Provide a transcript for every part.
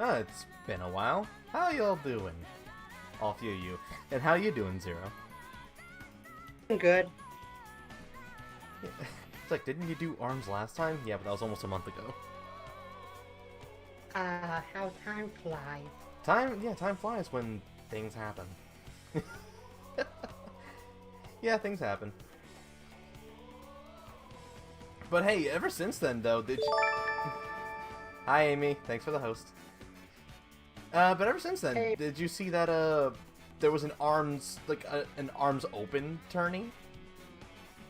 It's been a while. How y'all doing? All few of you. And how you doing, Zero? I'm good. It's like, didn't you do ARMS last time? Yeah, but that was almost a month ago. How time flies. Time flies when things happen. Yeah, things happen. But hey, ever since then, though, did you... Hi, Amy. Thanks for the host. But ever since then, Hey. did you see that, there was an ARMS, like, an ARMS Open tourney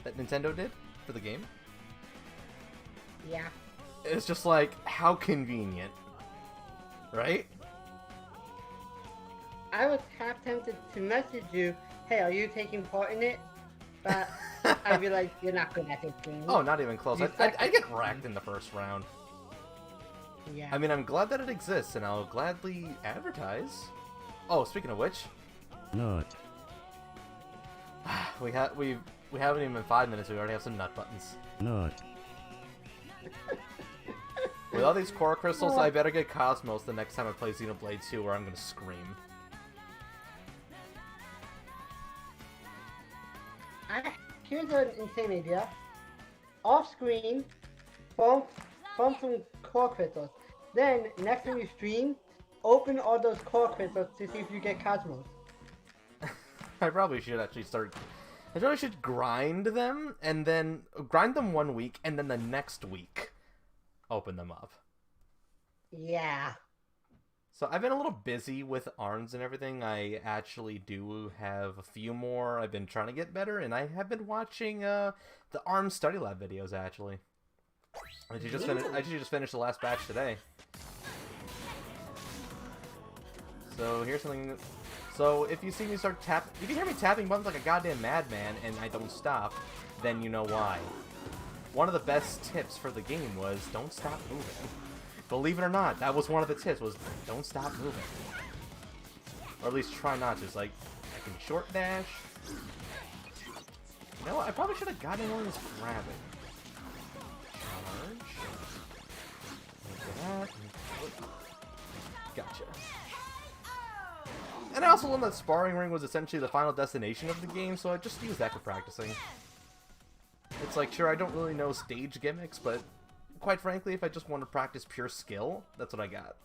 that Nintendo did for the game? Yeah. It's just like, how convenient. Right? I was half tempted to message you, hey, are you taking part in it? But I realized you're not good at this game. Oh, not even close. You I suck. get wrecked in the first round. Yeah. I mean, I'm glad that it exists, and I'll gladly advertise. Oh, speaking of which, Not. we haven't even been 5 minutes. We already have some nut buttons. Not. With all these core crystals, I better get Cosmos the next time I play Xenoblade 2, or I'm gonna scream. Here's an insane idea. Off screen, farm some core crystals. Then, next time you stream, open all those core crystals to see if you get Cosmos. I probably should actually start. I probably should grind them, and then grind them 1 week, and then the next week open them up. Yeah. So I've been a little busy with ARMS and everything. I actually do have a few more. I've been trying to get better, and I have been watching the ARMS Study Lab videos, actually. I actually just finished the last batch today. So here's something. So if you see me start if you hear me tapping buttons like a goddamn madman, and I don't stop, then you know why. One of the best tips for the game was don't stop moving. Believe it or not, that was one of the tips, was don't stop moving. Or at least try not to. It's like, I can short dash. You know what, I probably should have gotten one of this rabbit. Charge. Like that. Gotcha. And I also learned that Sparring Ring was essentially the final destination of the game, so I just used that for practicing. It's like, sure, I don't really know stage gimmicks, but quite frankly, if I just want to practice pure skill, that's what I got.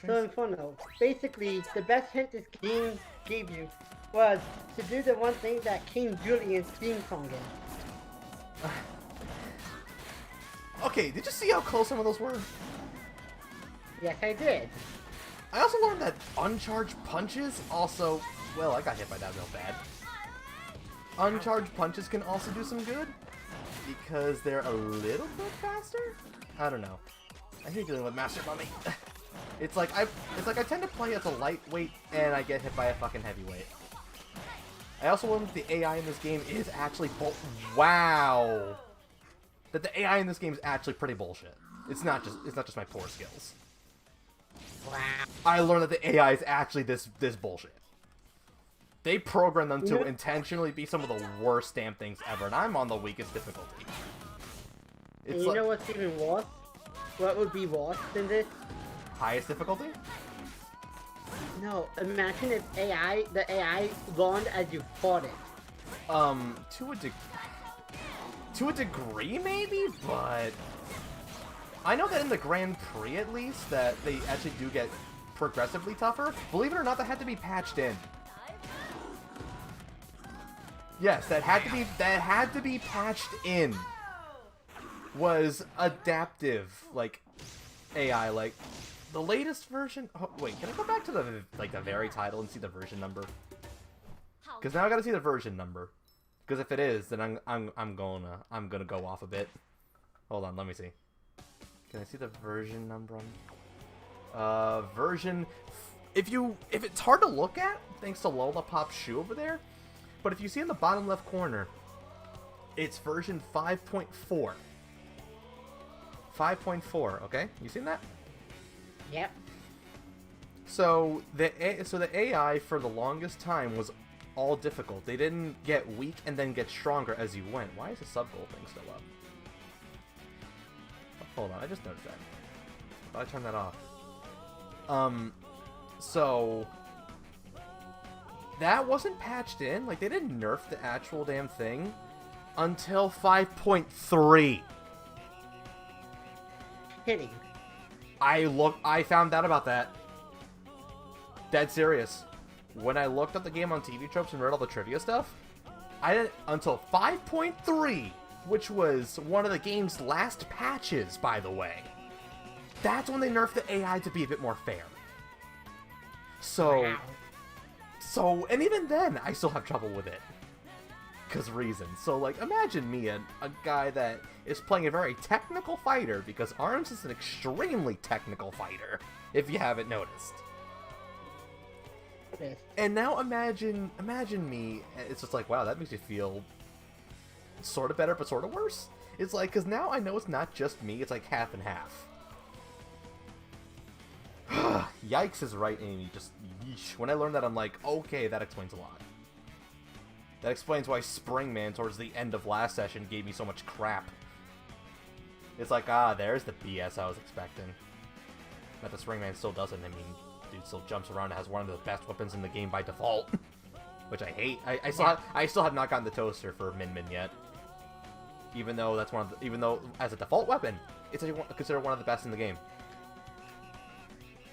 So Inferno, basically, the best hint this game gave you was to do the one thing that King Julian's theme song is. Okay, did you see how close some of those were? Yes, I did. I also learned that uncharged punches also... Well, I got hit by that real bad. Uncharged punches can also do some good, because they're a little bit faster? I don't know. I hate dealing with Master Mummy. It's like I tend to play as a lightweight, and I get hit by a fucking heavyweight. I also learned that the AI in this game is actually wow! That the AI in this game is actually pretty bullshit. It's not just my poor skills. Wow. I learned that the AI is actually this bullshit. They program them to intentionally be some of the worst damn things ever, and I'm on the weakest difficulty. And you know what's even worse? What would be worse than this? Highest difficulty? No, imagine if the AI learned as you fought it. To a degree maybe, but I know that in the Grand Prix at least, that they actually do get progressively tougher. Believe it or not, that had to be patched in. Yes, that had to be patched in. Was adaptive, like AI, like the latest version. Oh, wait, can I go back to the very title and see the version number? Because now I gotta see the version number. Because if it is, then I'm gonna go off a bit. Hold on, let me see. Can I see the version number on? If it's hard to look at, thanks to Lollapop's shoe over there. But if you see in the bottom left corner, it's version 5.4. 5.4, okay? You seen that? Yep. So the AI for the longest time was all difficult. They didn't get weak and then get stronger as you went. Why is the sub goal thing still up? Oh, hold on, I just noticed that. I turned that off. So that wasn't patched in. Like, they didn't nerf the actual damn thing until 5.3. Kidding. I found out about that. Dead serious. When I looked up the game on TV Tropes and read all the trivia stuff, I didn't until 5.3, which was one of the game's last patches, by the way. That's when they nerfed the AI to be a bit more fair. So, and even then, I still have trouble with it. Because reasons. So, like, imagine me, a guy that is playing a very technical fighter, because ARMS is an extremely technical fighter, if you haven't noticed. And now imagine me, it's just like, wow, that makes you feel sort of better, but sort of worse. It's like, because now I know it's not just me, it's like half and half. Yikes is right, Amy. Just yeesh. When I learned that, I'm like, okay, that explains a lot. That explains why Springman, towards the end of last session, gave me so much crap. It's like, there's the BS I was expecting. But the Springman still doesn't. I mean, dude still jumps around and has one of the best weapons in the game by default. Which I hate. I still have not gotten the toaster for Min Min yet. Even though that's even though as a default weapon, it's considered one of the best in the game.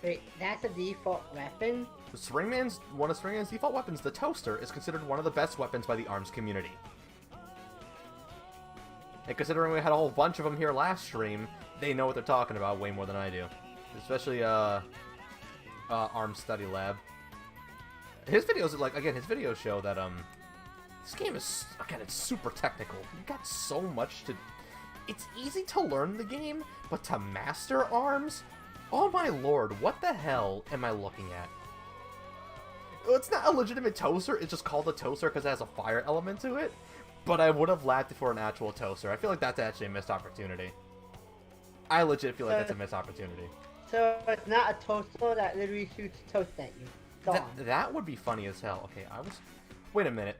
Wait, that's a default weapon? One of Springman's default weapons, the toaster, is considered one of the best weapons by the ARMS community. And considering we had a whole bunch of them here last stream, they know what they're talking about way more than I do. Especially, ARMS Study Lab. His videos, his videos show that, this game is, again, it's super technical. You got so much to... It's easy to learn the game, but to master ARMS... Oh my lord, what the hell am I looking at? It's not a legitimate toaster, it's just called a toaster because it has a fire element to it. But I would have laughed for an actual toaster. I feel like that's actually a missed opportunity. I legit feel like that's a missed opportunity. So it's not a toaster that literally shoots toast at you. That would be funny as hell. Okay, wait a minute.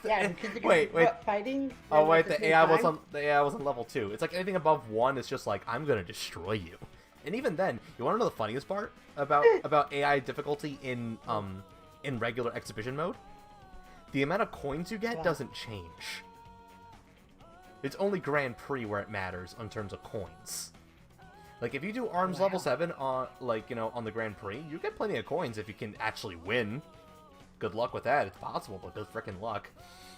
Yeah, because wait. Fighting. Oh wait, the AI was on level 2. It's like anything above 1 is just like, I'm gonna destroy you. And even then, you want to know the funniest part about AI difficulty in regular exhibition mode? The amount of coins you get doesn't change. It's only Grand Prix where it matters in terms of coins. Like if you do ARMS level 7 on on the Grand Prix, you get plenty of coins if you can actually win. Good luck with that. It's possible, but good frickin' luck.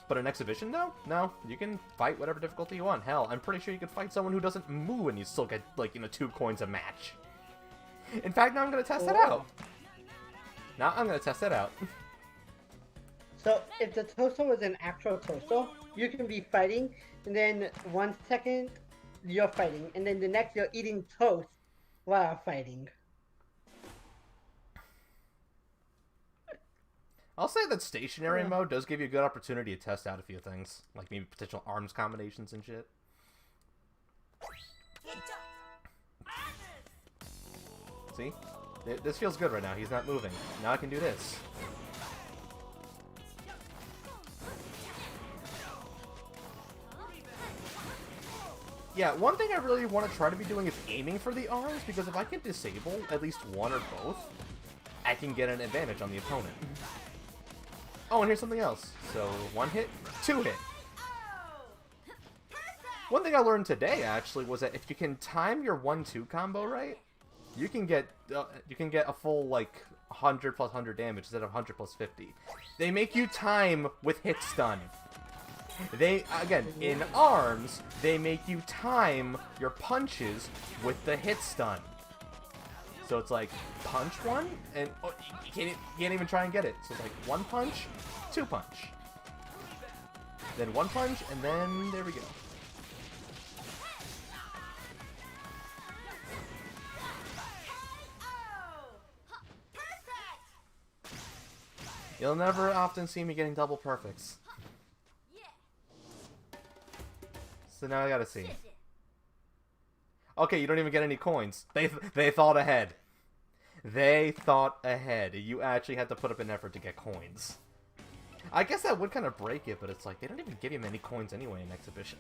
But an exhibition, no, you can fight whatever difficulty you want. Hell, I'm pretty sure you could fight someone who doesn't move and you still get, 2 coins a match. In fact, now I'm gonna test that out. So, if the toaster was an actual toaster, you can be fighting, and then 1 second, you're fighting, and then the next you're eating toast while fighting. I'll say that stationary mode does give you a good opportunity to test out a few things, like maybe potential ARMS combinations and shit. See? This feels good right now. He's not moving. Now I can do this. Yeah, one thing I really want to try to be doing is aiming for the arms, because if I can disable at least one or both, I can get an advantage on the opponent. Oh, and here's something else. So, 1 hit, 2 hit. One thing I learned today, actually, was that if you can time your 1-2 combo right, you can get a full, 100 plus 100 damage instead of 100 plus 50. They make you time with hit stun. Again, in ARMS, they make you time your punches with the hit stun. So it's like, punch one, and you can't even try and get it. So it's like 1 punch, 2 punch. Then 1 punch, and then there we go. You'll never often see me getting double perfects. So now I gotta see. Okay, you don't even get any coins. They thought ahead. They thought ahead. You actually had to put up an effort to get coins. I guess that would kind of break it, but it's like, they don't even give you many coins anyway in Exhibition.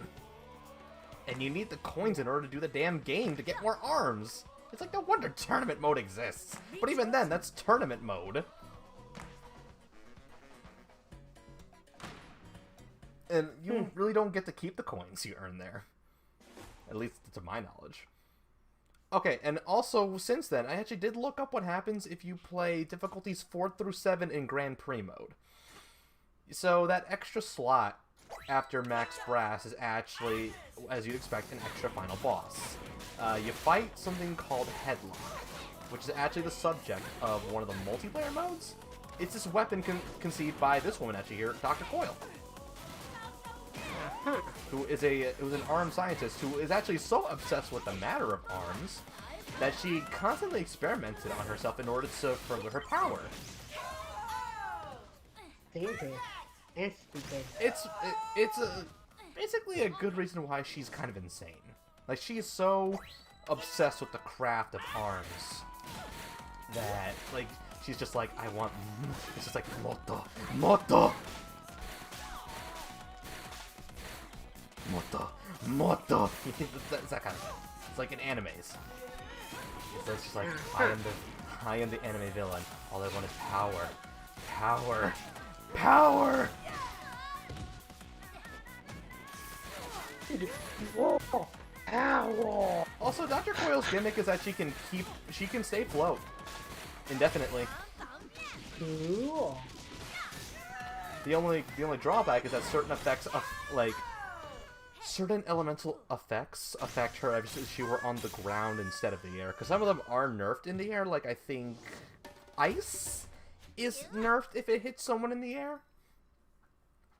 And you need the coins in order to do the damn game to get more arms. It's like, no wonder tournament mode exists. But even then, that's tournament mode. And you really don't get to keep the coins you earn there. At least to my knowledge. Okay, and also, since then, I actually did look up what happens if you play difficulties 4 through 7 in Grand Prix mode. So that extra slot after Max Brass is actually, as you'd expect, an extra final boss. You fight something called Headlock, which is actually the subject of one of the multiplayer modes. It's this weapon conceived by this woman actually here, Dr. Coyle. Who is an arms scientist who is actually so obsessed with the matter of arms that she constantly experimented on herself in order to further her power. Dangerous and stupid. It's basically a good reason why she's kind of insane. Like, she is so obsessed with the craft of arms that, like, she's just like, I want. It's just like moto, moto. Moto. It's that kind of thing. It's like in animes. So it's just like, I am the anime villain. All I want is power. Power. Power! Ow! Also, Dr. Coyle's gimmick is that she can stay float indefinitely. Cool. The only drawback is that certain effects of, like, certain elemental effects affect her as if she were on the ground instead of the air. Because some of them are nerfed in the air, like I think ice is nerfed if it hits someone in the air.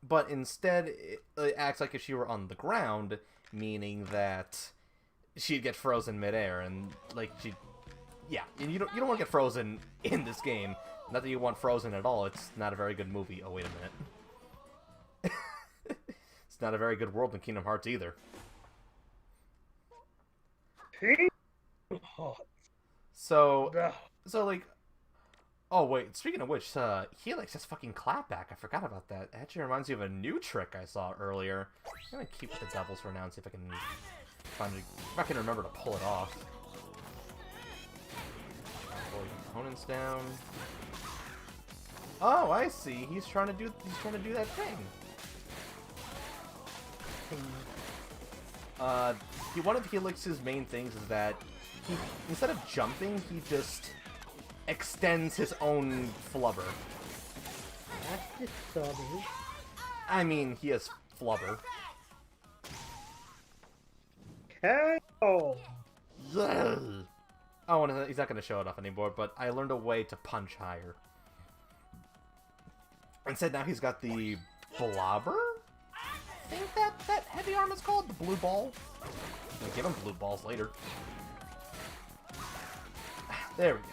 But instead, it acts like if she were on the ground, meaning that she'd get frozen midair, and like yeah, and you don't want to get frozen in this game. Not that you want Frozen at all. It's not a very good movie. Oh wait a minute. It's not a very good world in Kingdom Hearts either. So like, oh wait, speaking of which, Helix has fucking clapback. I forgot about that. It actually reminds me of a new trick I saw earlier. I'm gonna keep the doubles for now and see if I can remember to pull it off. Pull your opponents down. Oh, I see. He's trying to do that thing. One of Helix's main things is that he, instead of jumping, he just extends his own flubber. That's disturbing. I mean, he has flubber. KO! Oh, and he's not going to show it off anymore, but I learned a way to punch higher. Instead, now he's got the blobber? I think that heavy arm is called? The blue ball? I'll give him blue balls later. There we go.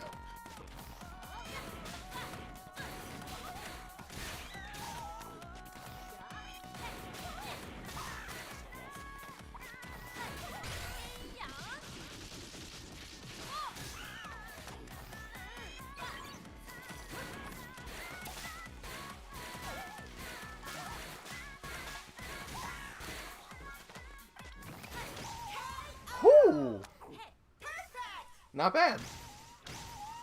Whoo! Not bad.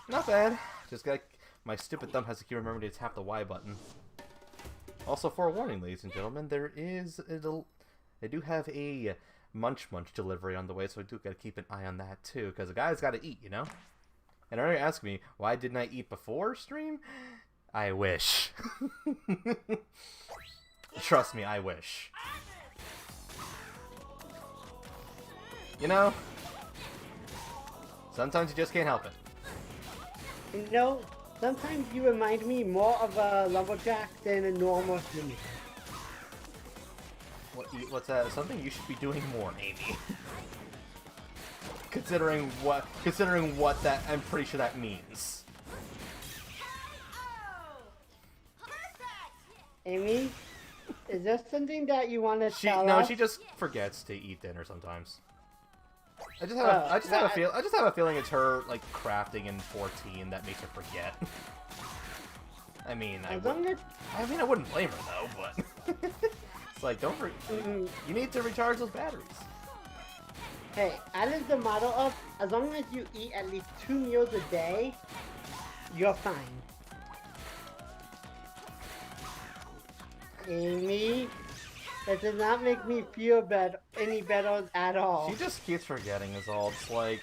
Not bad. Just got my stupid thumb has to keep remembering to tap the Y button. Also, forewarning, ladies and gentlemen, I do have a Munch delivery on the way, so I do gotta keep an eye on that too, because the guy's gotta eat, you know? And earlier you asked me, why didn't I eat before stream? I wish. Trust me, I wish. You know? Sometimes you just can't help it. You know, sometimes you remind me more of a lumberjack than a normal human. What's that? Something you should be doing more, Amy. Considering what that, I'm pretty sure that means. Amy, is there something that you want to tell No, us? she just forgets to eat dinner sometimes. I just have a feeling it's her like crafting in 14 that makes her forget. I mean, I wouldn't blame her though, but it's like you need to recharge those batteries. Hey, I live the model of as long as you eat at least 2 meals a day, you're fine. Amy, that does not make me feel any better at all. She just keeps forgetting is all. It's like...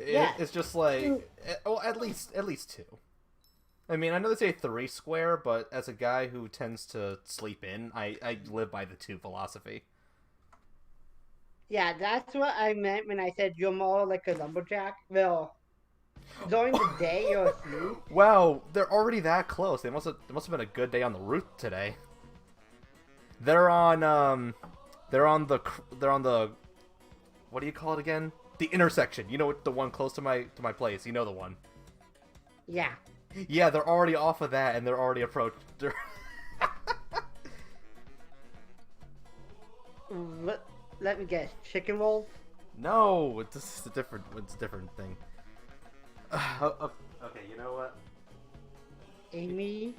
Yeah. It's just like... Well, at least 2. I mean, I know they say 3 square, but as a guy who tends to sleep in, I live by the 2 philosophy. Yeah, that's what I meant when I said you're more like a lumberjack. Well, during the day you're asleep. Wow, they're already that close. It must have been a good day on the route today. They're on the what do you call it again? The intersection. You know, the one close to my place. You know the one. Yeah. Yeah, they're already off of that, and they're already approached. Let me guess. Chicken rolls? No, it's a different thing. Okay, you know what? Amy?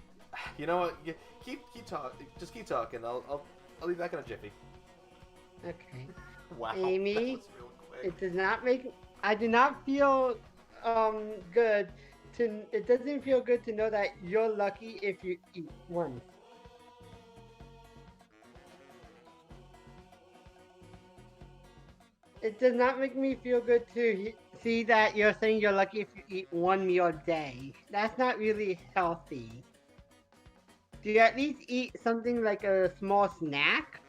You know what? Keep talking. Just keep talking. I'll be back in a jiffy. Okay. Wow. Amy, that was real quick. it does not make. I do not feel good. It doesn't feel good to know that you're lucky if you eat one. It does not make me feel good to see that you're saying you're lucky if you eat one meal a day. That's not really healthy. Do you at least eat something like a small snack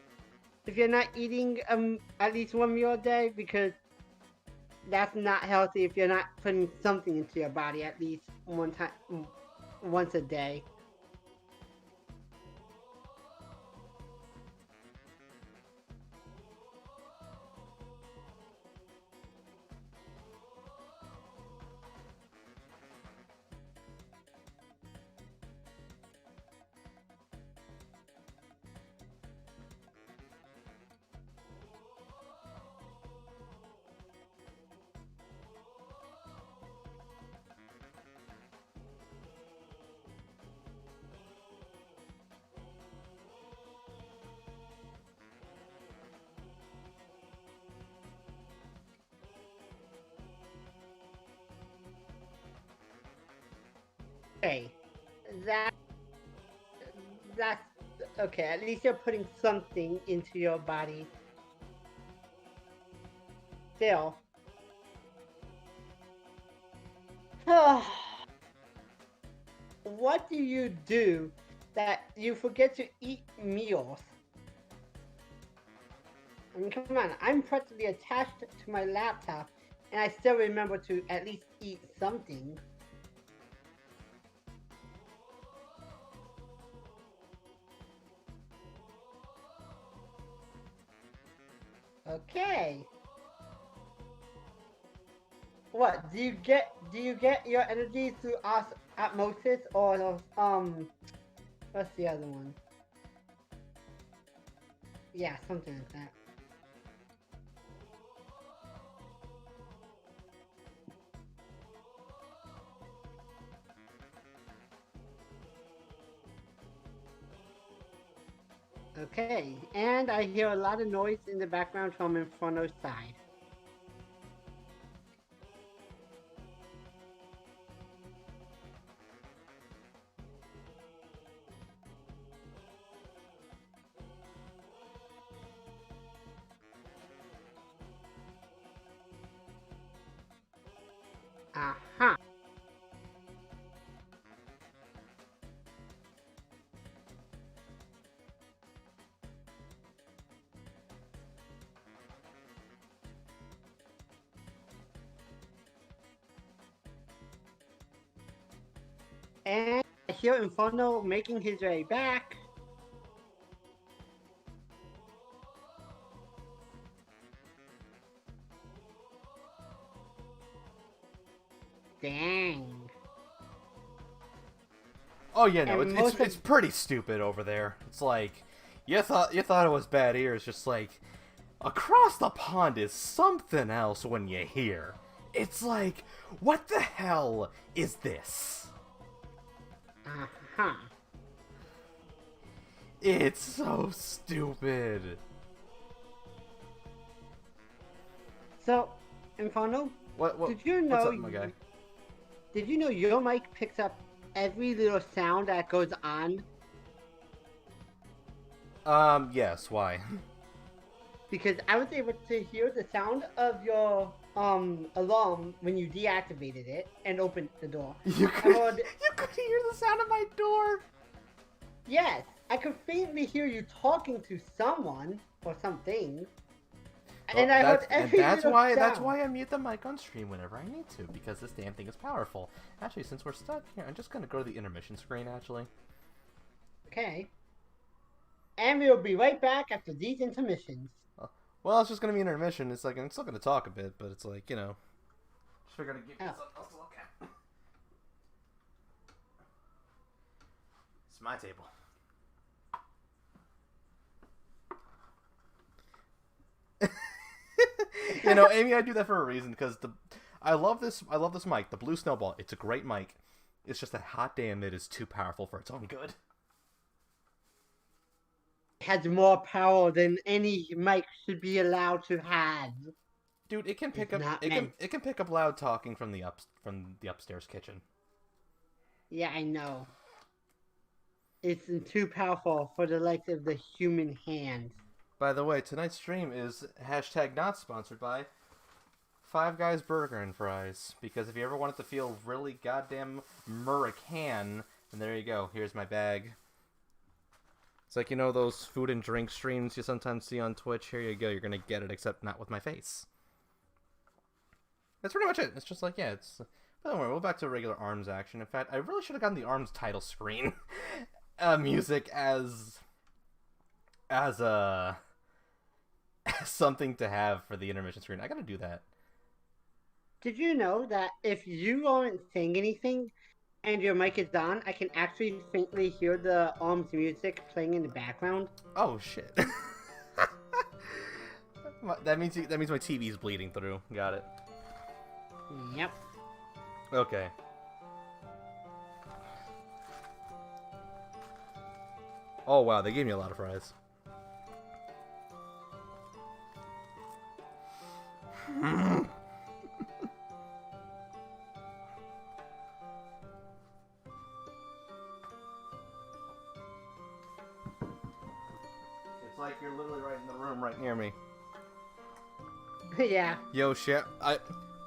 if you're not eating at least one meal a day? Because that's not healthy if you're not putting something into your body at least once a day. Okay, that's okay. At least you're putting something into your body. Still, what do you do that you forget to eat meals? I mean, come on. I'm practically attached to my laptop, and I still remember to at least eat something. Okay. What do you get? Do you get your energy through osmosis or what's the other one? Yeah, something like that. Okay, and I hear a lot of noise in the background from Inferno's side. Aha. And I hear Inferno making his way back. Dang. Oh yeah, no, And it's pretty stupid over there. It's like you thought it was bad ears, just like across the pond is something else when you hear. It's like, what the hell is this? Uh-huh. It's so stupid. So, Inferno, What? did you What's know? up, my guy? Did you know your mic picks up every little sound that goes on? Yes. Why? Because I was able to hear the sound of your alarm when you deactivated it and opened the door. You heard... could hear the sound of my door. Yes, I could faintly hear you talking to someone or something. Well, And I heard every that's little why sound. that's why I mute the mic on stream whenever I need to, because this damn thing is powerful. Actually, since we're stuck here, I'm just gonna go to the intermission screen. Actually. Okay. And we'll be right back after these intermissions. Well, it's just gonna be an intermission. It's like I'm still gonna talk a bit, but it's like, you know, just figured I'd give you something else to look at. It's my table. You know, Amy, I do that for a reason because I love this mic, the Blue Snowball. It's a great mic. It's just that hot damn it is too powerful for its own good. It has more power than any mic should be allowed to have. Dude, it can pick up it can pick up loud talking from the upstairs kitchen. Yeah, I know. It's too powerful for the likes of the human hand. By the way, tonight's stream is hashtag not sponsored by Five Guys Burger and Fries. Because if you ever wanted to feel really goddamn American, then there you go. Here's my bag. It's like, you know, those food and drink streams you sometimes see on Twitch? Here you go. You're going to get it, except not with my face. That's pretty much it. It's just like, yeah, it's... But don't worry, we'll back to regular ARMS action. In fact, I really should have gotten the ARMS title screen music as something to have for the intermission screen. I gotta do that. Did you know that if you aren't saying anything and your mic is on, I can actually faintly hear the ARMS music playing in the background? Oh shit. that means my TV's bleeding through. Got it. Yep. Okay. Oh wow, they gave me a lot of fries. It's like you're literally right in the room, right near me. Yeah. Yo, shit.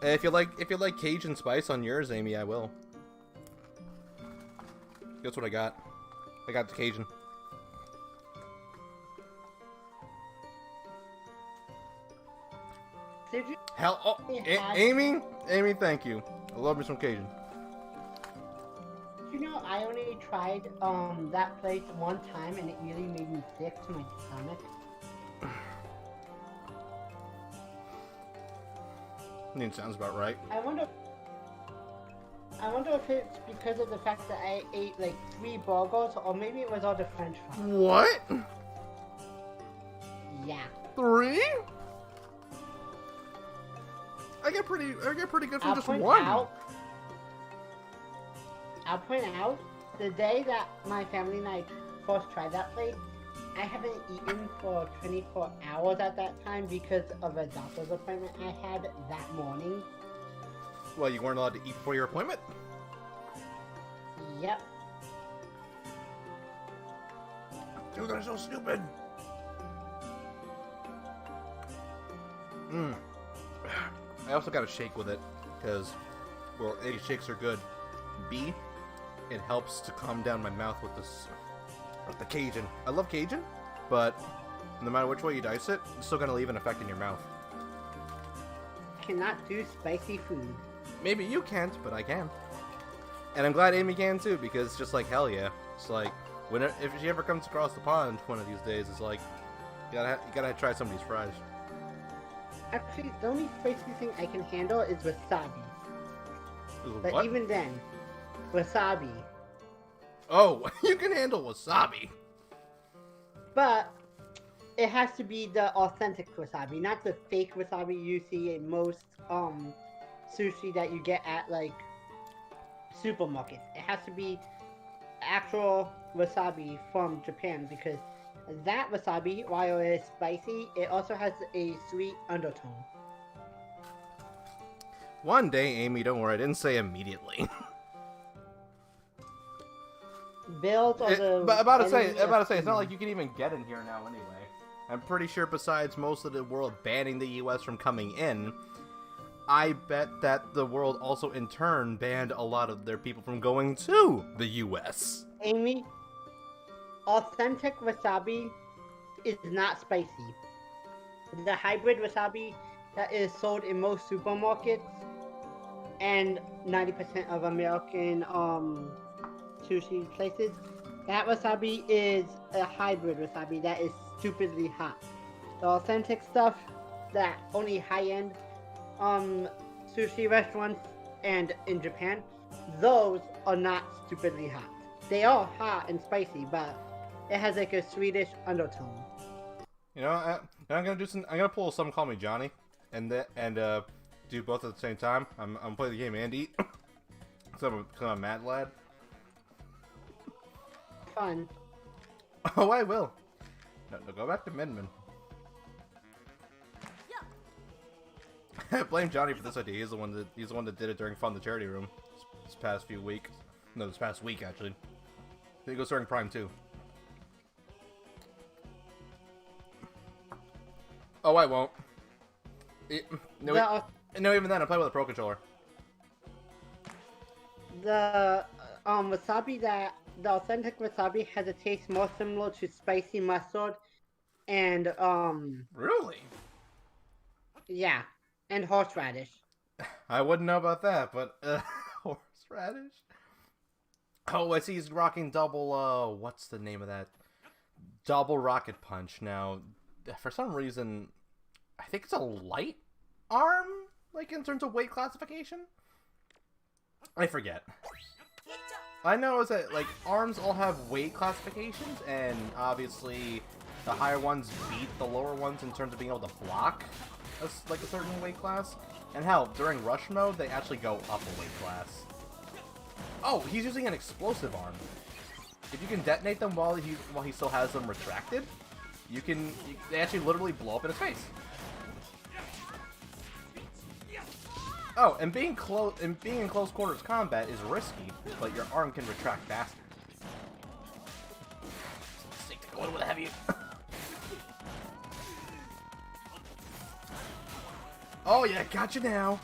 If you like Cajun spice on yours, Amy, I will. Guess what I got? I got the Cajun. Did you? Hell, oh, Amy, thank you. I love me some Cajun. You know, I only tried that place one time and it really made me sick to my stomach. I mean, sounds about right. I wonder if it's because of the fact that I ate like 3 burgers, or maybe it was all the French fries. What? Yeah. 3? I get pretty good from just one. I'll point out, the day that my family and I first tried that place, I haven't eaten for 24 hours at that time because of a doctor's appointment I had that morning. Well, you weren't allowed to eat before your appointment? Yep. You guys are so stupid. I also got a shake with it, because, well, A, shakes are good. B, it helps to calm down my mouth with the Cajun. I love Cajun, but no matter which way you dice it, it's still gonna leave an effect in your mouth. I cannot do spicy food. Maybe you can't, but I can. And I'm glad Amy can too, because it's just like, hell yeah. It's like, if she ever comes across the pond one of these days, it's like, you gotta try some of these fries. Actually, the only spicy thing I can handle is wasabi. But what? even then, wasabi. Oh, you can handle wasabi. But it has to be the authentic wasabi, not the fake wasabi you see in most sushi that you get at like supermarkets. It has to be actual wasabi from Japan, because that wasabi, while it is spicy, it also has a sweet undertone. One day, Amy, don't worry, I didn't say immediately. Build on the. But about to say, enemy it's not like you can even get in here now anyway. I'm pretty sure besides most of the world banning the US from coming in, I bet that the world also in turn banned a lot of their people from going to the US. Amy, authentic wasabi is not spicy. The hybrid wasabi that is sold in most supermarkets and 90% of American sushi places, that wasabi is a hybrid wasabi that is stupidly hot. The authentic stuff that only high-end sushi restaurants and in Japan, those are not stupidly hot. They are hot and spicy, but it has like a Swedish undertone. You know, I'm gonna pull some Call Me Johnny, and do both at the same time. I'm gonna play the game and eat. So I'm a mad lad. Fun. Oh, I will. No, go back to Minmin. Blame Johnny for this idea. He's the one that did it during Fun the Charity Room this past few weeks. No, this past week actually. I think it goes during Prime too. Oh, I won't. No, even then, I play with a Pro Controller. The wasabi the authentic wasabi has a taste more similar to spicy mustard and Really? yeah, and horseradish. I wouldn't know about that, but horseradish. Oh, I see he's rocking double. What's the name of that? Double rocket punch. Now, for some reason, I think it's a light arm, like in terms of weight classification. I forget. I know is that like arms all have weight classifications, and obviously the higher ones beat the lower ones in terms of being able to block like a certain weight class. And hell, during rush mode, they actually go up a weight class. Oh, he's using an explosive arm. If you can detonate them while he still has them retracted, they actually literally blow up in his face. Oh, and being in close quarters combat is risky, but your arm can retract faster. Stick to going with a heavy. Oh yeah, gotcha now.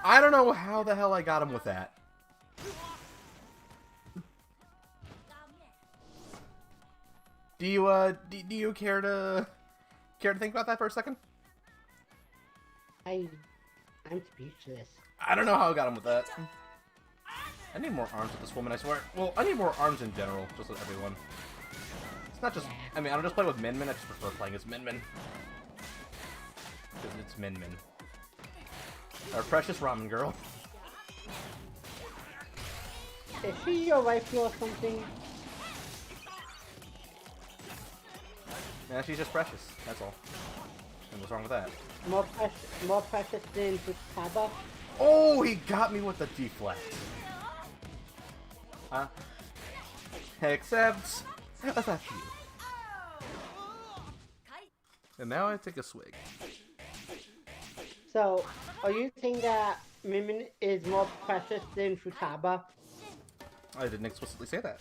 I don't know how the hell I got him with that. Do you care to think about that for a second? I'm speechless. I don't know how I got him with that. I need more arms with this woman, I swear. Well, I need more arms in general, just with everyone. It's not just... I mean, I don't just play with Min Min, I just prefer playing as Min Min. Because it's Min Min. Our precious ramen girl. Is she your waifu or something? Nah, she's just precious, that's all. And what's wrong with that? More precious than Futaba? Oh, he got me with the deflect. Huh? Except... that's not you. And now I take a swig. So, are you saying that Mimin is more precious than Futaba? I didn't explicitly say that.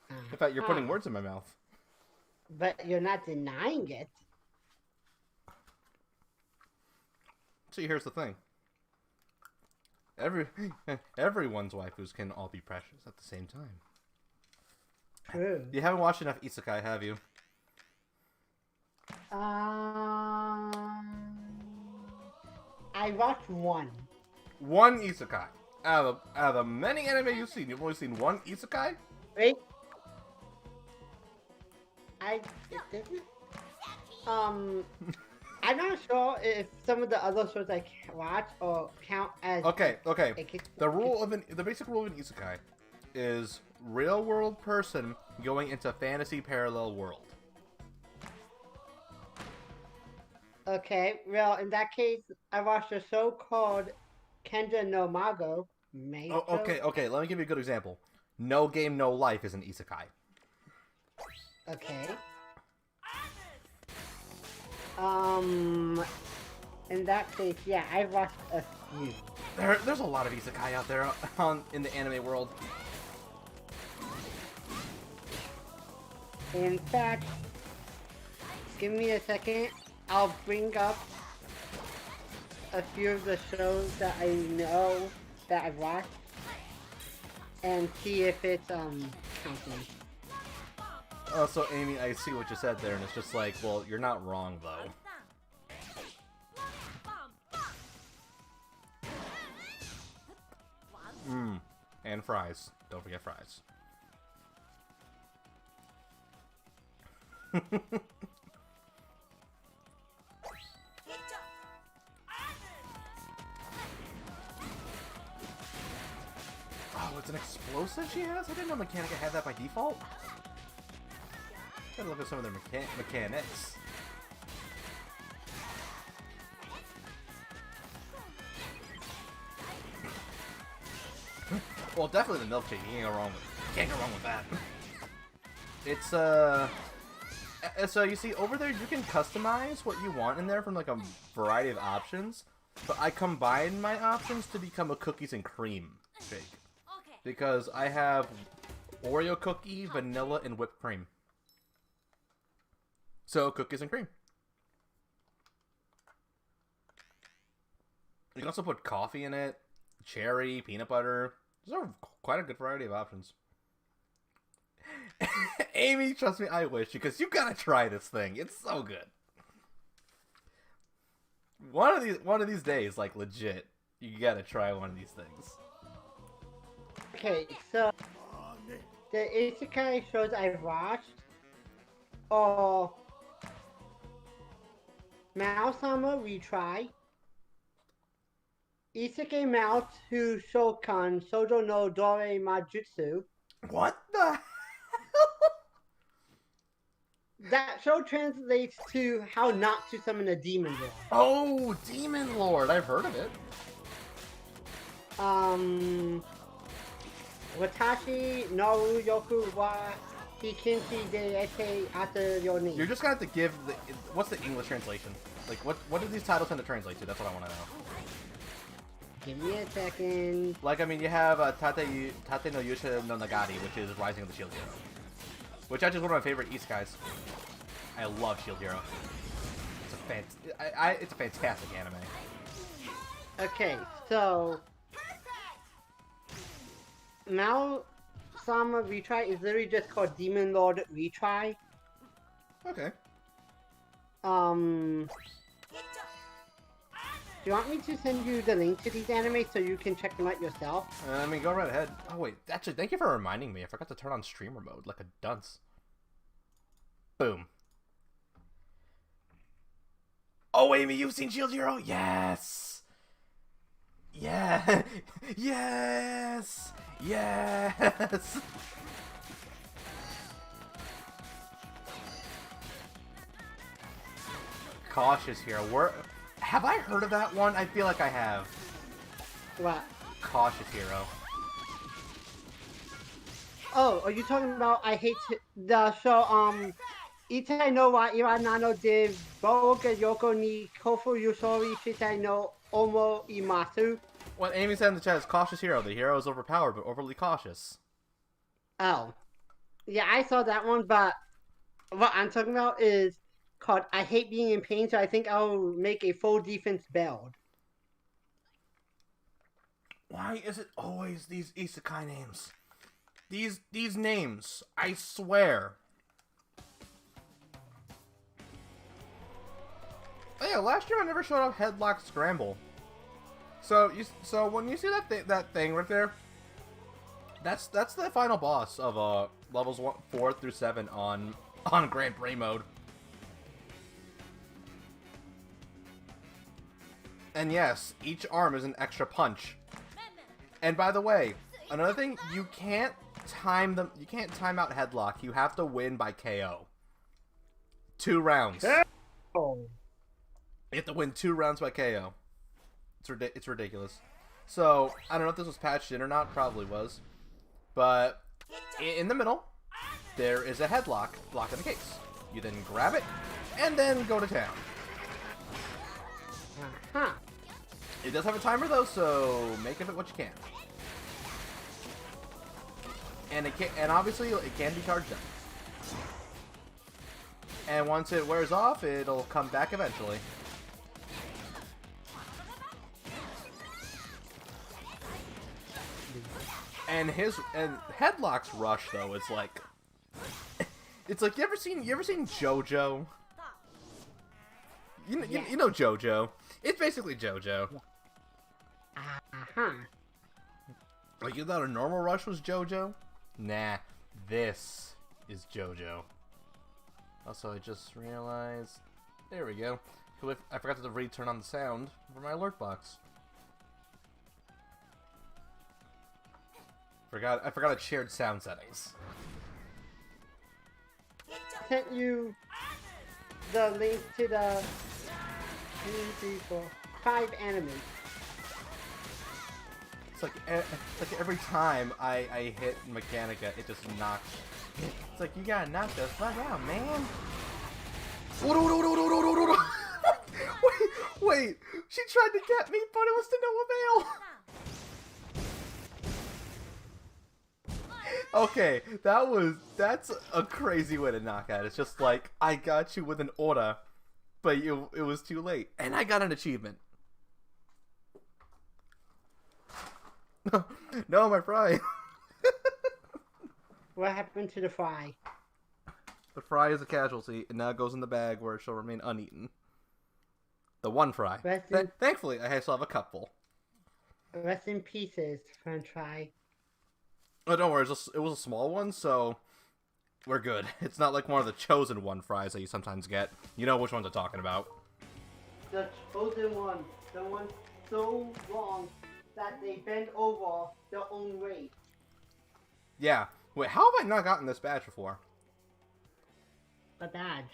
In fact, you're putting words in my mouth. But you're not denying it. See, here's the thing. Everyone's waifus can all be precious at the same time. True. You haven't watched enough isekai, have you? I watched one. One isekai. Out of the many anime you've seen, you've only seen one isekai? Wait. I'm not sure if some of the other shows I watch or count as... Okay. The basic rule of an isekai is real world person going into fantasy parallel world. Okay, well, in that case, I watched a show called Kenja no Mago. Okay, let me give you a good example. No Game, No Life is an isekai. Okay. In that case, yeah, I've watched a few. There's a lot of isekai out there in the anime world. In fact, give me a second. I'll bring up a few of the shows that I know that I've watched and see if it's counting. So Amy, I see what you said there, and it's just like, well, you're not wrong though. And fries. Don't forget fries. Oh, it's an explosive she has? I didn't know Mechanica had that by default. Gotta look at some of their mechanics. Well, definitely the milkshake. You can't go wrong with that. It's so you see over there, you can customize what you want in there from like a variety of options. But I combined my options to become a cookies and cream shake because I have Oreo cookie, vanilla, and whipped cream. So cookies and cream. You can also put coffee in it, cherry, peanut butter. Those are quite a good variety of options. Amy, trust me, I wish, because you gotta try this thing. It's so good. One of these days, like legit, you gotta try one of these things. Okay, so the isekai shows I've watched are Mao-sama Retry, Isekai Mount to Shokan Sojo no Dore Majutsu. What the hell? That show translates to how not to summon a demon lord. Oh, Demon Lord! I've heard of it. Watashi no Yoku wa Hikinshi de Ete ata yoni. You're just gonna have to give the what's the English translation? Like what do these titles tend to translate to? That's what I want to know. Give me a second. Like I mean, you have Tate no Yusha no Nagari, which is Rising of the Shield Hero, which actually is one of my favorite isekais. I love Shield Hero. It's a fantastic anime. Okay, so Mao-sama Retry is literally just called Demon Lord Retry. Okay. Do you want me to send you the link to these animes so you can check them out yourself? I mean, go right ahead. Oh wait, actually, thank you for reminding me. I forgot to turn on streamer mode like a dunce. Boom. Oh, Amy, you've seen Shield Hero? Yes! Yeah! Yes! Yes! Cautious Hero. Have I heard of that one? I feel like I have. What? Cautious Hero. Oh, are you talking about the show, Itai no wa ira nano de boga yoko ni kofu yusori shitai no omo imasu? What Amy said in the chat is Cautious Hero. The hero is overpowered but overly cautious. Oh. Yeah, I saw that one, but what I'm talking about is called I Hate Being in Pain, so I think I'll make a full defense build. Why is it always these isekai names? These names, I swear. Oh yeah, last year I never showed up Headlock Scramble. So when you see that thing right there, that's the final boss of levels 4 through 7 on Grand Prix mode. And yes, each arm is an extra punch. And by the way, another thing, you can't time out Headlock. You have to win by KO. 2 rounds. Oh. You have to win 2 rounds by KO. It's ridiculous. So, I don't know if this was patched in or not. Probably was. But, in the middle, there is a headlock block in the case. You then grab it, and then go to town. Uh-huh. It does have a timer though, so make of it what you can. And obviously it can be charged up. And once it wears off, it'll come back eventually. And Headlock's rush though, it's like you ever seen JoJo? You know JoJo. It's basically JoJo. Uh-huh. Like, you thought a normal rush was JoJo? Nah, this is JoJo. Also, I just realized... There we go. I forgot to turn on the sound for my alert box. I forgot it shared sound settings. Sent you the link to the 1, 2, 3, 4, 5 enemies. It's like every time I hit Mechanica, it just knocks. It's like, you gotta knock the fuck out, man. Wait, she tried to get me, but it was to no avail. Okay, that's a crazy way to knock out. It's just like, I got you with an order, but it was too late, and I got an achievement. No, my fry. What happened to the fry? The fry is a casualty, and now it goes in the bag where it shall remain uneaten. The one fry. Thankfully, I still have a couple. Rest in pieces, French fry. Oh, don't worry. It was a small one, so we're good. It's not like one of the chosen one fries that you sometimes get. You know which ones I'm talking about. The chosen one. The one so long that they bend over their own weight. Yeah. Wait, how have I not gotten this badge before? A badge.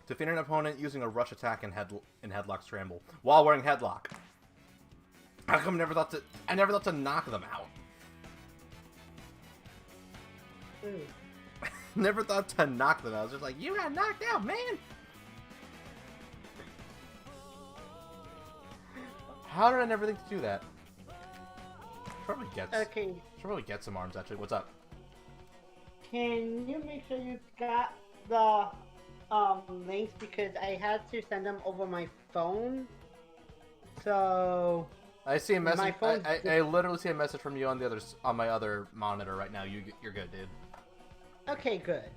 Defeat an opponent using a rush attack and headlock scramble while wearing headlock. How come I never thought to knock them out? Never thought to knock them out. I was just like, you got knocked out, man. How did I never think to do that? Should probably get some arms actually. What's up? Can you make sure you got the links, because I had to send them over my phone. So I see a message. I literally see a message from you on my other monitor right now. You're good, dude. Okay, good.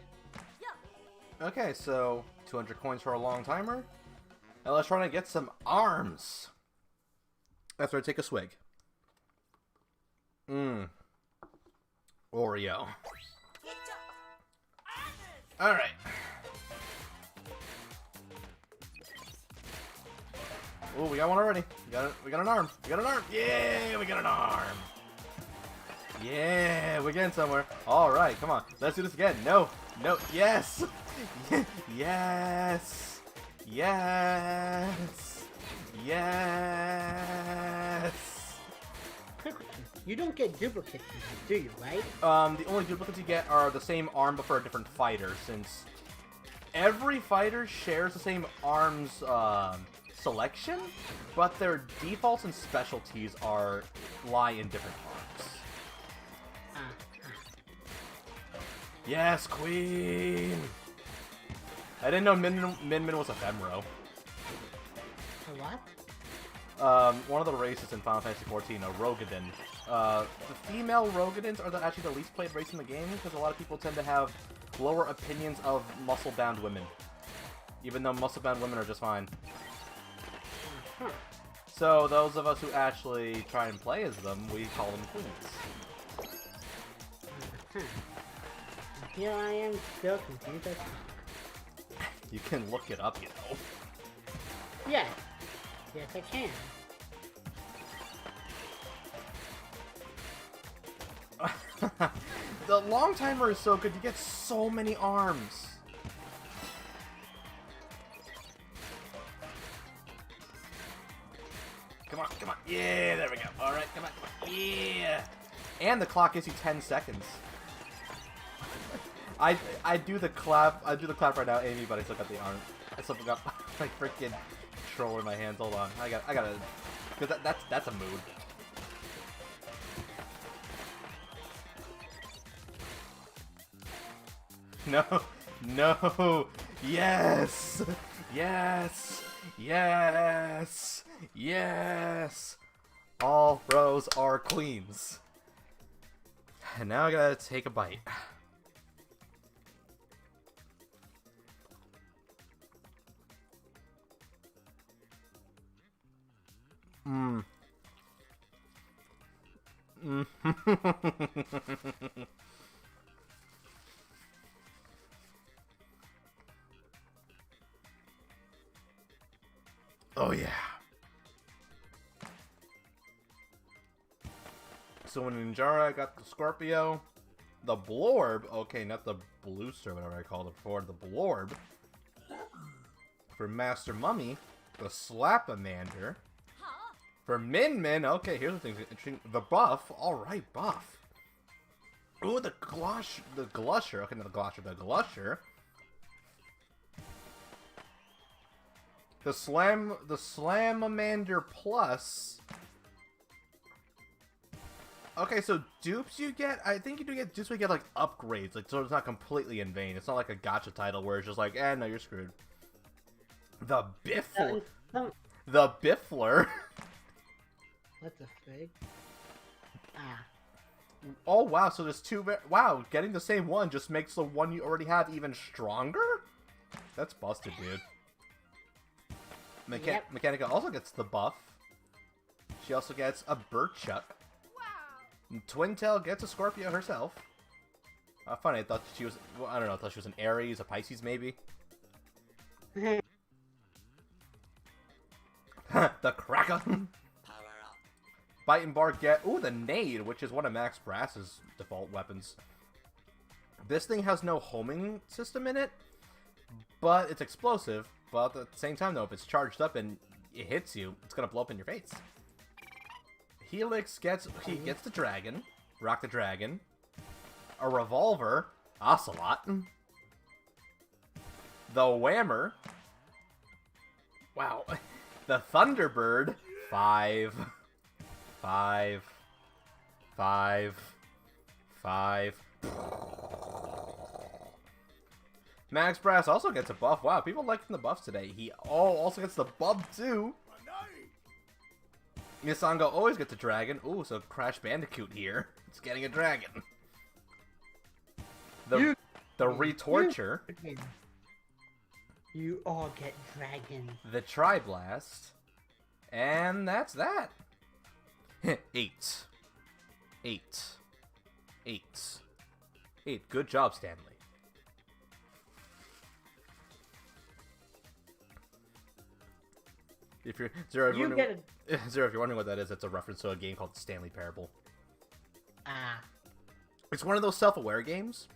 Okay, so 200 coins for a long timer. Now let's try to get some arms. After I take a swig. Oreo. Alright. Oh, we got one already. We got an arm. We got an arm. Yeah, we got an arm. Yeah, we're getting somewhere. Alright, come on. Let's do this again. No. Yes. Yes. Yes. Yes. You don't get duplicates, do you, right? The only duplicates you get are the same arm but for a different fighter, since every fighter shares the same arms selection, but their defaults and specialties lie in different arms. Yes, Queen! I didn't know Min was a Femro. What? One of the races in Final Fantasy XIV, a Rogadin. The female Rogadins are actually the least played race in the game, because a lot of people tend to have lower opinions of muscle-bound women. Even though muscle-bound women are just fine. So those of us who actually try and play as them, we call them queens. Here I am still confused. You can look it up, you know. Yes. Yes, I can. The long timer is so good. You get so many arms. Come on. Yeah, there we go. All right, come on. Yeah. And the clock gives you 10 seconds. I do the clap right now, Amy, but I still got the arm. I still got like freaking controller in my hands. Hold on. I gotta... Because that's a mood. No. No. Yes. Yes. Yes. Yes. All rows are queens. And now I gotta take a bite. Mmm. Oh yeah. So when Ninjara got the Scorpio, the Blorb, okay, not the Bluester, whatever I called it before, the Blorb. For Master Mummy, the Slapamander. For Min Min, okay, here's the thing interesting. The Buff, alright, Buff. Ooh, the Glusher, okay, not the Glosher, the Glusher. The Slamamander Plus. Okay, so dupes you get, I think you do get dupes, you get like upgrades, like so it's not completely in vain. It's not like a gacha title where it's just like, no, you're screwed. The Biffler. The Biffler. What the frig? Ah. Oh wow, so there's two. Wow, getting the same one just makes the one you already have even stronger. That's busted, dude. Yep. Mechanica also gets the buff. She also gets a Birdchuck. Wow. Twintail gets a Scorpio herself. Funny, I thought she was. Well, I don't know. I thought she was an Aries, a Pisces, maybe. The Cracker. Bite and Bark get... Ooh, the Nade, which is one of Max Brass's default weapons. This thing has no homing system in it, but it's explosive. But at the same time, though, if it's charged up and it hits you, it's going to blow up in your face. Helix gets... He gets the Dragon. Rock the Dragon. A Revolver. Ocelot. The Whammer. Wow. The Thunderbird. 5. Max Brass also gets a buff. Wow, people liking the buffs today. He also gets the bub too. Misanga always gets a dragon. Ooh, so Crash Bandicoot here. It's getting a dragon. The Retorture. You all get dragons. The Tri-Blast. And that's that. 8. Good job, Stanley. If you're Zero, if you're wondering what that is, it's a reference to a game called Stanley Parable. Ah. It's one of those self-aware games.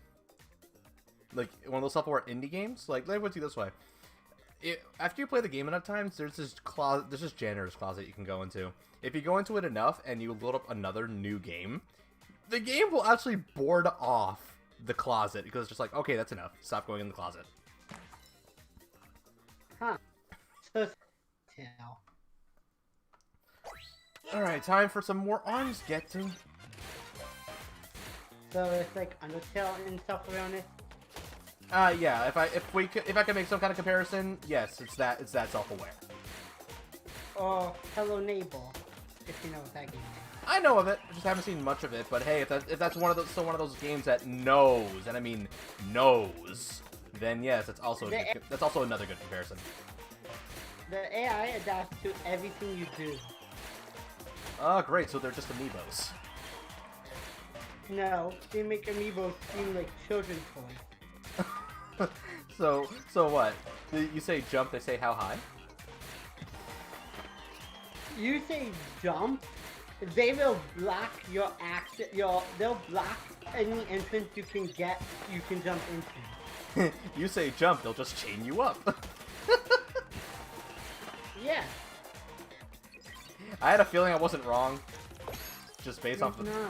Like one of those self-aware indie games. Like, let me put it this way. After you play the game enough times, there's this janitor's closet you can go into. If you go into it enough and you load up another new game, the game will actually board off the closet because it's just like, okay, that's enough. Stop going in the closet. Huh. So tell. Alright, time for some more arms getting. So it's like Undertale and stuff around it. Yeah. If I can make some kind of comparison, yes, it's that self-aware. Or Hello Neighbor, if you know what that game is. I know of it. I just haven't seen much of it. But hey, if that's one of those games that knows, and I mean knows, then yes, that's also another good comparison. The AI adapts to everything you do. Oh, great. So they're just amiibos. No, they make amiibos seem like children's toys. So what? You say jump, they say how high? You say jump, they will block your action. They'll block any entrance you can jump into. You say jump, they'll just chain you up. Yeah. I had a feeling I wasn't wrong. Just based off of No.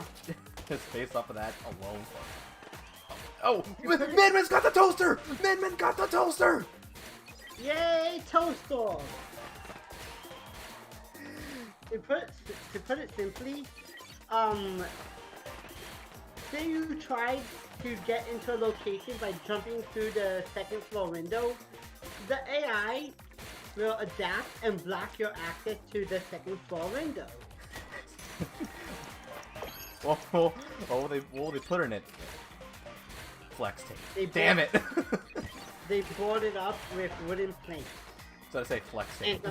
just based off of that alone. Oh, Min-Min's got the toaster! Min-Min got the toaster! Yay, Toaster! to put it simply, say you tried to get into a location by jumping through the second floor window, the AI will adapt and block your access to the second floor window. what will they put in it? Flex tape. Damn it! They board it up with wooden planks. So I say flex tape.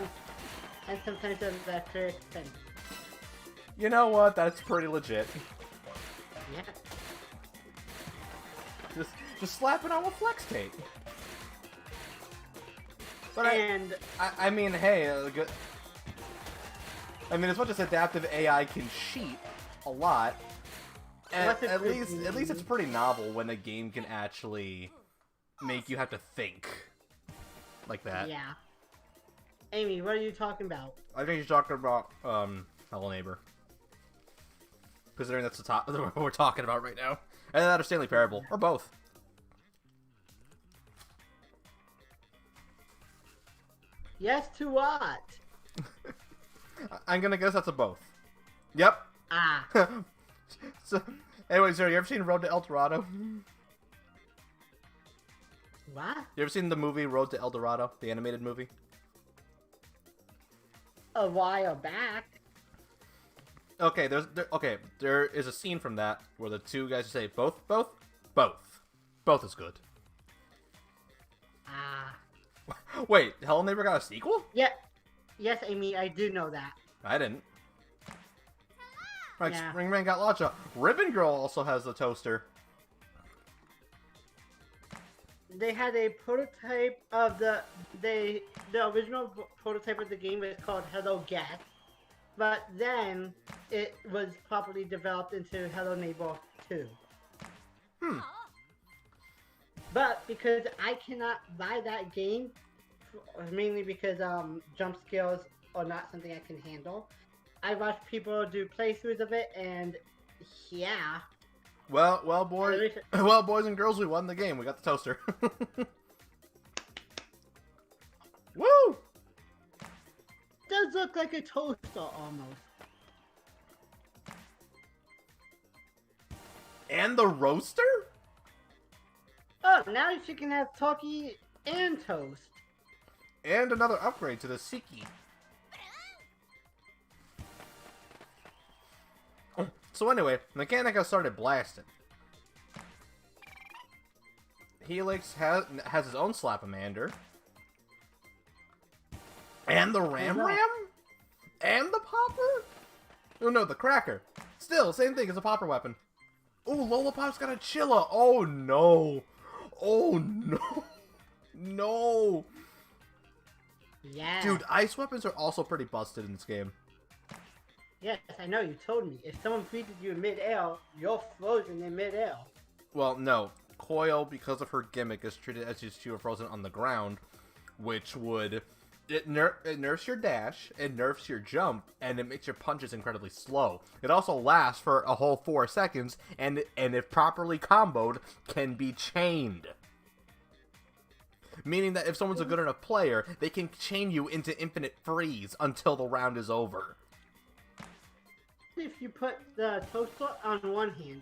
And sometimes electric fence. You know what? That's pretty legit. Yeah. Just slap it on with flex tape. But I mean, hey, I mean, as much as adaptive AI can cheat a lot, at least it's pretty novel when a game can actually make you have to think like that. Yeah. Amy, what are you talking about? I think you're talking about Hello Neighbor, considering that's the top what we're talking about right now, and that or Stanley Parable, or both. Yes to what? I'm gonna guess that's a both. Yep. Ah. So, anyways, you ever seen Road to El Dorado? What? You ever seen the movie Road to El Dorado, the animated movie? A while back. Okay, there is a scene from that where the two guys say both is good. Ah. Wait, Hello Neighbor got a sequel? Yeah. Yes, Amy, I do know that. I didn't. Like, Yeah. Springman got Lacha. Ribbon Girl also has the toaster. They had a prototype of the original prototype of the game was called Hello Guest, but then it was properly developed into Hello Neighbor 2. But because I cannot buy that game, mainly because jump scares are not something I can handle, I watch people do playthroughs of it, and yeah. Well, boys and girls, we won the game. We got the toaster. Woo! Does look like a toaster almost. And the roaster? Oh, now she can have Talkie and toast. And another upgrade to the Siki. So anyway, Mechanica started blasting. Helix has his own Slap-O-Mander. And the Ram Ram? And the Popper? Oh no, the Cracker. Still, same thing as a Popper weapon. Ooh, Lollipop's got a Chilla. Oh no. Oh no. No. Yeah. Dude, ice weapons are also pretty busted in this game. Yes, I know, you told me. If someone freezes you in mid-air, you're frozen in mid-air. Well, no. Coil, because of her gimmick, is treated as if she were frozen on the ground, which would... It nerfs your dash, it nerfs your jump, and it makes your punches incredibly slow. It also lasts for a whole 4 seconds, and if properly comboed, can be chained. Meaning that if someone's a good enough player, they can chain you into infinite freeze until the round is over. If you put the toaster on one hand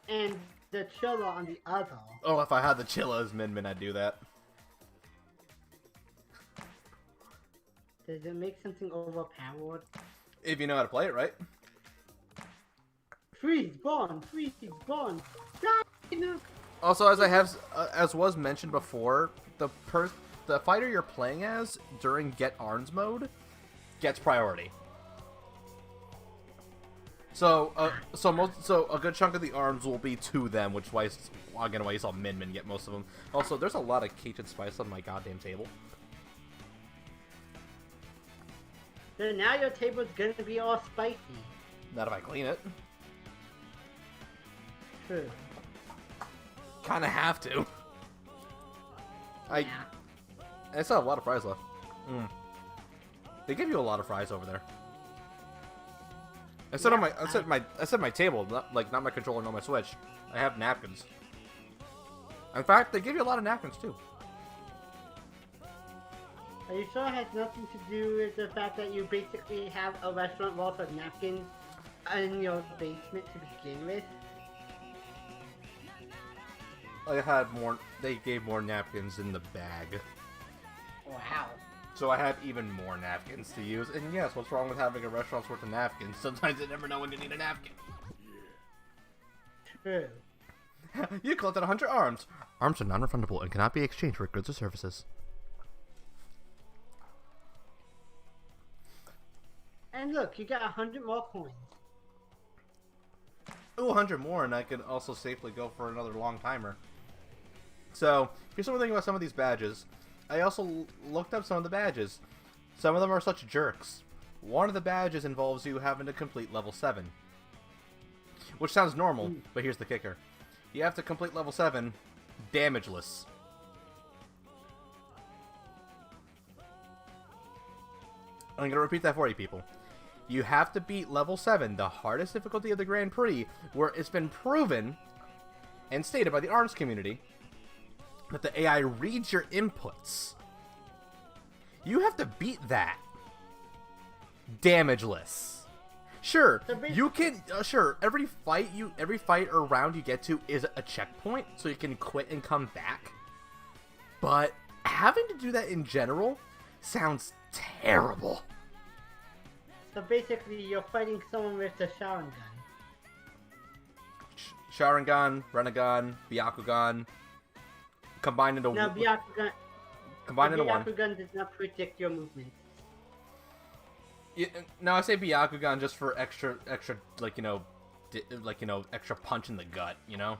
and the chiller on the other. Oh, if I had the Chilla as Min, I'd do that. Does it make something overpowered? If you know how to play it, right? Freeze, gone, freeze, gone. Also, as was mentioned before, the fighter you're playing as during Get Arms mode gets priority. So a good chunk of the arms will be to them, which why you saw Min get most of them. Also, there's a lot of Cajun spice on my goddamn table. So now your table's gonna be all spicy. Not if I clean it. True. Kinda have to. Yeah. I still have a lot of fries left. They give you a lot of fries over there. I said my table, not my controller, not my Switch. I have napkins. In fact, they give you a lot of napkins too. Are you sure it has nothing to do with the fact that you basically have a restaurant worth of napkins in your basement to begin with? I had more. They gave more napkins in the bag, Wow. so I had even more napkins to use. And yes, what's wrong with having a restaurant's worth of napkins? Sometimes you never know when you need a napkin. True. You collected 100 arms. Arms are non-refundable and cannot be exchanged for goods or services. And look, you got 100 more coins. Ooh, 100 more, and I could also safely go for another long timer. So, here's something about some of these badges. I also looked up some of the badges. Some of them are such jerks. One of the badges involves you having to complete level 7. Which sounds normal, but here's the kicker. You have to complete level 7 damageless. I'm going to repeat that for you people. You have to beat level 7, the hardest difficulty of the Grand Prix, where it's been proven and stated by the ARMS community that the AI reads your inputs. You have to beat that damageless. Sure, you can. Sure, every fight or round you get to is a checkpoint, so you can quit and come back. But having to do that in general sounds terrible. So basically, you're fighting someone with the Sharingan. Sharingan, Renegan, Byakugan, combined into Now, Byakugan. combined into one. Byakugan does not predict your movement. Yeah, no, I say Byakugan just for extra, like extra punch in the gut. You know,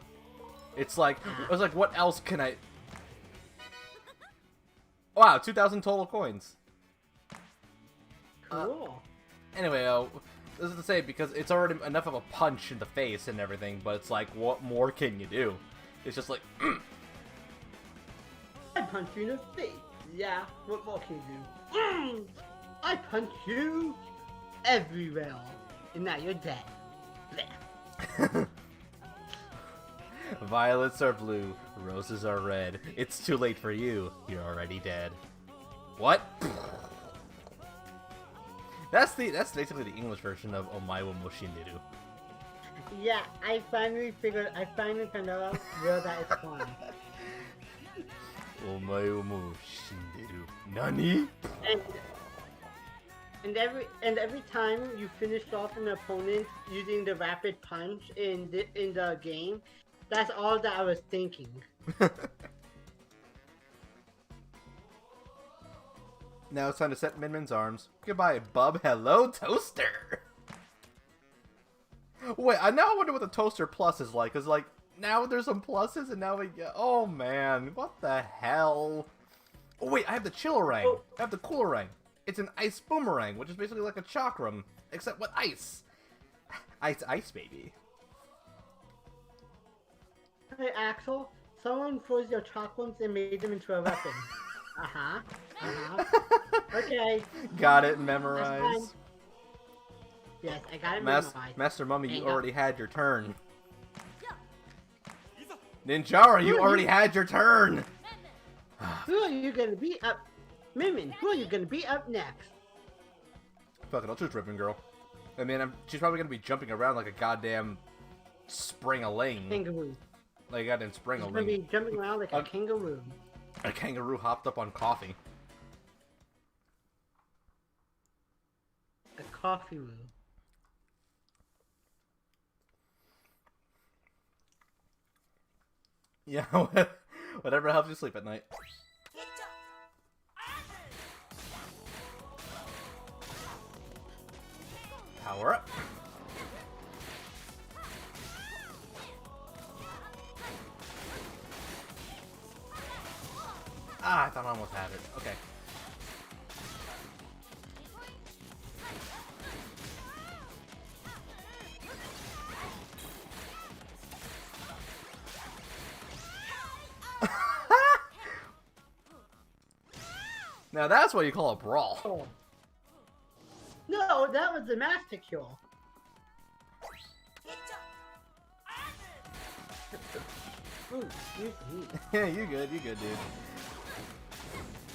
it's like what else can I? Wow, 2,000 total coins. Cool. Anyway, this is to say because it's already enough of a punch in the face and everything, but it's like, what more can you do? It's just like, I punch you in the face. Yeah, what more can you do? I punch you everywhere, and now you're dead. Blech. Violets are blue, roses are red. It's too late for you. You're already dead. What? That's basically the English version of Omae wo Moshinderu. Yeah, I finally found out where that is from. Omae wo Moshinderu. Nani? And every time you finished off an opponent using the rapid punch in the game, that's all that I was thinking. Now it's time to set Minmin's arms. Goodbye, bub. Hello, Toaster. Wait, now I wonder what the Toaster Plus is like. Cause like now there's some pluses, and now we get. Oh man, what the hell? Oh wait, I have the Chillerang. Oh. I have the Coolerang. It's an ice boomerang, which is basically like a chakram, except with ice. Ice, baby. Hey Axel, someone froze your chakrams and made them into a weapon. Okay. Got it That's fine. memorized. Yes, I got it memorized. Master Mummy, you Hang on. already had your turn. Ninjara, you already had your turn. Who are you gonna beat up? Minmin, who are you gonna beat up next? Fuck it, I'll choose Ribbon Girl. I mean, she's probably gonna be jumping around like a goddamn spring-a-ling. Kangaroo. Like a goddamn She's gonna spring-a-ling. be jumping around like a kangaroo. A kangaroo hopped up on coffee. A coffee room. Yeah, whatever helps you sleep at night. Power up. Ah, I thought I almost had it. Okay. Now that's what you call a brawl. Oh. No, that was the Master Cure. Ooh, excuse me. Yeah, you good, dude.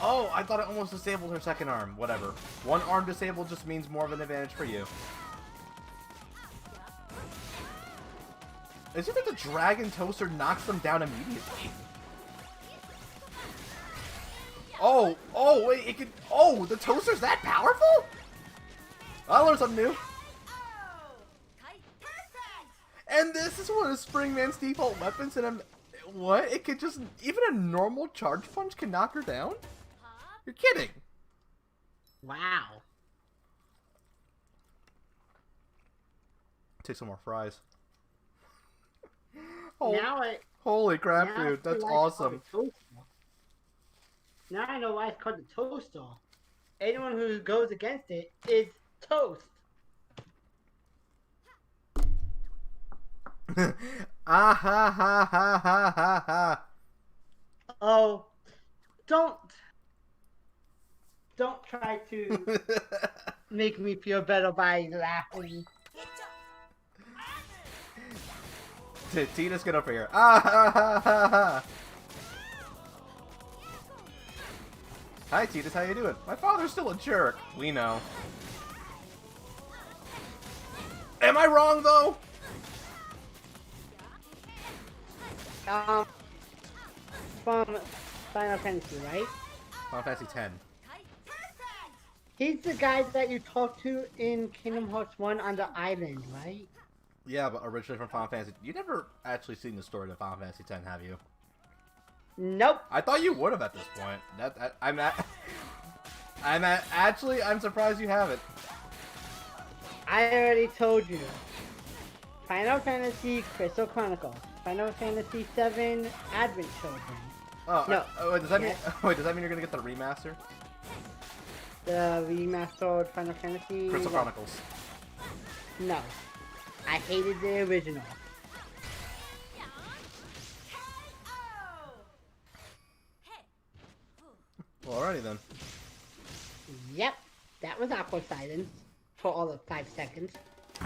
Oh, I thought it almost disabled her second arm. Whatever. One arm disabled just means more of an advantage for you. Is it that the Dragon Toaster knocks them down immediately? Oh, wait, it can... Oh, the toaster's that powerful? I learned something new. And this is one of Springman's default weapons, and what? It could just... Even a normal charge punch can knock her down? You're kidding. Wow. Take some more fries. Holy crap, dude. That's awesome. Now I know why it's called the toaster. Anyone who goes against it is toast. Ah ha ha ha ha ha ha. Oh, don't try to make me feel better by laughing. Tina's get over here. Ah ha ha ha ha. Hi, Titus, how you doing? My father's still a jerk. We know. Am I wrong, though? From Final Fantasy, right? Final Fantasy X. He's the guy that you talked to in Kingdom Hearts 1 on the island, right? Yeah, but originally from Final Fantasy. You never actually seen the story of Final Fantasy X, have you? Nope. I thought you would have at this point. I'm surprised you haven't. I already told you. Final Fantasy Crystal Chronicles. Final Fantasy VII Advent Children. Oh, no. Wait, does that mean you're gonna get the remaster? The remastered Final Fantasy Crystal Chronicles. No. I hated the original. Well, alrighty then. Yep. That was awkward silence for all of 5 seconds.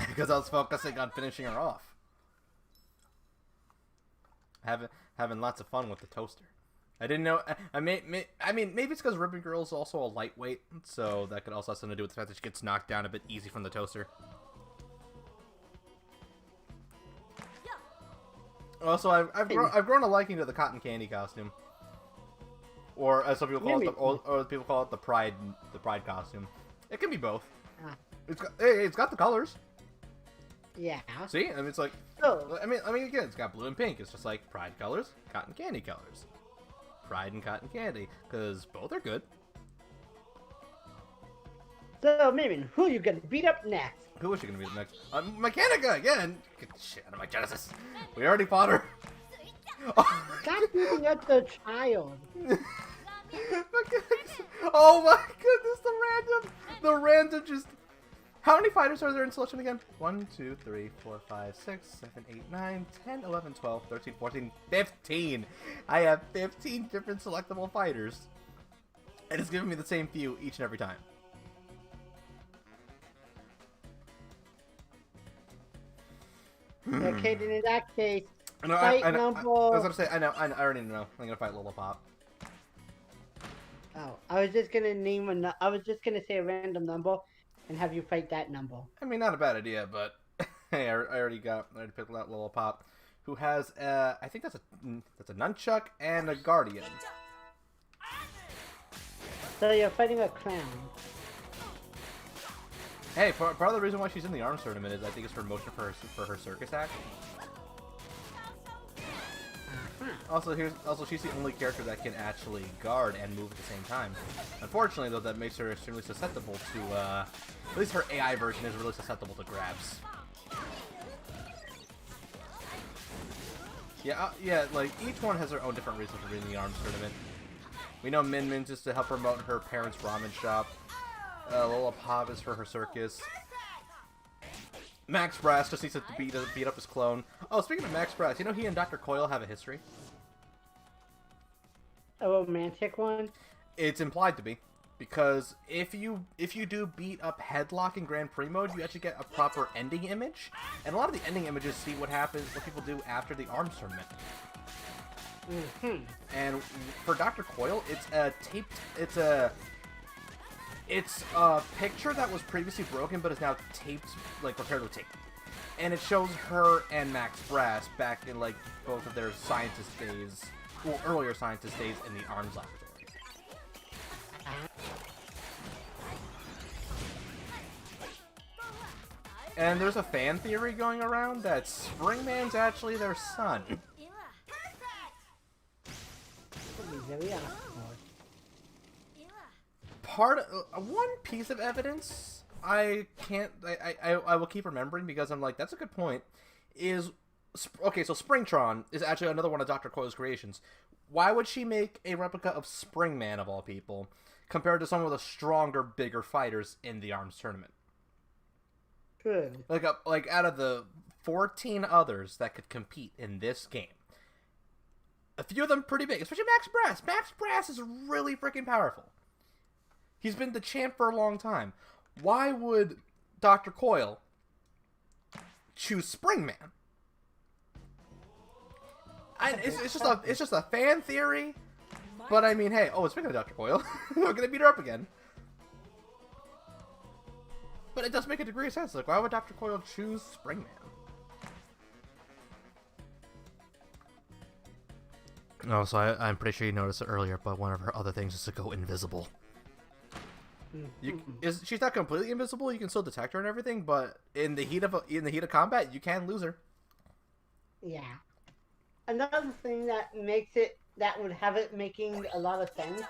Because I was focusing on finishing her off. Having lots of fun with the toaster. I didn't know. I mean, maybe it's because Ribbon Girl is also a lightweight, so that could also have something to do with the fact that she gets knocked down a bit easy from the toaster. Also, I've grown a liking to the cotton candy costume, or as some people call it, or people call it the pride costume. It can be both. It's got the colors. Yeah. See, I mean, it's like. Oh. I mean, again, it's got blue and pink. It's just like pride colors, cotton candy colors. Pride and cotton candy, because both are good. So, Mimian, who are you gonna beat up next? Who is she gonna beat up next? Mechanica again. Get the shit out of my Genesis. We already fought her. Stop beating up the child. Oh my goodness, the random just. How many fighters are there in Selection again? 1, 2, 3, 4, 5, 6, 7, 8, 9, 10, 11, 12, 13, 14, 15. I have 15 different selectable fighters. And it's giving me the same few each and every time. Okay, then in that case, I know, fight I know, number... I was gonna say, I already know. I'm gonna fight Little Pop. Oh, I was just gonna say a random number and have you fight that number. I mean, not a bad idea, but hey, I already picked out Little Pop, who has I think that's a nunchuck and a guardian. So you're fighting a clown. Hey, part of the reason why she's in the arms tournament is I think it's for motion for her circus act. Also, she's the only character that can actually guard and move at the same time. Unfortunately, though, that makes her extremely susceptible to, at least her AI version is really susceptible to grabs. Yeah, like, each one has their own different reason for being in the arms tournament. We know Min Min's just to help promote her parents' ramen shop. Lola Pop is for her circus. Max Brass just needs to beat up his clone. Oh, speaking of Max Brass, you know he and Dr. Coyle have a history? A romantic one? It's implied to be. Because if you do beat up Headlock in Grand Prix mode, you actually get a proper ending image. And a lot of the ending images see what happens, what people do after the arms tournament. And for Dr. Coyle, it's a taped. It's a picture that was previously broken, but is now taped, like repaired with tape. And it shows her and Max Brass back in like both of their scientist days, well, earlier scientist days in the arms laboratory. And there's a fan theory going around that Springman's actually their son. One piece of evidence I will keep remembering because I'm like, that's a good point, is, okay, so Springtron is actually another one of Dr. Coyle's creations. Why would she make a replica of Springman, of all people, compared to some of the stronger, bigger fighters in the ARMS tournament? True. Like out of the 14 others that could compete in this game, a few of them pretty big, especially Max Brass. Max Brass is really freaking powerful. He's been the champ for a long time. Why would Dr. Coyle choose Springman? It's just a fan theory, but I mean, hey, speaking of Dr. Coyle, we're gonna beat her up again. But it does make a degree of sense. Like, why would Dr. Coyle choose Springman? Oh, so I'm pretty sure you noticed it earlier, but one of her other things is to go invisible. She's not completely invisible. You can still detect her and everything, but in the heat of combat, you can lose her. Yeah. Another thing that would have it making a lot of sense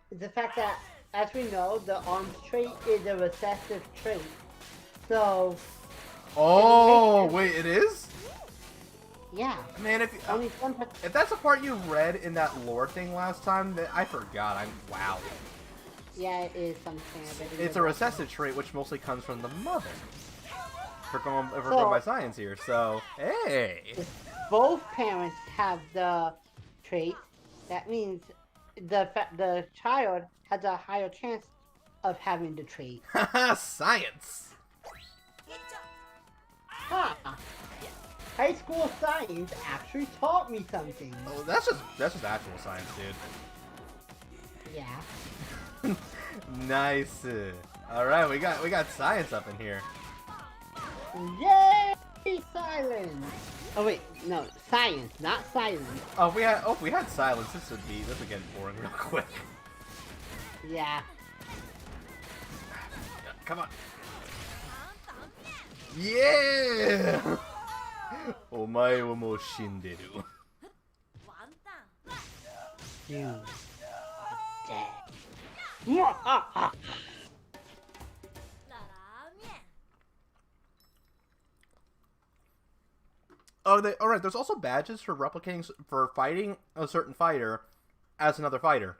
is the fact that, as we know, the arms trait is a recessive trait. So. Oh wait, it is? Yeah. Man, if that's a part you read in that lore thing last time, that I forgot. Wow. Yeah, it is something. It's a recessive trait, which mostly comes from the mother. If we're going by science here, so hey. If both parents have the trait, that means the child has a higher chance of having the trait. Science. Huh. High school science actually taught me something. Oh, that's just actual science, dude. Yeah. Nice. All right, we got science up in here. Yay! Silence. Oh wait, no, science, not silence. Oh, if we had silence, this would get boring real quick. Yeah. Come on. Yeah! Omae wa mou shinderu. You are dead. Oh, alright, there's also badges for fighting a certain fighter as another fighter.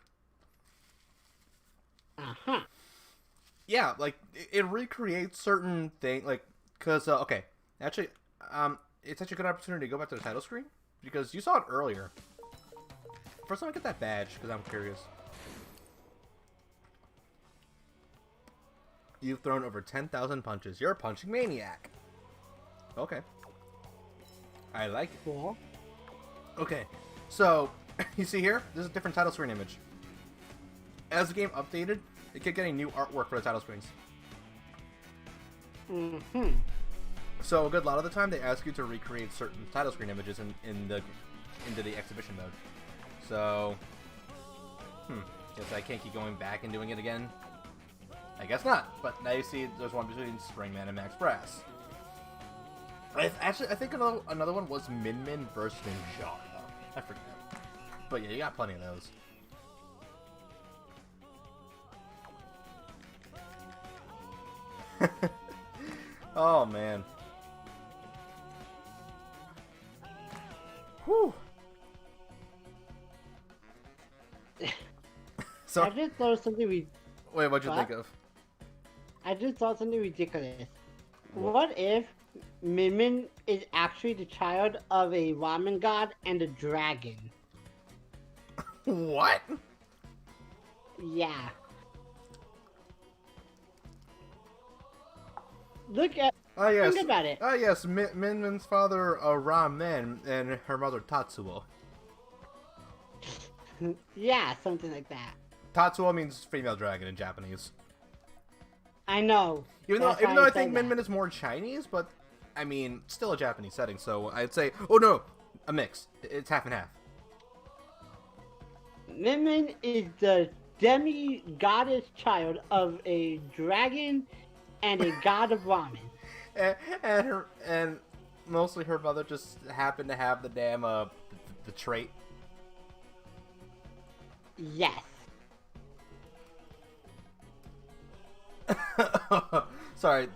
Uh-huh. Yeah, like, it recreates certain things, like, because, okay, actually, it's such a good opportunity to go back to the title screen, because you saw it earlier. First, let me get that badge, because I'm curious. You've thrown over 10,000 punches. You're a punching maniac. Okay. I like it. Cool. Okay, so, you see here? This is a different title screen image. As the game updated, it kept getting new artwork for the title screens. Mm-hmm. So a good lot of the time, they ask you to recreate certain title screen images into the exhibition mode. So, guess I can't keep going back and doing it again. I guess not. But now you see there's one between Springman and Max Brass. I think another one was Min Min versus Ninja. I forget. But yeah, you got plenty of those. Oh man. Whew. So I just thought something wait, what'd you think of? I just thought something ridiculous. What if Min Min is actually the child of a ramen god and a dragon? What? Yeah. Look at. Oh yes. Think about it. Oh yes, Min Min's father Ramen and her mother Tatsuo. Yeah, something like that. Tatsuo means female dragon in Japanese. I know. Even though That's why I said think Min that. Min is more Chinese, but I mean, still a Japanese setting. So I'd say, oh no, a mix. It's half and half. Min Min is the demi-goddess child of a dragon and a god of ramen. And mostly her mother just happened to have the damn the trait. Yes. Sorry,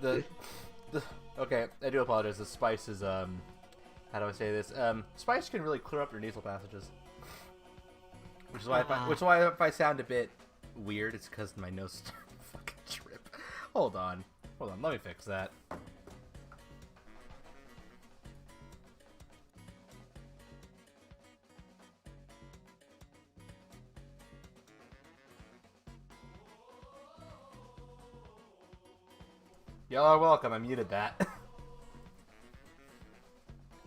okay, I do apologize. The spice is how do I say this? Spice can really clear up your nasal passages, which is why if I sound a bit weird, it's because my nose is fucking trip. Hold on, let me fix that. Y'all are welcome. I muted that.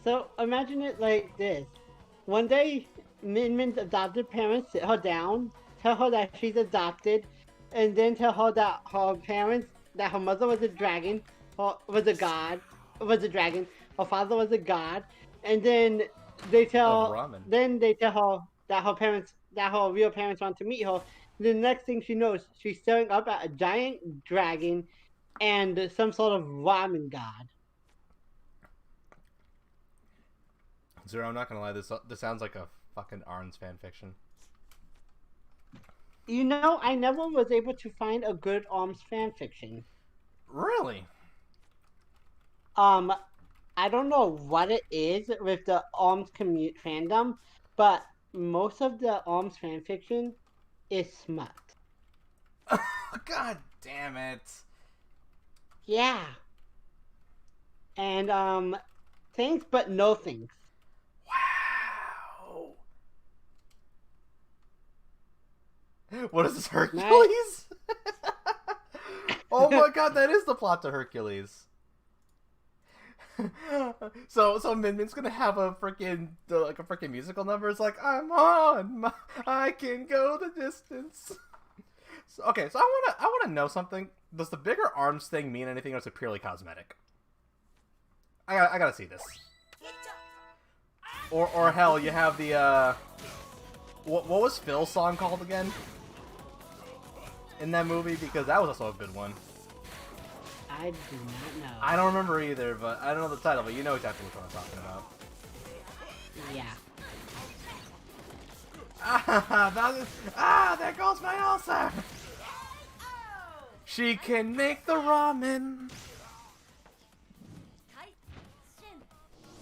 So imagine it like this. One day, Min Min's adopted parents sit her down, tell her that she's adopted, and then tell her that her parents, that her mother was a dragon, was a god, was a dragon, her father was a god, and then they tell, ramen. then they tell her that her parents, that her real parents want to meet her. The next thing she knows, she's staring up at a giant dragon and some sort of ramen god. Zero, I'm not gonna lie. This sounds like a fucking Arns fanfiction. You know, I never was able to find a good ARMS fanfiction. Really? I don't know what it is with the ARMS fandom, but most of the ARMS fanfiction is smut. God damn it. Yeah. And, things but no things. Wow. What is this, Hercules? Oh my god, that is the plot to Hercules. So Min Min's gonna have a freaking musical number. It's like, I can go the distance. So, okay, so I wanna know something. Does the bigger arms thing mean anything, or is it purely cosmetic? I gotta see this. Or hell, you have the what was Phil's song called again? In that movie, because that was also a good one. I do not know. I don't remember either, but I don't know the title, but you know exactly which one I'm talking about. Yeah. There goes my ulcer! She can make the ramen.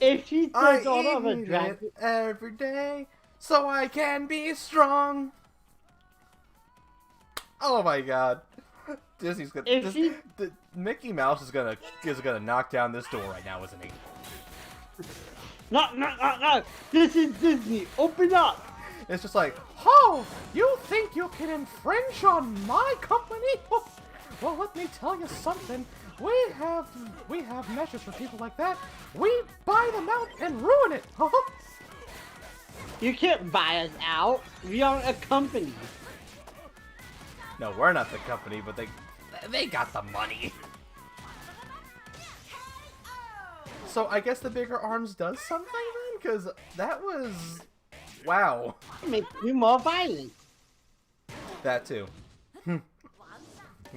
If she's the daughter of a eat dragon, it every day, so I can be strong. Oh my god. Disney's gonna. Mickey Mouse is gonna knock down this door right now, isn't he? No! This is Disney. Open up. It's just like, oh, you think you can infringe on my company? Well, let me tell you something. We have measures for people like that. We buy them out and ruin it. You can't buy us out. We are a company. No, we're not the company, but they got the money. So I guess the bigger arms does something then, because that was wow. It makes you more violent. That too.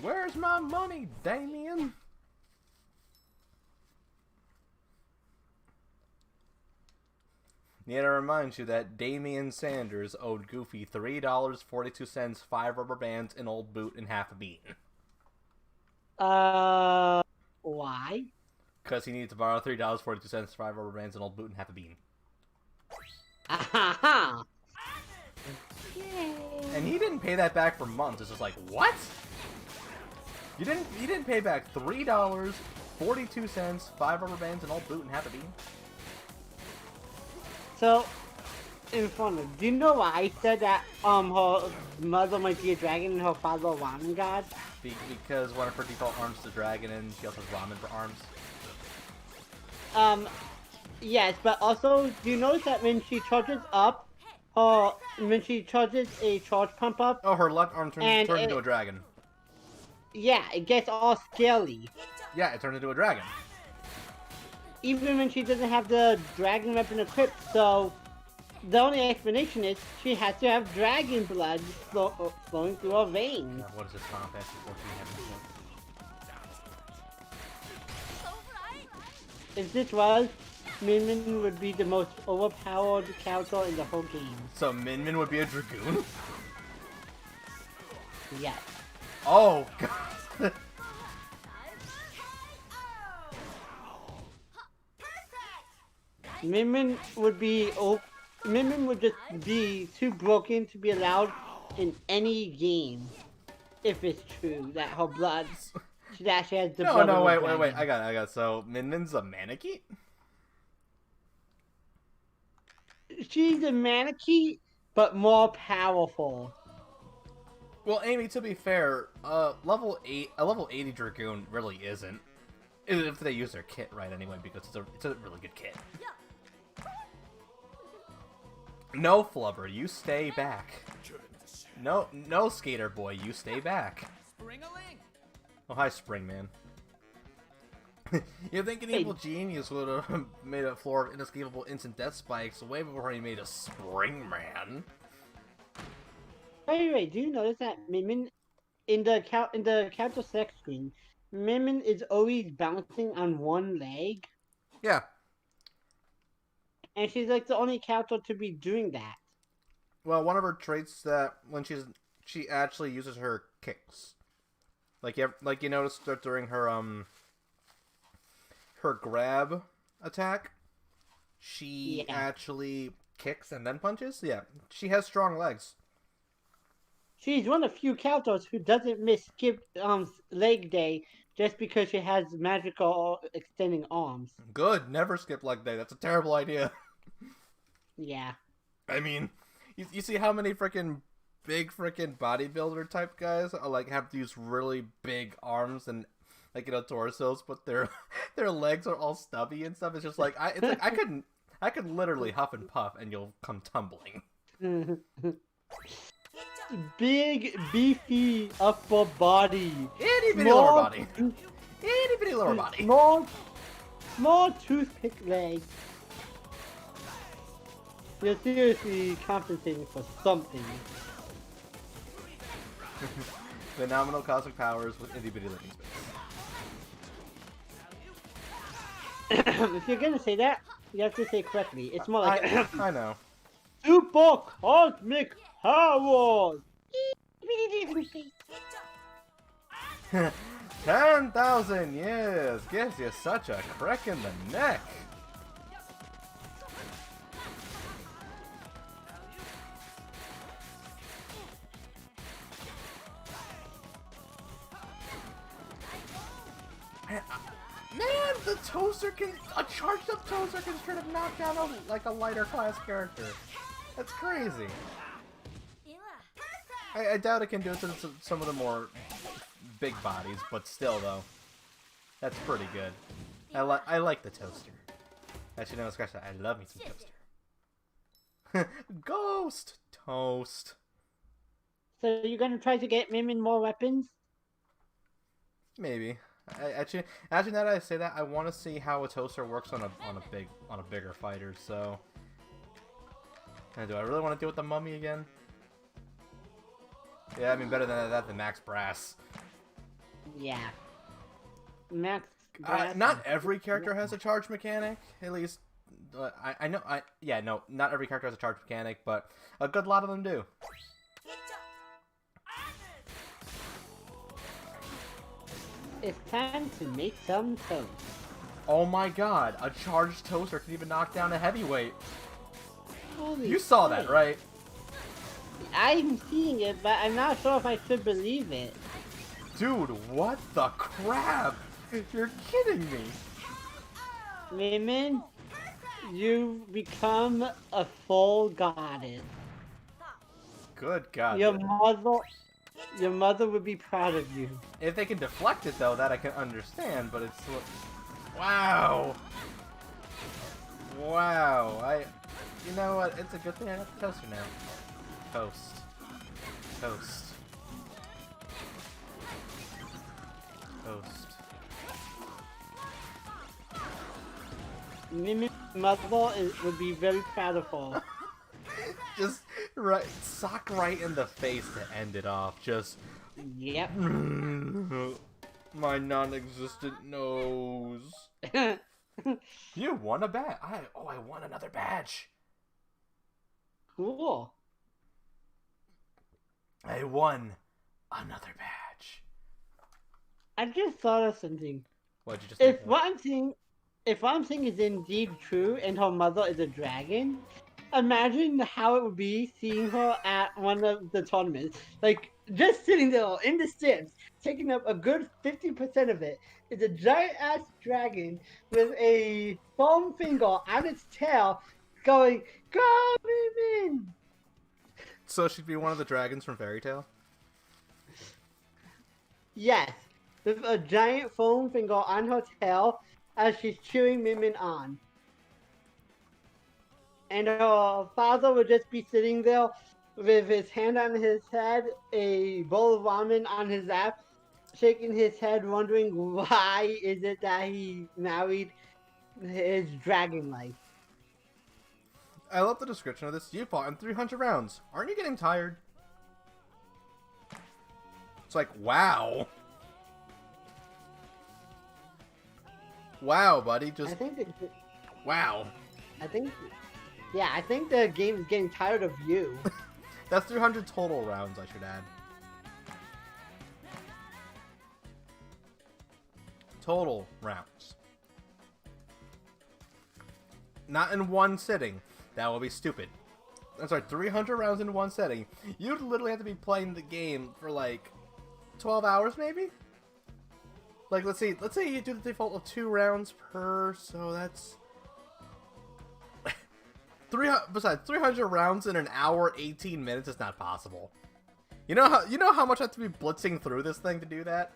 Where's my money, Damien? Need to remind you that Damian Sanders owed Goofy $3.42, 5 rubber bands, an old boot, and half a bean. Why? Because he needed to borrow $3.42, 5 rubber bands, an old boot, and half a bean. Aha! And he didn't pay that back for months. It's just like, what? You didn't pay back $3.42, 5 rubber bands, an old boot, and half a bean? So, Inferno, do you know why I said that her mother might be a dragon and her father a ramen god? Because one of her default arms is a dragon, and she also has ramen for arms. Yes, but also, do you notice that when she charges up when she charges a charge pump up, Oh, her left arm turned And into a dragon. yeah, it gets all scaly. Yeah, it turned into a dragon. Even when she doesn't have the dragon weapon equipped, so the only explanation is she has to have dragon blood flowing through her veins. What is this Final Fantasy 14 having? If this was, Min Min would be the most overpowered character in the whole game. So Min Min would be a dragoon? Yes. Oh god. Min Min would be Min Min would just be too broken to be allowed in any game. If it's true that her blood, she actually has the blood. No, wait. I got it. So Min Min's a mannequin? She's a mannequin, but more powerful. Well, Amy, to be fair, a level 80 dragoon really isn't. If they use their kit right, anyway, because it's a really good kit. No, Flubber, you stay back. No, Skater Boy, you stay back. Oh, hi, Springman. You think an evil genius would have made a floor of inescapable instant death spikes way before he made a Springman? By the way, do you notice that Min Min, in the character select screen, Min Min is always bouncing on one leg? Yeah. And she's like the only character to be doing that. Well, one of her traits that when she actually uses her kicks, like you noticed that during her grab attack, she actually kicks and then punches. Yeah, she has strong legs. She's one of the few characters who doesn't miss skip leg day just because she has magical extending arms. Good, never skip leg day. That's a terrible idea. Yeah. I mean, you see how many big bodybuilder type guys like have these really big arms and torsos, but their legs are all stubby and stuff. It's just like I could literally huff and puff and you'll come tumbling. Big, beefy upper body. Itty bitty lower body. Itty bitty lower body. Small toothpick legs. You're seriously compensating for something. Phenomenal cosmic powers with itty bitty living space. If you're gonna say that, you have to say correctly. It's more like I know. Super cosmic powers. 10,000 years gives you such a crack in the neck. Man, the toaster a charged up toaster can straight up knock down a lighter class character. That's crazy. I doubt it can do it to some of the more big bodies, but still though, that's pretty good. I like the toaster. Actually, no, scratch that. I love me some toaster. Ghost toast. So you're gonna try to get Min Min more weapons? Maybe. Actually, now that I say that, I want to see how a toaster works on a bigger fighter. So, do I really want to deal with the mummy again? Yeah, I mean better than that than Max Brass. Yeah. Max Brass. Not every character has a charge mechanic. At least, not every character has a charge mechanic, but a good lot of them do. It's time to make some toast. Oh my god, a charged toaster can even knock down a heavyweight. Holy You saw shit. that, right? I'm seeing it, but I'm not sure if I should believe it. Dude, what the crap? You're kidding me. Min Min, you become a full goddess. Good god. Your mother would be proud of you. If they can deflect it, though, that I can understand, but it's... Wow! Wow, You know what? It's a good thing I got the toaster now. Toast. Toast. Toast. Mimi's mother would be very proud of her. Just right, sock right in the face to end it off. Just. Yep. My non-existent nose. You won a badge. I won another badge. Cool. I won another badge. I just thought of something. What'd you just If think of? what I'm saying is indeed true, and her mother is a dragon, imagine how it would be seeing her at one of the tournaments. Like, just sitting there in the stands, taking up a good 50% of it, is a giant-ass dragon with a foam finger on its tail going, "Go, Min!" So she'd be one of the dragons from Fairy Tale? Yes, with a giant foam finger on her tail as she's cheering Min on. And her father would just be sitting there with his hand on his head, a bowl of ramen on his lap, shaking his head, wondering why is it that he married his dragon life. I love the description of this. You fought in 300 rounds. Aren't you getting tired? It's like, wow. Wow, buddy. Just, wow. I think the game is getting tired of you. That's 300 total rounds, I should add. Total rounds. Not in one sitting. That will be stupid. I'm sorry, 300 rounds in one setting. You'd literally have to be playing the game for like 12 hours, maybe? Like, let's say you do the default of 2 rounds per, so that's... Besides, 300 rounds in an hour, 18 minutes is not possible. You know how much I have to be blitzing through this thing to do that?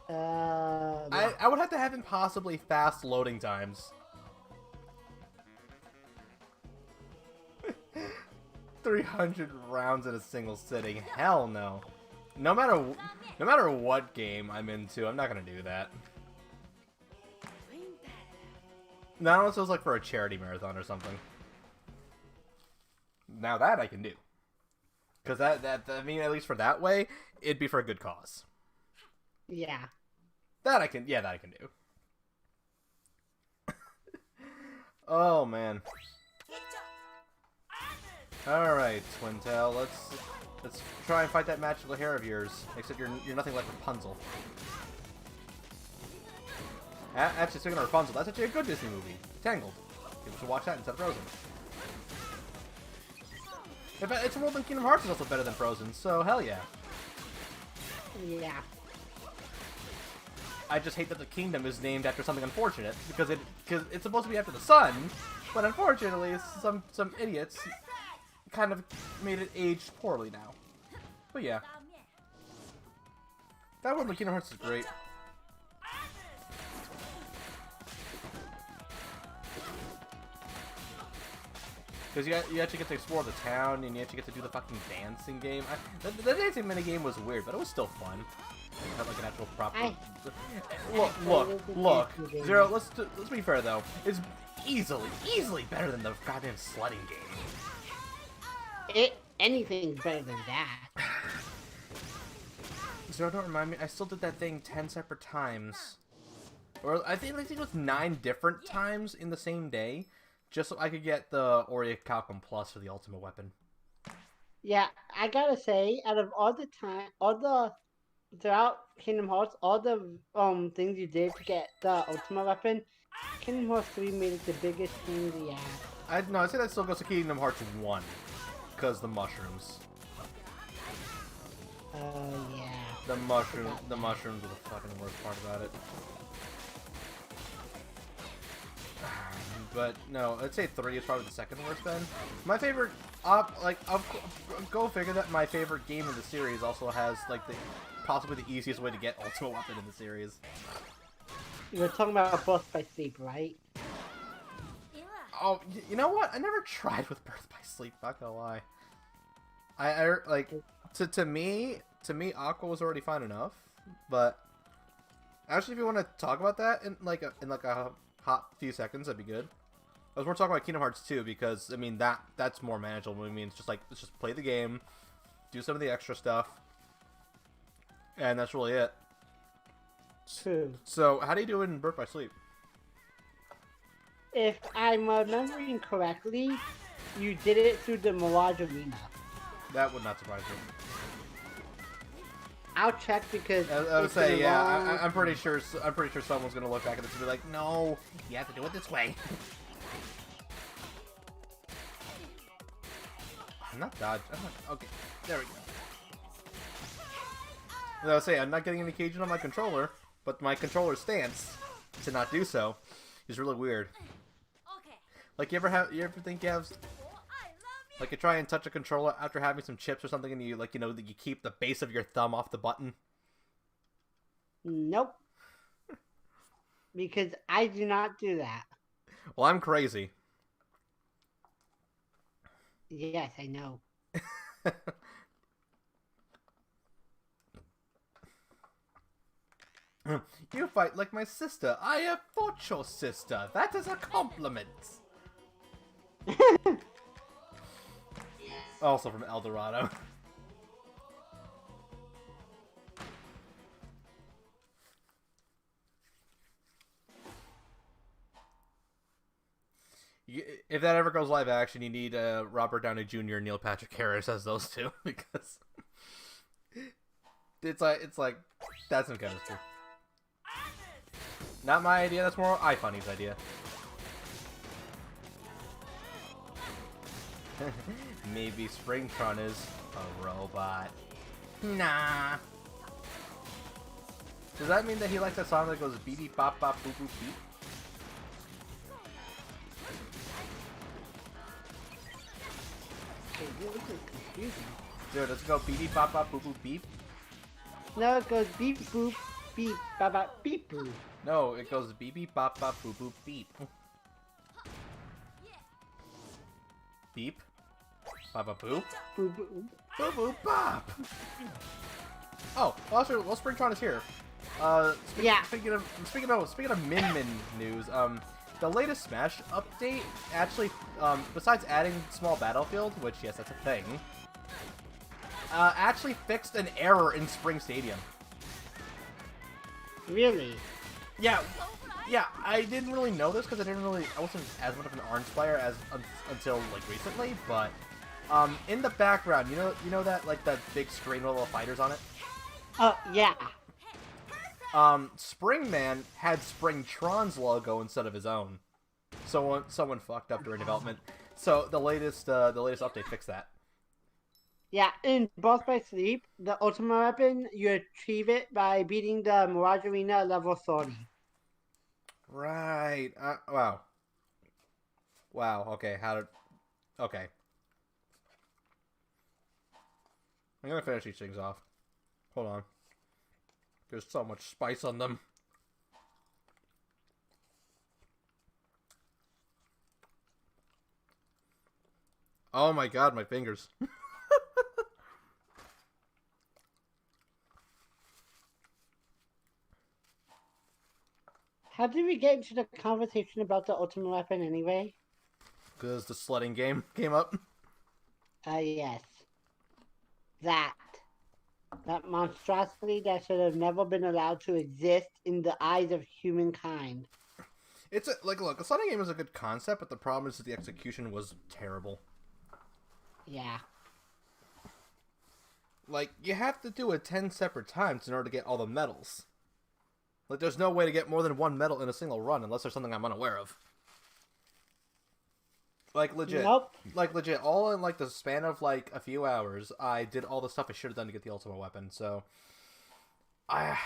I would have to have impossibly fast loading times. 300 rounds in a single sitting. Hell no. No matter what game I'm into, I'm not gonna do that. Not unless it was like for a charity marathon or something. Now that I can do. Because that I mean, at least for that way, it'd be for a good cause. Yeah. That I can do. Oh man. Alright, Twintail, let's try and fight that magical hair of yours. Except you're nothing like Rapunzel. Actually, speaking of Rapunzel, that's actually a good Disney movie. Tangled. People should watch that instead of Frozen. In fact, It's a World in Kingdom Hearts is also better than Frozen, so hell yeah. Yeah. I just hate that the kingdom is named after something unfortunate, because it's supposed to be after the sun, but unfortunately some idiots kind of made it aged poorly now. But yeah. That World in Kingdom Hearts is great. Because you actually get to explore the town, and you actually get to do the fucking dancing game. The dancing minigame was weird, but it was still fun. It had like an actual proper... Look. Zero, let's be fair though. It's easily better than the goddamn sledding game. Anything's better than that. Zero, don't remind me. I still did that thing 10 separate times. Or I think it was 9 different times in the same day. Just so I could get the Orichalcum Plus for the ultimate weapon. Yeah, I gotta say, out of throughout Kingdom Hearts, all the things you did to get the ultimate weapon, Kingdom Hearts 3 made it the biggest pain in the ass. I'd say that still goes to Kingdom Hearts 1. Because the mushrooms. Yeah. The mushrooms are the fucking worst part about it. But no, I'd say 3 is probably the second worst then. My favorite, go figure that my favorite game in the series also has like possibly the easiest way to get ultimate weapon in the series. You're talking about Birth by Sleep, right? Oh, you know what? I never tried with Birth by Sleep. Not gonna lie. I like to me Aqua was already fine enough, but actually, if you want to talk about that in like a hot few seconds, that'd be good. I was more talking about Kingdom Hearts 2 because I mean that's more manageable. I mean, it's just like let's just play the game, do some of the extra stuff, and that's really it. True. So, how do you do in Birth by Sleep? If I'm remembering correctly, you did it through the Mirage Arena. That would not surprise me. I'll check because I would say, yeah. I'm pretty sure. I'm pretty sure someone's gonna look back at this and be like, "No, you have to do it this way." I'm not dodge. Okay, there we go. I would say I'm not getting any caging on my controller, but my controller's stance to not do so is really weird. Like you ever think you have like you try and touch a controller after having some chips or something, and you like that you keep the base of your thumb off the button? Nope. Because I do not do that. Well, I'm crazy. Yes, I know. You fight like my sister. I have fought your sister. That is a compliment. Also from El Dorado. If that ever goes live action, you need Robert Downey Jr. and Neil Patrick Harris as those two because it's like that's some chemistry. Not my idea. That's more iFunny's idea. Maybe Springtron is a robot. Nah. Does that mean that he likes that song that goes beep beep bop bop boop boop beep? Okay, this is confusing. Dude, does it go beep beep bop bop boop boop beep? No, it goes beep boop beep ba ba beep boop. No, it goes beep beep bop bop boop boop beep. Beep. Bop bop boop. Boop boop. Boop boop bop. Oh, well, Springtron is here. Yeah. Speaking of Min Min news, the latest Smash update actually, besides adding small battlefield, which yes, that's a thing, actually fixed an error in Spring Stadium. Really? Yeah, I didn't really know this because I wasn't as much of an Orange player as until like recently, but in the background, you know that like that big screen with all the fighters on it. Oh yeah. Springman had Springtron's logo instead of his own. Someone fucked up during development. So the latest update fixed that. Yeah, in Boss by Sleep, the ultimate weapon, you achieve it by beating the Mirage Arena level 30. Right. Wow. Wow. Okay. Okay. I'm gonna finish these things off. Hold on. There's so much spice on them. Oh my god, my fingers. How did we get into the conversation about the ultimate weapon anyway? Because the sledding game came up. Yes. That monstrosity that should have never been allowed to exist in the eyes of humankind. It's look, a sledding game is a good concept, but the problem is that the execution was terrible. Yeah. Like, you have to do it 10 separate times in order to get all the medals. Like, there's no way to get more than one medal in a single run unless there's something I'm unaware of. Like, legit. Nope. Like, legit. All in, like, the span of, like, a few hours, I did all the stuff I should have done to get the ultimate weapon. So, I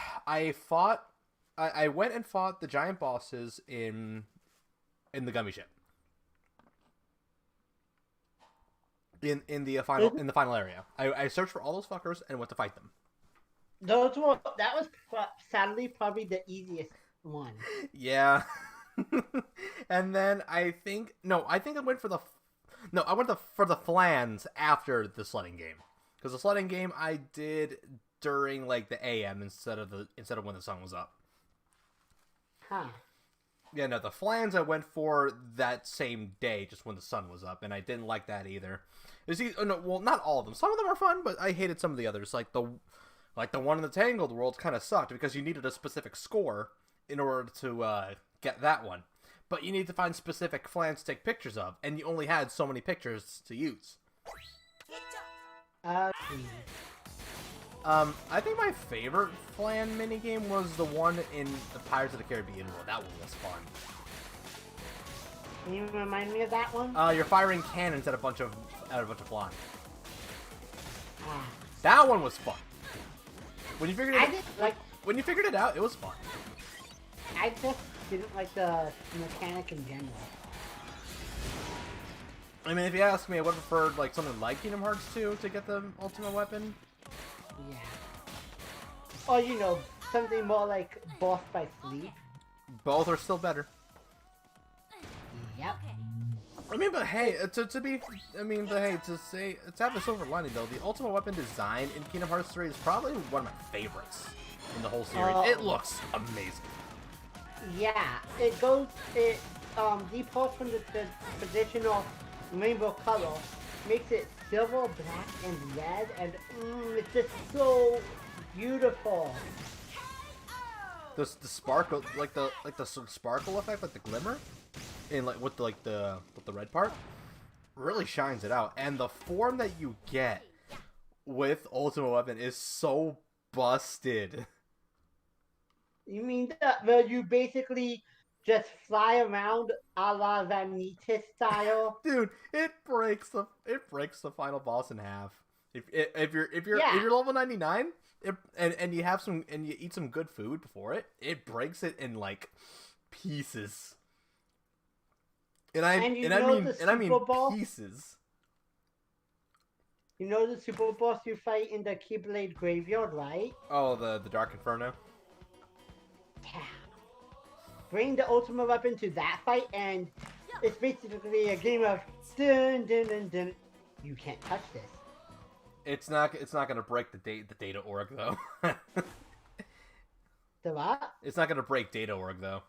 went and fought the giant bosses in the gummy ship. In the final area. I searched for all those fuckers and went to fight them. That was sadly probably the easiest one. Yeah. And then I think I went for the for the flans after the sledding game, because the sledding game I did during like the AM instead of when the sun was up. Huh. Yeah, no, the flans I went for that same day, just when the sun was up, and I didn't like that either. Not all of them. Some of them are fun, but I hated some of the others. Like the one in the Tangled World kind of sucked because you needed a specific score in order to get that one. But you need to find specific flans to take pictures of, and you only had so many pictures to use. I think my favorite flan minigame was the one in the Pirates of the Caribbean world. That one was fun. Can you remind me of that one? You're firing cannons at a bunch of flan. Ah. That one was fun. When you figured it out, it was fun. I just didn't like the mechanic in general. I mean, if you ask me, I would have preferred like something like Kingdom Hearts 2 to get the ultimate weapon. Yeah. Or, something more like Boss by Sleep. Both are still better. Yep. I mean, but hey, to have a silver lining though, the ultimate weapon design in Kingdom Hearts 3 is probably one of my favorites in the whole series. It looks amazing. Yeah, it departs from the traditional rainbow color, makes it silver, black, and red, and it's just so beautiful. The sparkle, like the sparkle effect, like the glimmer, and like with the red part, really shines it out. And the form that you get with ultimate weapon is so busted. You mean that where you basically just fly around a la Vanitas style? Dude, it breaks the final boss in half. If you're level 99 and you have and you eat some good food before it breaks it in like pieces. And I mean pieces. You know the super boss you fight in the Keyblade Graveyard, right? Oh, the Dark Inferno. Yeah. Bring the ultimate weapon to that fight, and it's basically a game of dun dun dun dun. You can't touch this. It's not gonna break the data org though. The what? It's not gonna break data org though.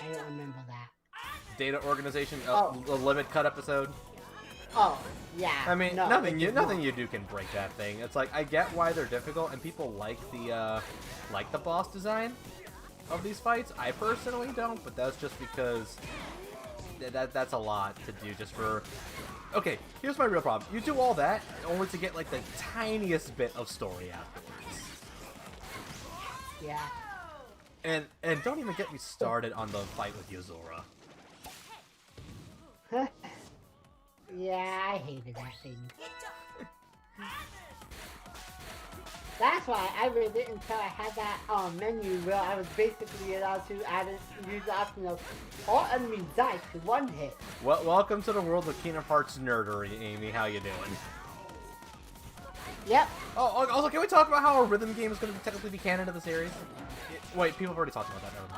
I don't remember that. Data organization, the limit cut episode. Oh, yeah. I mean, no, nothing you do can break that thing. It's like, I get why they're difficult, and people like the boss design of these fights. I personally don't, but that's just because that's a lot to do just for... Okay, here's my real problem. You do all that only to get like the tiniest bit of story afterwards. Yeah. And don't even get me started on the fight with Yozora. Yeah, I hated that thing. That's why I read it until I had that menu where I was basically allowed to use the option of all enemies die to one hit. Well, welcome to the world of Kingdom Hearts nerdery, Amy. How you doing? Yep. Oh, also, can we talk about how a rhythm game is going to technically be canon to the series? Wait, people have already talked about that. Never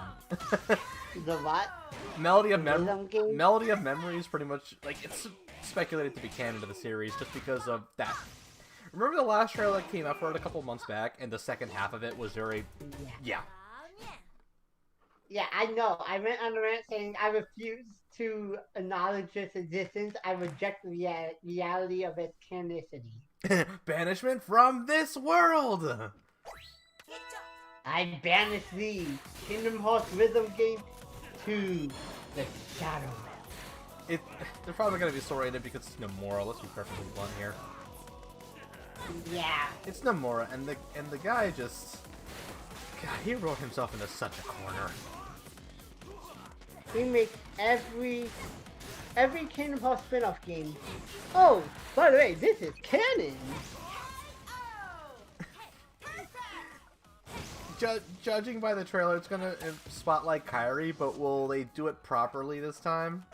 mind. The what? Melody of Memory is pretty much like it's speculated to be canon to the series just because of that. Remember the last trailer that came out for it a couple months back, and the second half of it was very yeah. Yeah, I know. I went on a rant saying I refuse to acknowledge its existence. I reject the reality of its canonicity. Banishment from this world! I banish thee, Kingdom Hearts rhythm game, to the Shadow Realm. They're probably going to be so rated because it's Nomura. Let's be perfectly blunt here. Yeah. It's Nomura, and the guy just... God, he wrote himself into such a corner. He makes every Kingdom Hearts spin-off game. Oh, by the way, this is canon! Judging by the trailer, it's gonna spotlight Kairi, but will they do it properly this time?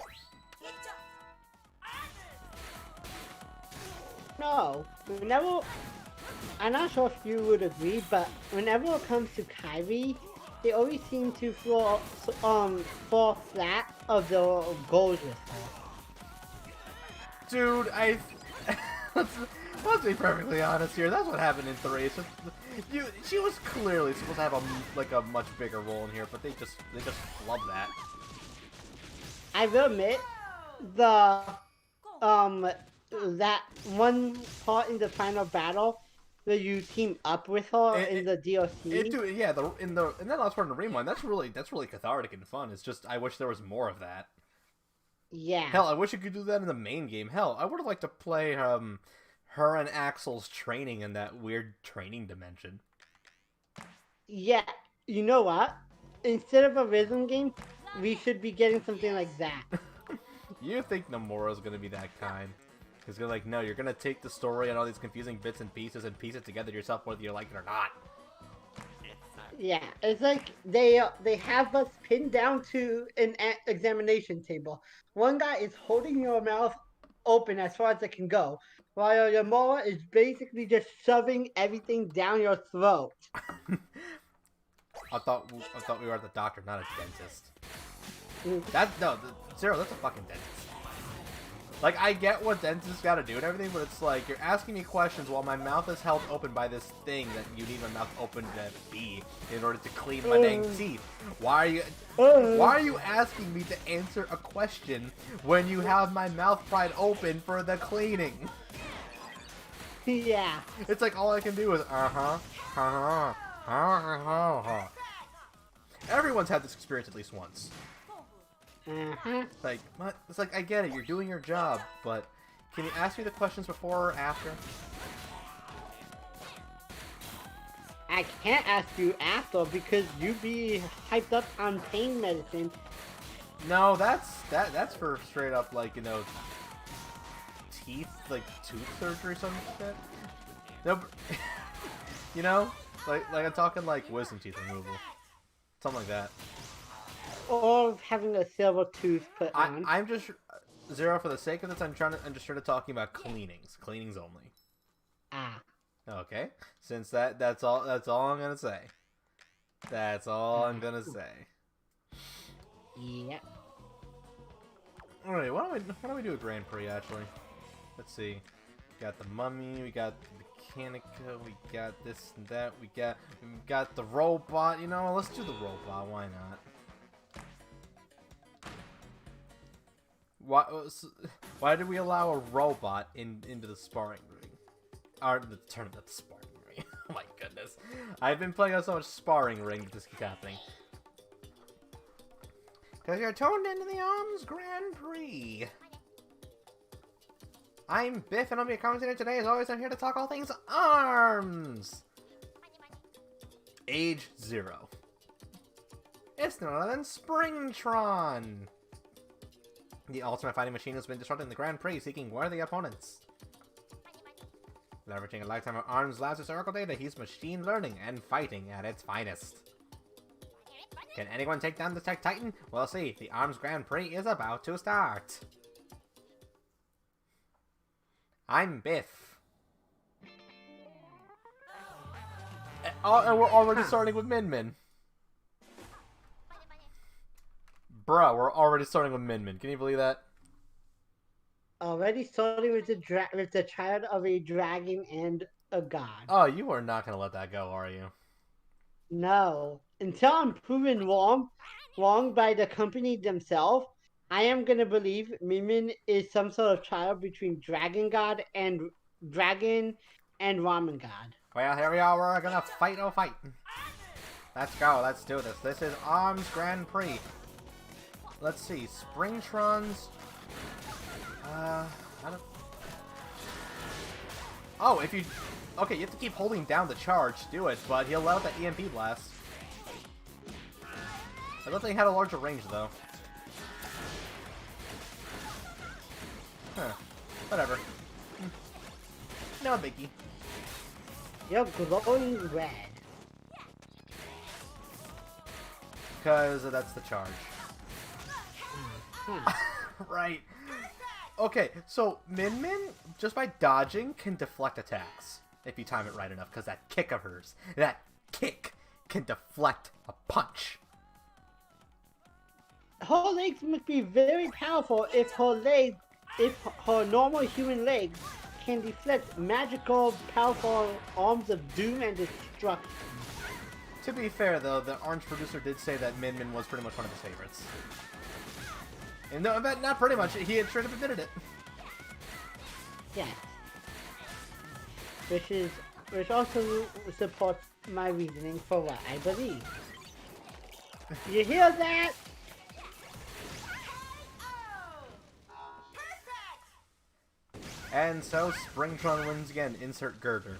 No. I'm not sure if you would agree, but whenever it comes to Kairi, they always seem to fall flat of the goals with her. Dude, let's be perfectly honest here. That's what happened in 3. It's just, she was clearly supposed to have a much bigger role in here, but they just flubbed that. I will admit, the that one part in the final battle where you team up with her in the DLC. Yeah, in that last part in the Rewind, that's really cathartic and fun. It's just I wish there was more of that. Yeah. Hell, I wish you could do that in the main game. Hell, I would have liked to play her and Axel's training in that weird training dimension. Yeah, you know what? Instead of a rhythm game, we should be getting something like that. You think Nomura's gonna be that kind? He's gonna no, you're gonna take the story and all these confusing bits and piece it together yourself, whether you like it or not. Yeah, it's like they have us pinned down to an examination table. One guy is holding your mouth open as far as it can go, while Nomura is basically just shoving everything down your throat. I thought we were the doctor, not a dentist. Zero, that's a fucking dentist. Like, I get what dentists gotta do and everything, but it's like, you're asking me questions while my mouth is held open by this thing that you need my mouth open to be in order to clean my dang teeth. Why are you asking me to answer a question when you have my mouth pried open for the cleaning? Yeah. It's like, all I can do is, Everyone's had this experience at least once. Like, it's like, I get it, you're doing your job, but can you ask me the questions before or after? I can't ask you after because you be hyped up on pain medicine. No, that's for straight up, like, teeth, like, tooth surgery or something like that. No, like I'm talking, like, wisdom teeth removal. Something like that. Or having a silver tooth put on. I'm just Zero, for the sake of this. I'm just trying to talking about cleanings only. Ah. Okay, since that's all I'm gonna say. That's all I'm gonna say. Yep. All right, why don't we do a Grand Prix actually? Let's see. We got the mummy, we got the Mechanica, we got this and that, we got the robot. Let's do the robot. Why not? Why did we allow a robot into the sparring ring? Or the tournament, sparring ring. Oh my goodness. I've been playing on so much sparring ring that this keeps happening. Because you're tuned into the Arms Grand Prix. I'm Biff and I'll be a commentator today. As always, I'm here to talk all things ARMS. Age 0. It's none other than Springtron. The ultimate fighting machine has been disrupting the Grand Prix, seeking worthy opponents. Leveraging a lifetime of ARMS Labs' historical data, he's machine learning and fighting at its finest. Can anyone take down the Tech Titan? We'll see. The ARMS Grand Prix is about to start. I'm Biff. Oh, and we're already starting with Min Min. Bruh, we're already starting with Min Min. Can you believe that? Already starting with the child of a dragon and a god. Oh, you are not gonna let that go, are you? No. Until I'm proven wrong by the company themselves, I am gonna believe Min is some sort of child between Dragon God and Dragon and Ramen God. Well, here we are. We're gonna fight. Let's go. Let's do this. This is ARMS Grand Prix. Let's see. Springtron's. I don't. Oh, if you. Okay, you have to keep holding down the charge to do it, but he'll let out that EMP blast. I don't think he had a larger range though. Huh. Whatever. No biggie. You're glowing red. Because that's the charge. Right. Okay, so Min Min, just by dodging, can deflect attacks. If you time it right enough, because that kick of hers, that kick can deflect a punch. Her legs must be very powerful if her normal human legs can deflect magical, powerful arms of doom and destruction. To be fair, though, the Orange producer did say that Min Min was pretty much one of his favorites. And no, not pretty much. He had straight up admitted it. Yeah. Which also supports my reasoning for what I believe. You hear that? And so, Springtron wins again. Insert girder.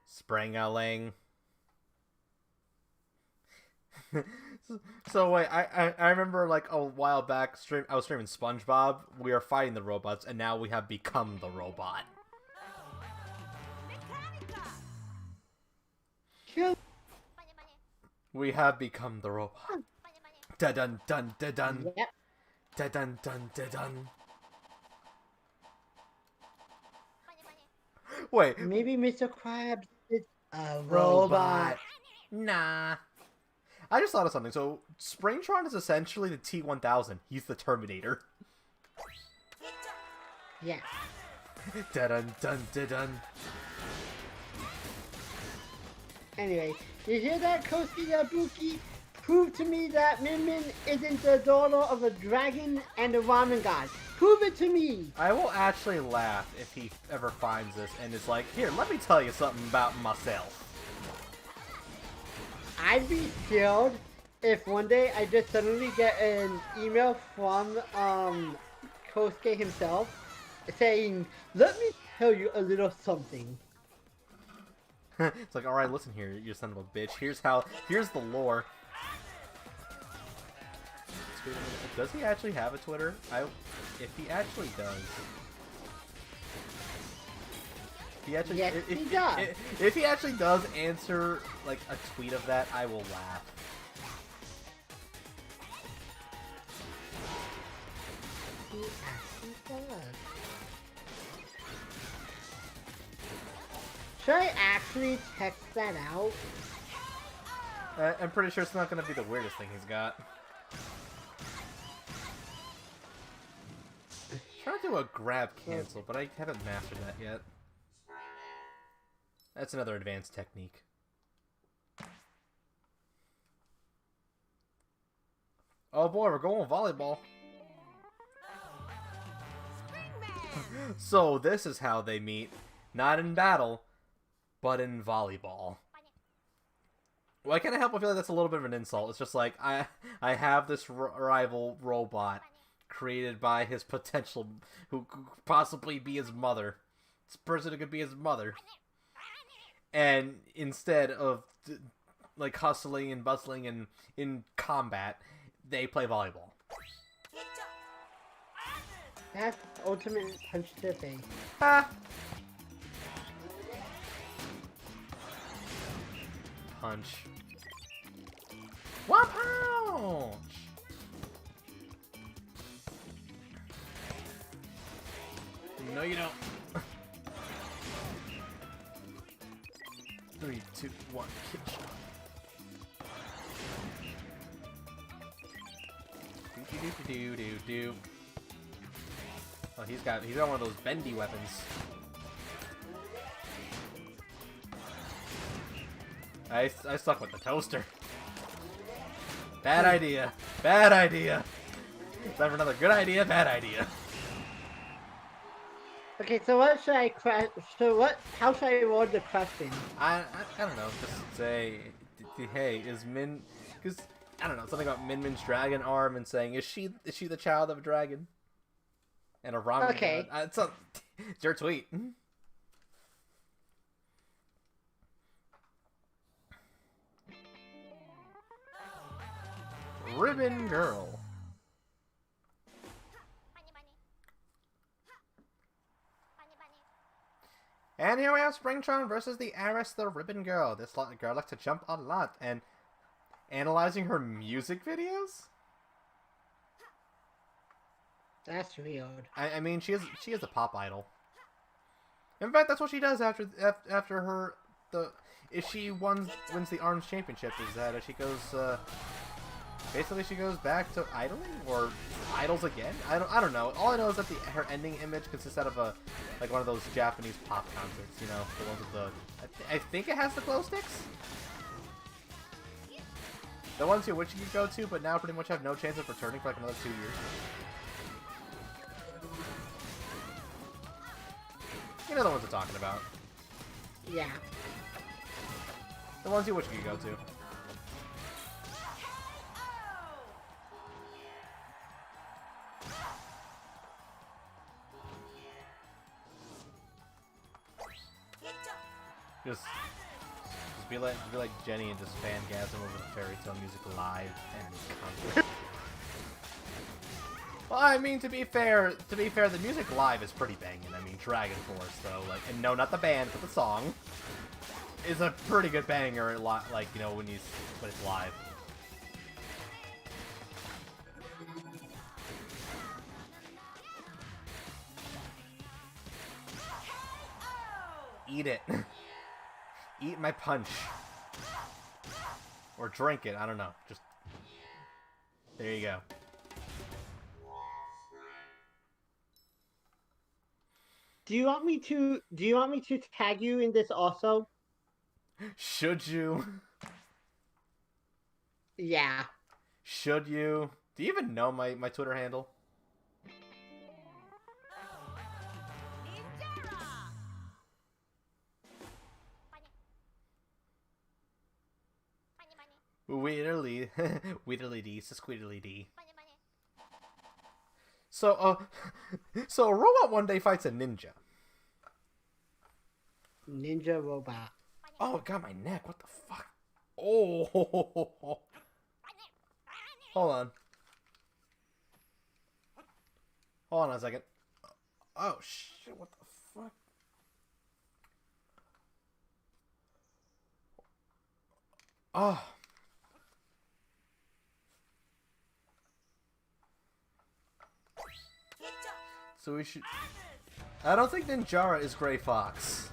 Spring-a-ling. So wait, I remember like a while back, I was streaming SpongeBob. We are fighting the robots, and now we have become the robot. We have become the robot. Da dun dun da dun. Yep. Da dun dun da dun. Wait. Maybe Mr. Krabs is a Robot. Nah. I just thought of something. So, Springtron is essentially the T-1000. He's the Terminator. Yeah. Da-dun-dun-da-dun. Anyway, you hear that, Koski Yabuki? Prove to me that Min Min isn't the daughter of a dragon and a ramen god. Prove it to me! I will actually laugh if he ever finds this and is like, here, let me tell you something about myself. I'd be thrilled if one day I just suddenly get an email from Kosuke himself saying, let me tell you a little something. It's like, alright, listen here, you son of a bitch. Here's the lore. Does he actually have a Twitter? If he actually does. Yes, he does. If he actually does answer like a tweet of that, I will laugh. He actually does. Should I actually text that out? I'm pretty sure it's not going to be the weirdest thing he's got. Trying to do a grab cancel, but I haven't mastered that yet. That's another advanced technique. Oh boy, we're going volleyball. So this is how they meet. Not in battle, but in volleyball. Well, I can't help but feel like that's a little bit of an insult. It's just like, I have this rival robot created by his potential, who could possibly be his mother. This person who could be his mother. And instead of like hustling and bustling and in combat, they play volleyball. That's ultimate punch to the face. Ha! Punch. One punch! No, you don't. 3, 2, 1, kick shot. Do. Oh, he's got one of those bendy weapons. I stuck with the toaster. Bad idea. Bad idea. Time for another good idea. Bad idea. Okay, so what should I how should I word the question? I don't know. Just say, hey, is Min? Because I don't know, something about Min Min's dragon arm and saying, is she the child of a dragon? And a ramen. Okay. It's your tweet. Ribbon Girl. And here we have Springtron versus the Aris, the Ribbon Girl. This girl likes to jump a lot. And analyzing her music videos? That's weird. I mean, she is a pop idol. In fact, that's what she does after her if she wins the ARMS championship. Is that she goes basically she goes back to idling or idols again. I don't know. All I know is that her ending image consists out of like one of those Japanese pop concerts. You know, the ones with the I think it has the glow sticks. The ones you wish you could go to, but now pretty much have no chance of returning for like another 2 years. You know the ones I'm talking about. Yeah. The ones you wish you could go to. Just be like Jenny and just fangasm over the fairy tale music live and well, I mean, to be fair, the music live is pretty banging. I mean, Dragon Force, though, like, and no, not the band, but the song, is a pretty good banger. Like, you know, when it's live. Eat it. Eat my punch. Or drink it. I don't know. Just there you go. Do you want me to tag you in this also? Should you? Yeah. Should you? Do you even know my Twitter handle? Weederly dee, squeedly dee. So, so a robot one day fights a ninja. Ninja robot. Oh, it got my neck. What the fuck? Oh, hold on. Hold on a second. Oh shit! What the fuck? Oh. So we should... I don't think Ninjara is Gray Fox.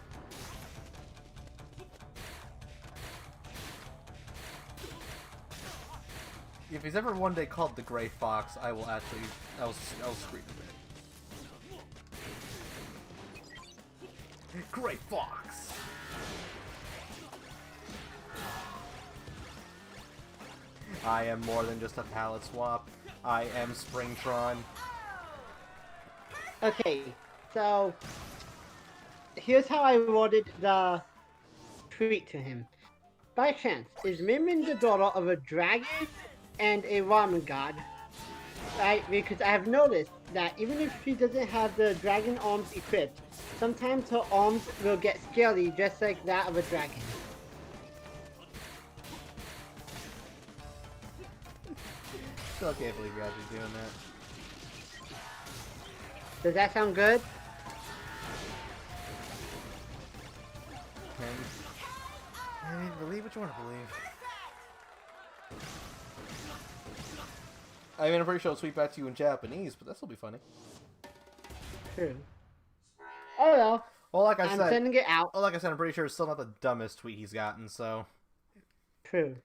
If he's ever one day called the Gray Fox, I will actually... I'll scream a bit. Gray Fox! I am more than just a palette swap. I am Springtron. Okay, so here's how I worded the tweet to him. By chance, is Minmin the daughter of a dragon and a ramen god? Right? Because I have noticed that even if she doesn't have the dragon arms equipped, sometimes her arms will get scaly just like that of a dragon. Still can't believe you're actually doing that. Does that sound good? I mean, believe what you want to believe. I mean, I'm pretty sure I'll tweet back to you in Japanese, but this'll be funny. True. Oh well. Well, like I said, I'm sending it out. well, like I said, I'm pretty sure it's still not the dumbest tweet he's gotten. So. True.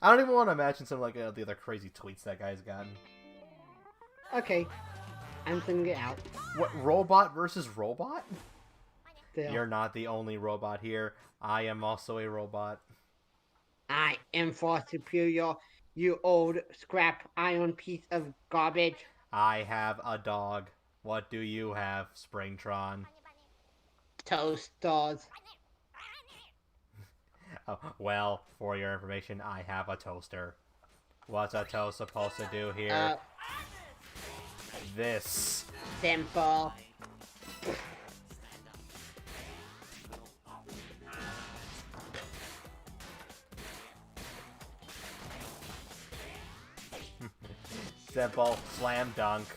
I don't even want to imagine some like the other crazy tweets that guy's gotten. Okay. I'm sending it out. What, robot versus robot? Still. You're not the only robot here. I am also a robot. I am far superior, you old scrap iron piece of garbage. I have a dog. What do you have, Springtron? Toasters. Oh, well, for your information, I have a toaster. What's a toast supposed to do here? This. Simple. Simple. Slam dunk.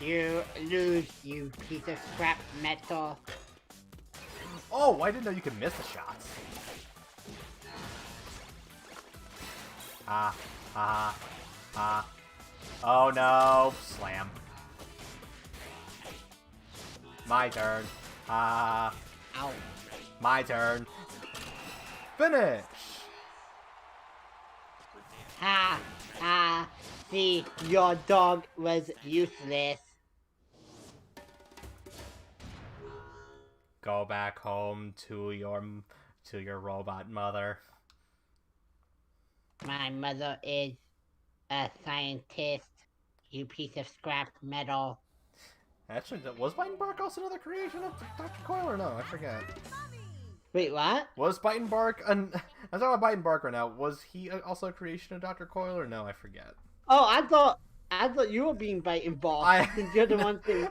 You lose, you piece of scrap metal. Oh, I didn't know you could miss the shots. Ah. Oh no. Slam. My turn. Ah. Ow. My turn. Finish. See, your dog was useless. Go back home to your robot mother. My mother is a scientist, you piece of scrap metal. Actually, was Bark also another creation of Dr. Coyle or no? I forget. Wait, what? Was Bark I'm talking about Bark right now. Was he also a creation of Dr. Coyle or no? I forget. Oh, I thought you were being Bark. Since you're the one saying.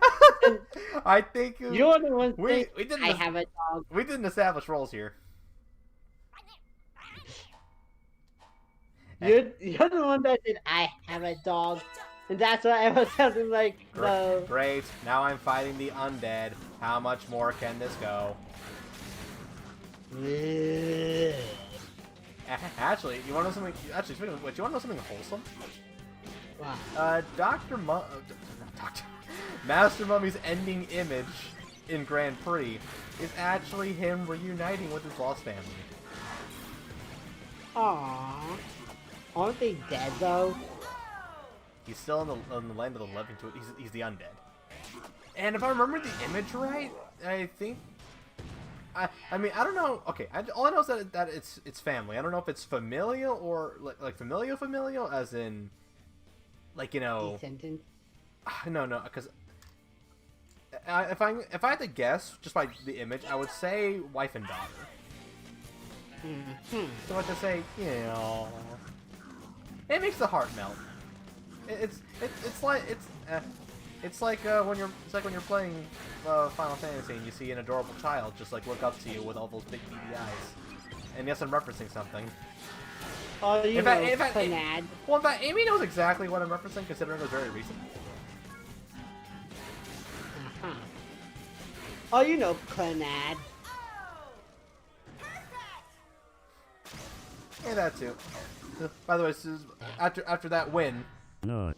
I think You're the one saying. we didn't. I have a dog. We didn't establish roles here. You're the one that said I have a dog, and that's why I was sounding like the. Great. Now I'm fighting the undead. How much more can this go? Actually, you want to know something? Actually, speaking of which, you want to know something wholesome? Wow. Master Mummy's ending image in Grand Prix is actually him reuniting with his lost family. Aww. Aren't they dead though? He's still in the land of the living. He's the undead. And if I remember the image right, I think. I mean, I don't know. Okay, all I know is that it's family. I don't know if it's familial or like familial, as in, like, you know. Descendant? No, because if I had to guess just by the image, I would say wife and daughter. So what to say, you know, it makes the heart melt. It's like when you're playing Final Fantasy and you see an adorable child just like look up to you with all those big beady eyes. And yes, I'm referencing something. Oh, you know, Clannad. Well, in fact, Amy knows exactly what I'm referencing, considering it was very recent. Oh, you know, Clannad. Yeah, that too. By the way, after that win. No.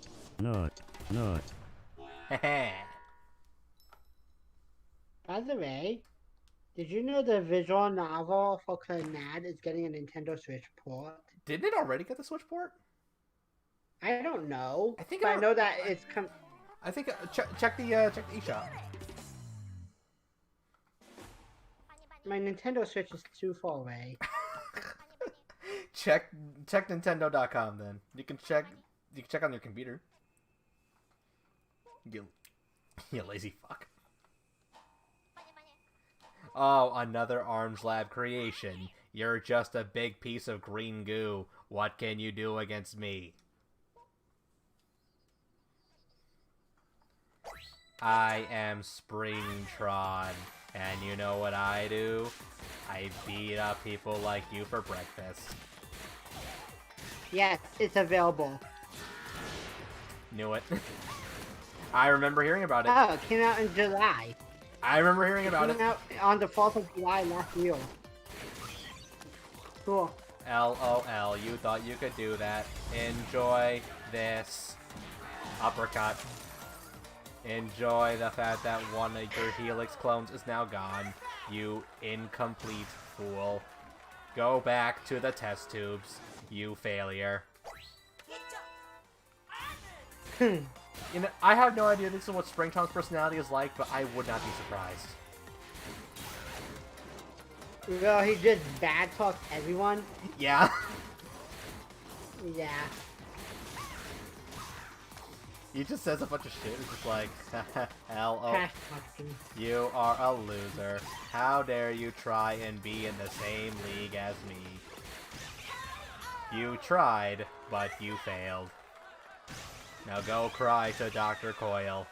By the way, did you know the visual novel for Clannad is getting a Nintendo Switch port? Didn't it already get the Switch port? I don't know. I think but I know that it's I think check the eShop. My Nintendo Switch is too far away. check Nintendo.com then. You can check on your computer. You lazy fuck. Oh, another Arms Lab creation. You're just a big piece of green goo. What can you do against me? I am Springtron, and you know what I do? I beat up people like you for breakfast. Yes, it's available. Knew it. I remember hearing about it. Oh, it came out in July. I remember hearing about it. It came out on the 4th of July last year. Cool. LOL, you thought you could do that. Enjoy this. Uppercut. Enjoy the fact that one of your Helix clones is now gone. You incomplete fool. Go back to the test tubes, you failure. You know, I have no idea this is what Springtron's personality is like, but I would not be surprised. Well, he just bad talks everyone. Yeah. Yeah. He just says a bunch of shit. It's just like, LO. Trash talking. You are a loser. How dare you try and be in the same league as me? You tried, but you failed. Now go cry to Dr. Coyle.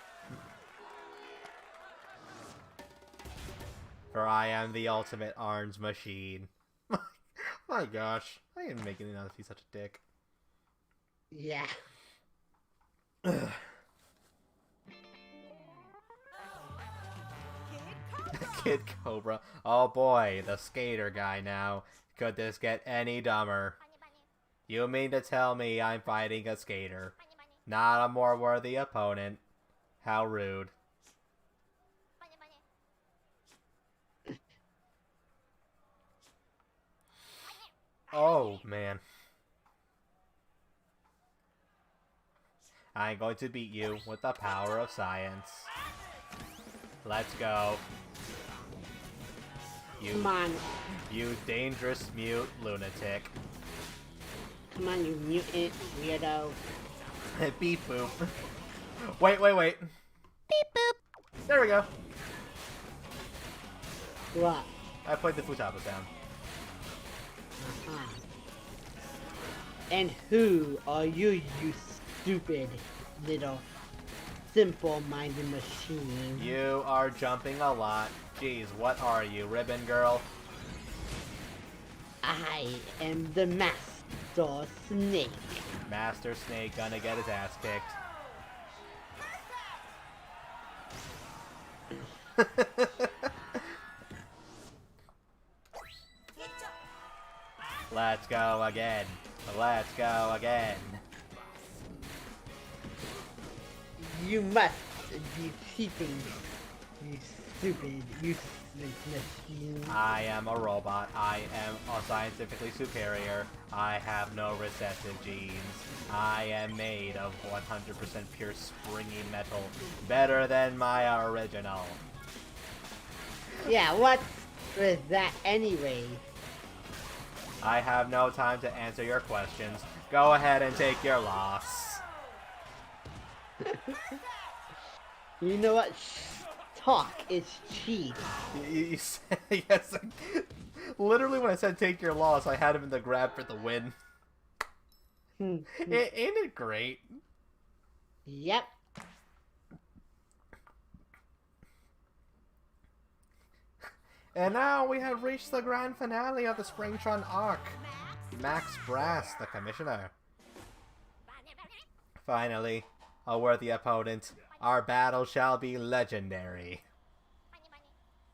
For I am the ultimate arms machine. My gosh. I am making it out if he's such a dick. Yeah. Kid Cobra. Oh boy, the skater guy now. Could this get any dumber? You mean to tell me I'm fighting a skater? Not a more worthy opponent. How rude. Oh, man. I'm going to beat you with the power of science. Let's go. Come on. You dangerous mute lunatic. Come on, you mutant weirdo. Beep boop. Wait. Beep boop. There we go. What? I played the Futaba sound. Uh-huh. And who are you, you stupid little simple-minded machine? You are jumping a lot. Jeez, what are you, Ribbon Girl? I am the Master Snake. Master Snake gonna get his ass kicked. Let's go again. Let's go again. You must be cheating, you stupid, useless machine. I am a robot. I am scientifically superior. I have no recessive genes. I am made of 100% pure springy metal. Better than my original. Yeah, what was that anyway? I have no time to answer your questions. Go ahead and take your loss. You know what? Talk is cheap. You said, yes. Literally, when I said take your loss, I had him in the grab for the win. Ain't it great? Yep. And now we have reached the grand finale of the Springtron arc. Max Brass, the commissioner. Finally, a worthy opponent. Our battle shall be legendary.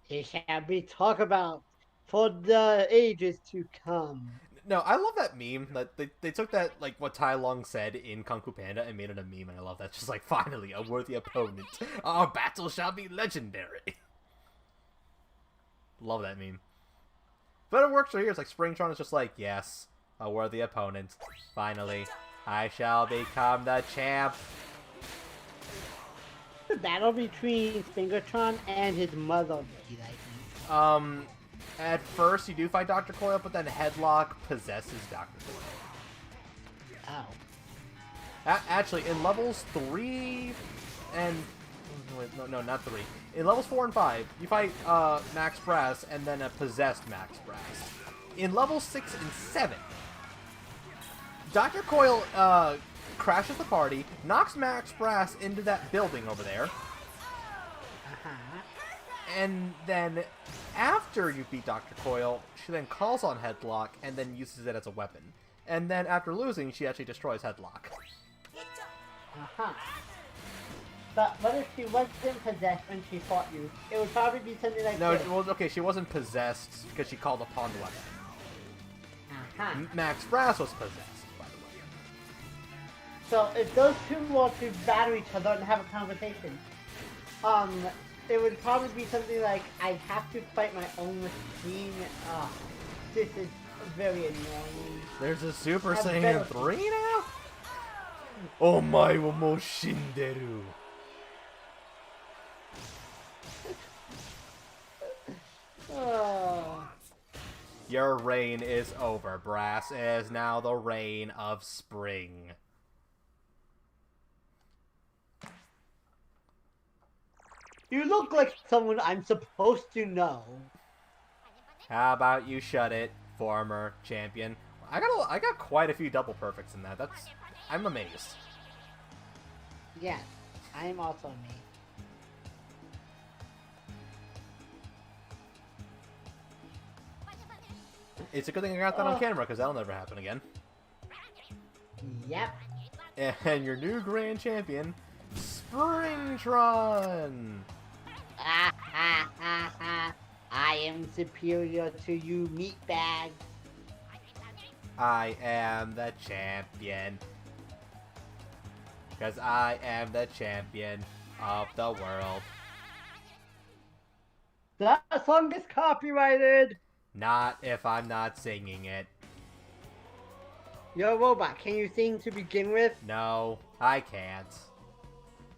It shall be talked about for the ages to come. No, I love that meme. That they took that, like, what Tai Long said in Kung Fu Panda and made it a meme, and I love that. Just like, finally, a worthy opponent. Our battle shall be legendary. Love that meme. But it works right here. It's like Springtron is just like, yes, a worthy opponent. Finally, I shall become the champ. The battle between Springtron and his mother, I think. At first you do fight Dr. Coyle, but then Headlock possesses Dr. Coyle. Oh. Actually, in levels 3 and... No, not 3. In levels 4 and 5, you fight Max Brass and then a possessed Max Brass. In levels 6 and 7, Dr. Coyle crashes the party, knocks Max Brass into that building over there, and then after you beat Dr. Coyle, she then calls on Headlock and then uses it as a weapon. And then after losing, she actually destroys Headlock. But what if she wasn't possessed when she fought you? It would probably be something like No, this. well, okay, she wasn't possessed because she called upon the weapon. Max Brass was possessed, by the way. So if those two were to battle each other and have a conversation, it would probably be something like, I have to fight my own machine. This is very annoying. There's a Super Have Saiyan better- 3 now? Omae wo mou shinderu. Oh. Your reign is over, Brass. It is now the reign of spring. You look like someone I'm supposed to know. How about you shut it, former champion? I got quite a few double perfects in that. I'm amazed. Yes, I am also me. It's a good thing I got that on camera, because that'll never happen again. Yep. And your new grand champion, Springtron! I am superior to you meatbags. I am the champion. Because I am the champion of the world. That song is copyrighted! Not if I'm not singing it. You're a robot. Can you sing to begin with? No, I can't.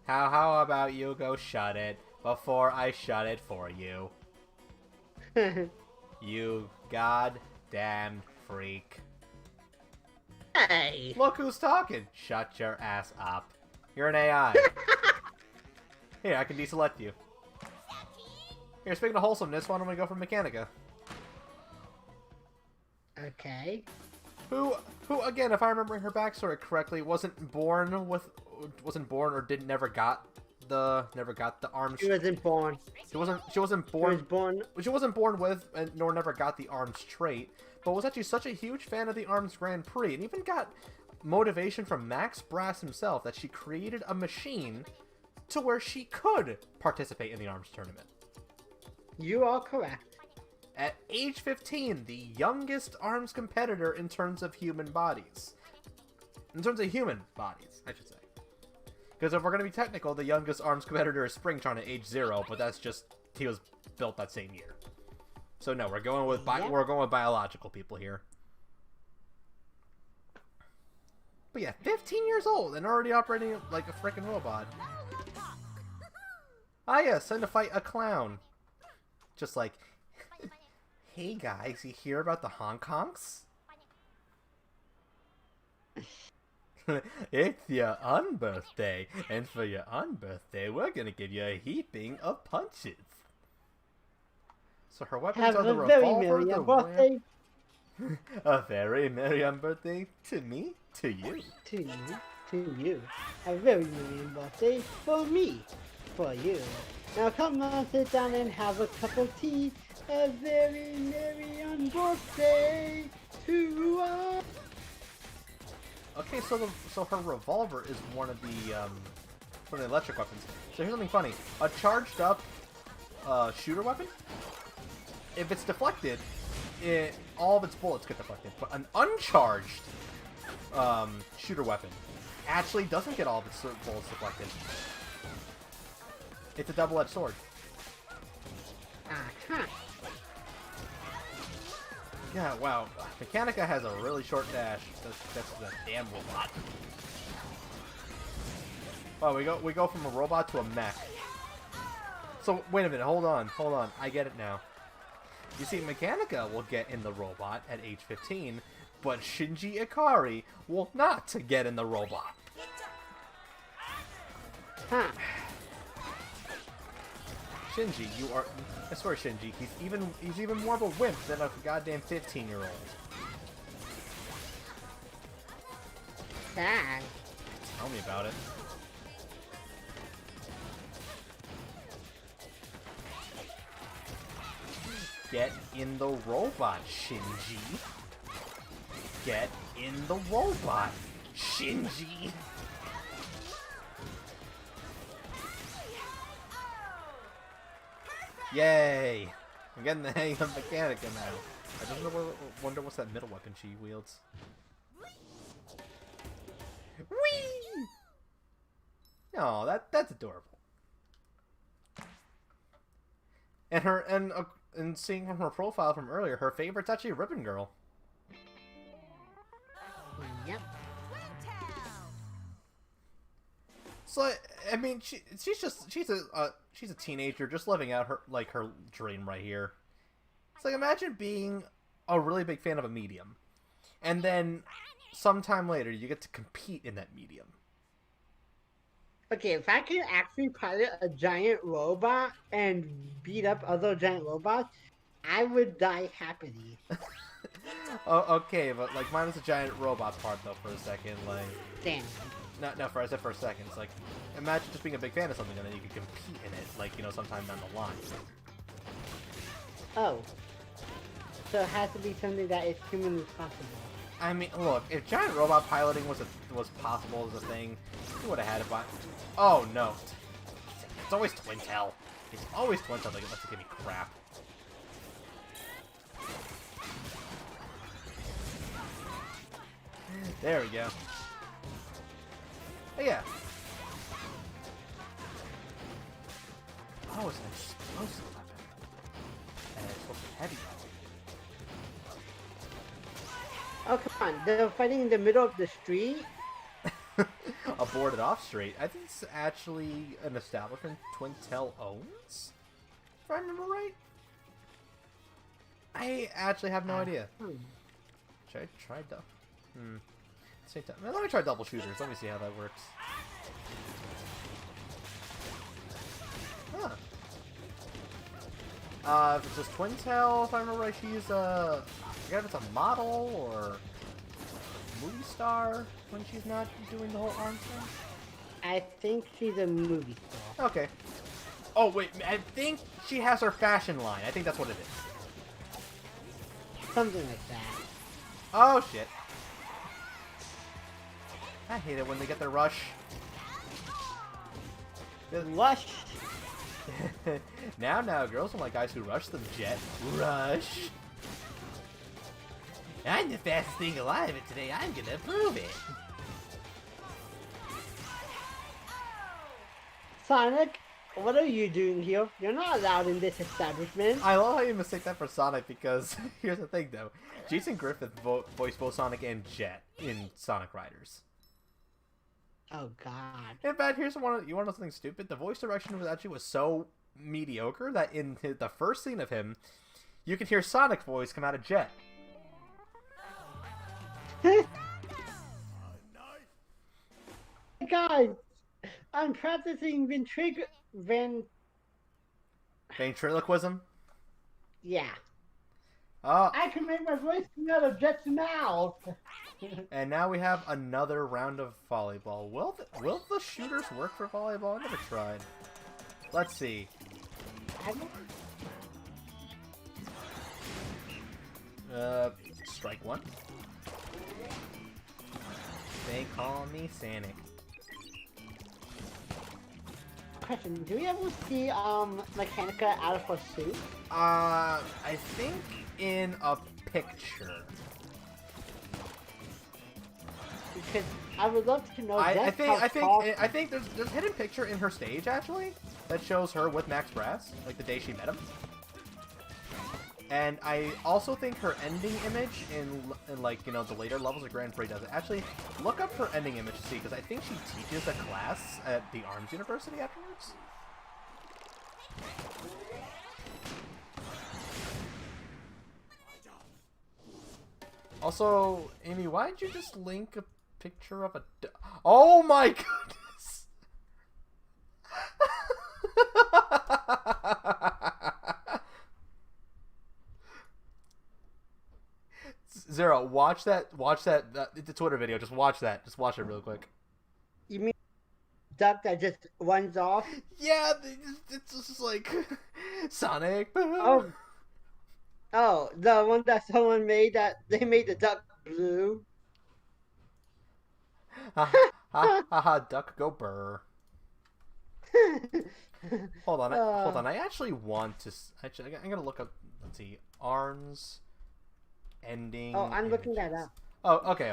How about you go shut it before I shut it for you? You goddamn freak. Hey. Look who's talking. Shut your ass up. You're an AI. Here, I can deselect you. Here, speaking of wholesomeness, why don't we go for Mechanica? Okay. Who again, if I remember her backstory correctly, wasn't born or never got the arms. She wasn't born. She wasn't born. She was born. She wasn't born with, nor never got the arms trait, but was actually such a huge fan of the arms Grand Prix, and even got motivation from Max Brass himself that she created a machine to where she could participate in the arms tournament. You are correct. At age 15, the youngest arms competitor in terms of human bodies. In terms of human bodies, I should say. Because if we're going to be technical, the youngest arms competitor is Springtron at age 0, but that's just, he was built that same year. So no, we're going with biological people here. But yeah, 15 years old and already operating like a freaking robot. Ah yes, time to fight a clown. Just like, hey guys, you hear about the Hong Kongs? It's your unbirthday, and for your unbirthday, we're gonna give you a heaping of punches. So her weapons are the revolver, the birthday. a very merry birthday to me, to you. To you. To you. A very merry birthday for me. For you. Now come on, sit down and have a cup of tea. A very merry birthday to us. Okay, so her revolver is one of the electric weapons. So here's something funny: a charged up shooter weapon, if it's deflected, all of its bullets get deflected. But an uncharged shooter weapon actually doesn't get all of its bullets deflected. It's a double-edged sword. Yeah, wow. Mechanica has a really short dash. That's a damn robot. Oh, we go from a robot to a mech. So wait a minute, hold on. I get it now. You see, Mechanica will get in the robot at age 15, but Shinji Ikari will not get in the robot. Huh. Shinji, you are... I swear, Shinji, he's even more of a wimp than a goddamn 15-year-old. Sad. Tell me about it. Get in the robot, Shinji. Get in the robot, Shinji. Yay! I'm getting the hang of Mechanica now. I just wonder what's that middle weapon she wields. Whee! Oh, that's adorable. And seeing from her profile from earlier, her favorite's actually Ribbon Girl. Yep. So I mean, she's a teenager just living out her dream right here. It's like, imagine being a really big fan of a medium, and then sometime later you get to compete in that medium. Okay, if I could actually pilot a giant robot and beat up other giant robots, I would die happily. Oh, okay, but like mine was a giant robot part though for a second, like. Damn. No, I said for a second. It's like, imagine just being a big fan of something and then you could compete in it, like, you know, sometime down the line. Oh. So it has to be something that is humanly possible. I mean, look, if giant robot piloting was possible as a thing, we would have had it by... Oh, no. It's always Twintel. It's always Twintel that lets it give me crap. There we go. Oh, yeah. Oh, it's an explosive weapon. And it's supposed to be heavy. Oh, come on. They're fighting in the middle of the street? A boarded off street. I think it's actually an establishment Twintel owns, if I remember right. I actually have no idea. Should I try double? Same time. Let me try double shooters. Let me see how that works. Huh. If it's just Twintel, if I remember right, she's I forget if it's a model or movie star when she's not doing the whole arms thing. I think she's a movie star. Okay. Oh wait, I think she has her fashion line. I think that's what it is. Something like that. Oh shit. I hate it when they get their rush. Rush. now, girls don't like guys who rush them, Jet. Rush. I'm the fastest thing alive, and today I'm gonna prove it. Sonic, what are you doing here? You're not allowed in this establishment. I love how you mistake that for Sonic because here's the thing, though. Jason Griffith voiced both Sonic and Jet in Sonic Riders. Oh God. In fact, you want to know something stupid? The voice direction was so mediocre that in the first scene of him, you could hear Sonic's voice come out of Jet. Guys, I'm practicing Ventriloquism? Yeah. Oh, I can make my voice come out of Jet's mouth. and now we have another round of volleyball. Will the shooters work for volleyball? I never tried. Let's see. Strike one. They call me Sonic. Question, do we ever see Mechanica out of her suit? I think in a picture. Because I would love to know I just how think there's a hidden picture in her stage actually that shows her with Max Brass, like the day she met him. And I also think her ending image in like, you know, the later levels of Grand Prix does it. Actually, look up her ending image to see, because I think she teaches a class at the Arms University afterwards. Also, Amy, why did you just link a picture of a... Oh my goodness! Zero, watch that, it's a Twitter video, just watch that. Just watch it real quick. You mean duck that just runs off? Yeah, it's just like... Sonic. Oh, the one that someone made that they made the duck blue. Ha ha, duck go burr. Hold on, I actually want to... Actually, I'm gonna look up, let's see, Arms... ending. Oh, I'm looking that up. Oh, okay.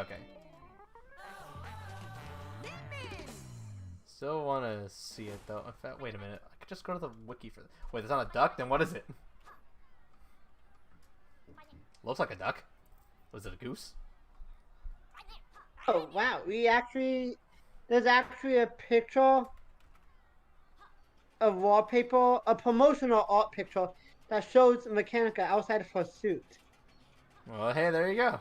Still want to see it though. In fact, wait a minute. I could just go to the wiki for. Wait, there's not a duck. Then what is it? Looks like a duck. Was it a goose? Oh wow, there's actually a picture, a wallpaper, a promotional art picture that shows Mechanica outside of her suit. Well, hey, there you go.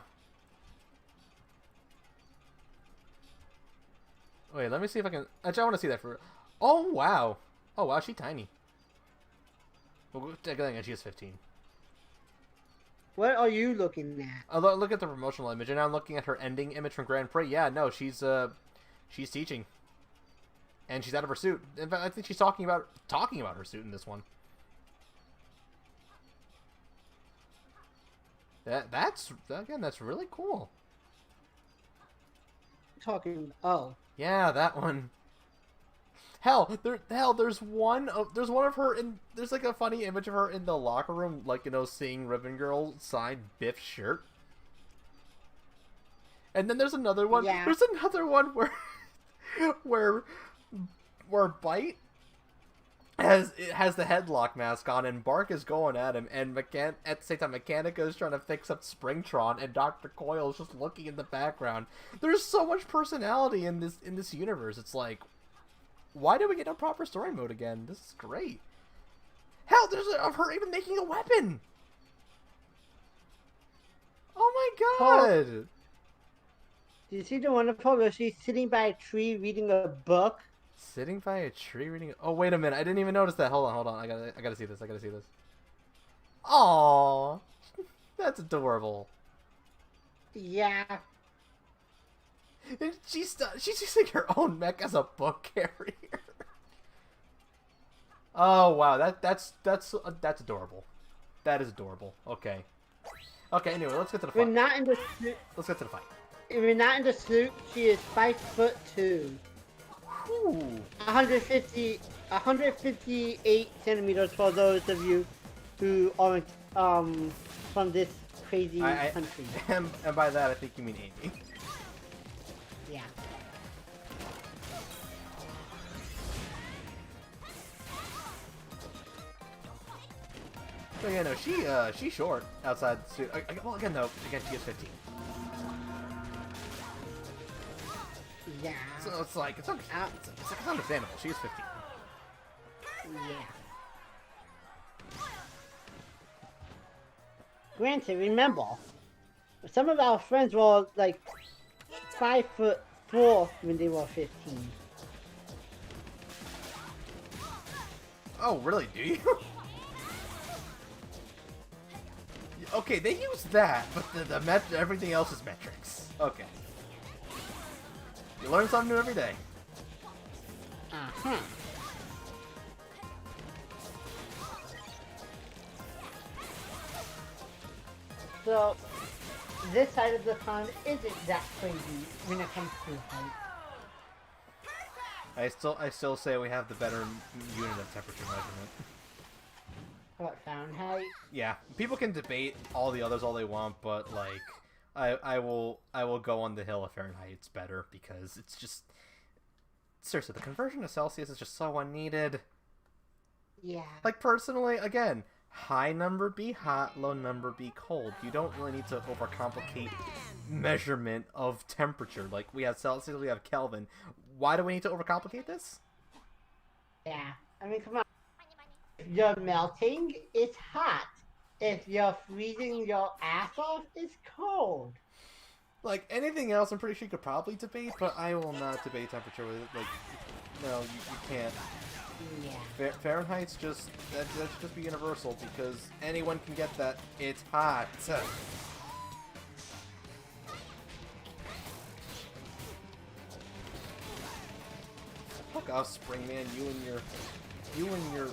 Wait, let me see if I can... Actually, I want to see that for... Oh, wow. Oh, wow, she's tiny. Well, she is 15. What are you looking at? Look at the promotional image, and now I'm looking at her ending image from Grand Prix. Yeah, no, she's teaching. And she's out of her suit. In fact, I think she's talking about her suit in this one. That's really cool. Oh. Yeah, that one. There's one of her in. There's like a funny image of her in the locker room, like, you know, seeing Ribbon Girl sign Biff's shirt. And then there's another one. Yeah. There's another one where Bite it has the headlock mask on, and Bark is going at him, and at the same time, Mechanica is trying to fix up Springtron, and Dr. Coyle is just looking in the background. There's so much personality in this universe. It's like, why do we get a proper story mode again? This is great. Hell, there's of her even making a weapon. Oh my god! Do you see the wonderful where she's sitting by a tree reading a book? Sitting by a tree reading. Oh wait a minute! I didn't even notice that. Hold on. I gotta see this. Aww, that's adorable. Yeah. And she's using her own mech as a book carrier. Oh wow, that's adorable. That is adorable. Okay. Anyway, let's get to the fight. We're not in the suit. Let's get to the fight. We're not in the suit. She is 5'2". Whew. 158 centimeters for those of you who aren't from this crazy country. And by that I think you mean Amy. Yeah. So yeah, no, she's short outside the suit. Well, again she is 15. Yeah. So it's like it's understandable. She is 15. Yeah. Granted, remember, some of our friends were like 5'4" when they were 15. Oh, really? Do you? Okay, they use that, but everything else is metrics. Okay. You learn something new every day. Uh-huh. So, this side of the pond isn't that crazy when it comes to height. I still say we have the better unit of temperature measurement. What, Fahrenheit? Yeah, people can debate all the others all they want, but like, I will go on the hill of Fahrenheit's better because it's just seriously the conversion to Celsius is just so unneeded. Yeah. Like personally, again, high number be hot, low number be cold. You don't really need to overcomplicate measurement of temperature. Like we have Celsius, we have Kelvin. Why do we need to overcomplicate this? Yeah. I mean, come on. If you're melting, it's hot. If you're freezing your ass off, it's cold. Like, anything else, I'm pretty sure you could probably debate, but I will not debate temperature with it. Like, no, you can't. Yeah. Fahrenheit's just, that should just be universal, because anyone can get that. It's hot. Fuck off, Springman, you and your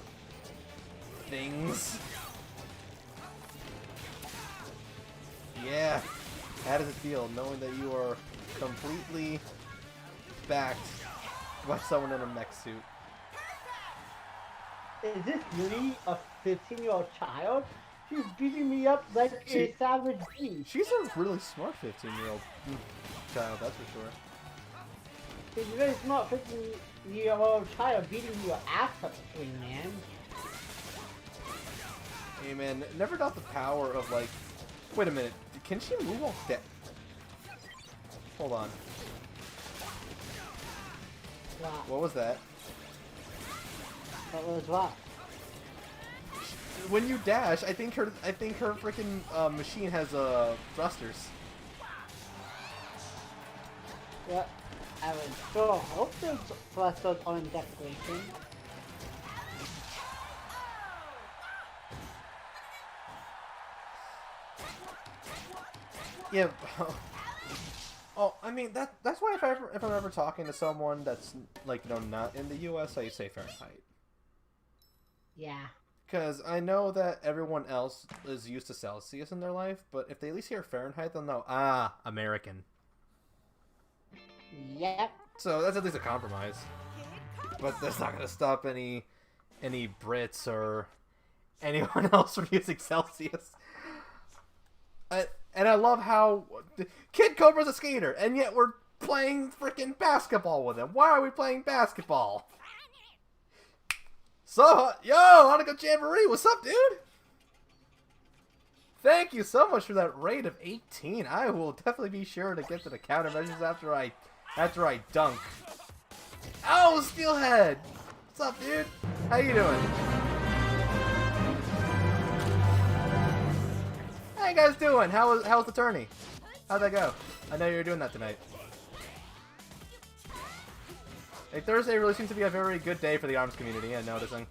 things. Yeah. How does it feel knowing that you are completely backed by someone in a mech suit? Is this really a 15-year-old child? She's beating me up like a savage beast. She's a really smart 15-year-old child, that's for sure. She's a very smart 15-year-old child beating your ass up, man. Hey man, never doubt the power of like... Wait a minute, can she move off deck? Hold on. What was that? What was what? When you dash, I think her freaking machine has thrusters. Yeah, I would sure hope there's thrusters on decoration. Yeah. Oh, I mean that's why if I'm ever talking to someone that's like not in the U.S., I say Fahrenheit. Yeah. Because I know that everyone else is used to Celsius in their life, but if they at least hear Fahrenheit, they'll know, American. Yep. So that's at least a compromise. But that's not going to stop any Brits or anyone else from using Celsius. And I love how Kid Cobra's a skater, and yet we're playing freaking basketball with him. Why are we playing basketball? So, yo, Hanukkah Jamboree, what's up, dude? Thank you so much for that rate of 18. I will definitely be sure to get to the countermeasures after I dunk. Oh, Steelhead! What's up, dude? How you doing? How you guys doing? How's the tourney? How'd that go? I know you were doing that tonight. Hey, Thursday really seems to be a very good day for the ARMS community, I'm noticing.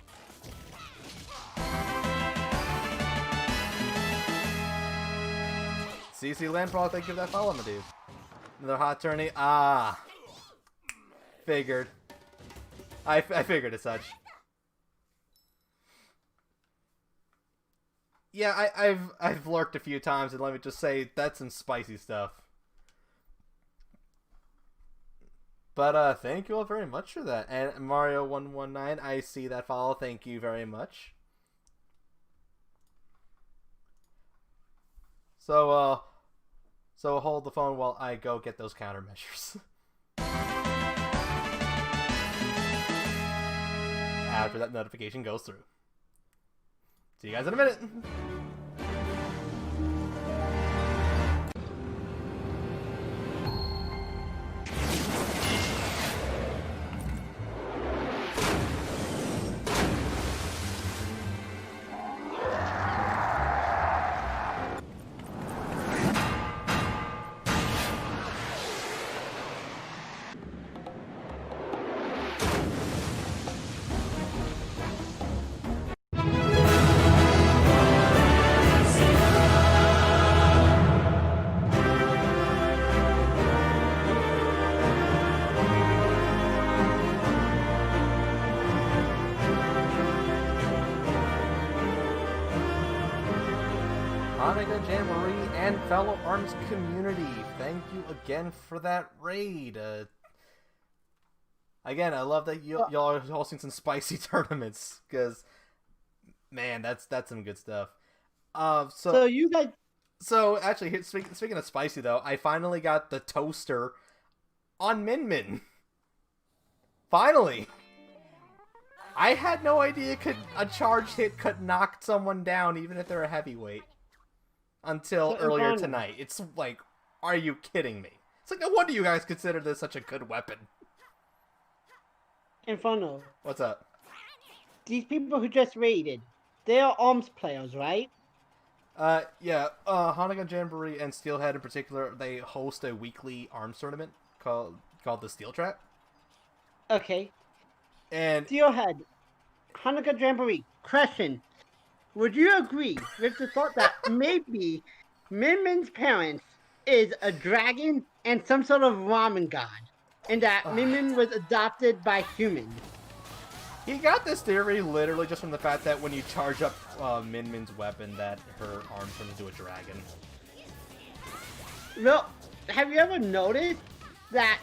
CC Landfall, thank you for that follow, my dude. Another hot tourney. Ah. Figured. I figured as such. Yeah, I've lurked a few times, and let me just say, that's some spicy stuff. But, thank you all very much for that. And Mario119, I see that follow. Thank you very much. So hold the phone while I go get those countermeasures. After that notification goes through. See you guys in a minute. Hanukkah Jamboree and fellow ARMS community, thank you again for that raid. Again, I love that y'all are hosting some spicy tournaments, because, man, that's some good stuff. So you guys... So, actually, speaking of spicy, though, I finally got the toaster on Min Min. Finally! I had no idea a charged hit could knock someone down, even if they're a heavyweight. Until earlier tonight. It's like, are you kidding me? It's like, no wonder you guys consider this such a good weapon. Inferno. What's up? These people who just raided, they are ARMS players, right? Yeah. Hanukkah Jamboree and Steelhead in particular, they host a weekly ARMS tournament called the Steel Trap. Okay. And Steelhead, Hanukkah Jamboree, question. Would you agree with the thought that maybe Min Min's parents is a dragon and some sort of ramen god, and that Min Min was adopted by humans? he got this theory literally just from the fact that when you charge up Min Min's weapon, that her arm turns into a dragon. Well, have you ever noticed that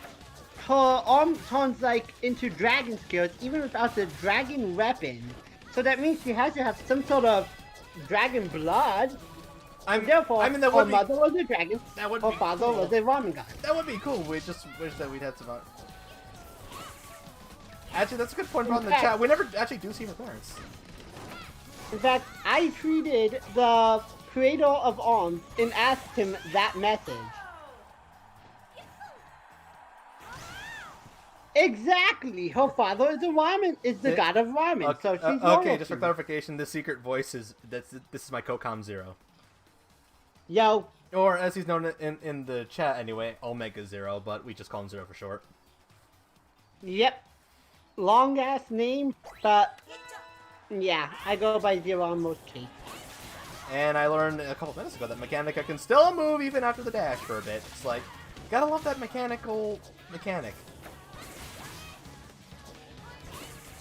her arm turns like into dragon skills even without the dragon weapon? So that means she has to have some sort of dragon blood. Therefore, her mother was a dragon, her father was a ramen god. That would be cool. We just wish that we'd had some... Actually, that's a good point from the chat. We never actually do see her parents. In fact, I tweeted the creator of ARMS and asked him that message. Exactly. Her father is the god of ramen. Okay, So she's okay, just for clarification, the secret voice is this is my Cocom Zero. Yo. Or as he's known in the chat anyway, Omega Zero, but we just call him Zero for short. Yep. Long ass name, but yeah, I go by Zero on most cases. And I learned a couple minutes ago that Mechanica can still move even after the dash for a bit. It's like, gotta love that mechanic.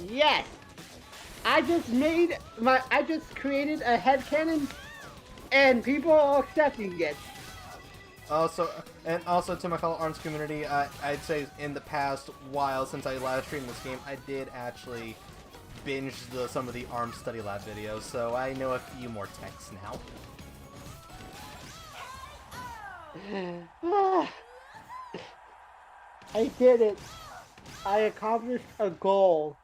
Yes! I just created a headcanon, and people are accepting it. Also to my fellow ARMS community, I'd say in the past while since I last streamed this game, I did actually binge some of the ARMS Study Lab videos, so I know a few more techs now. I did it. I accomplished a goal.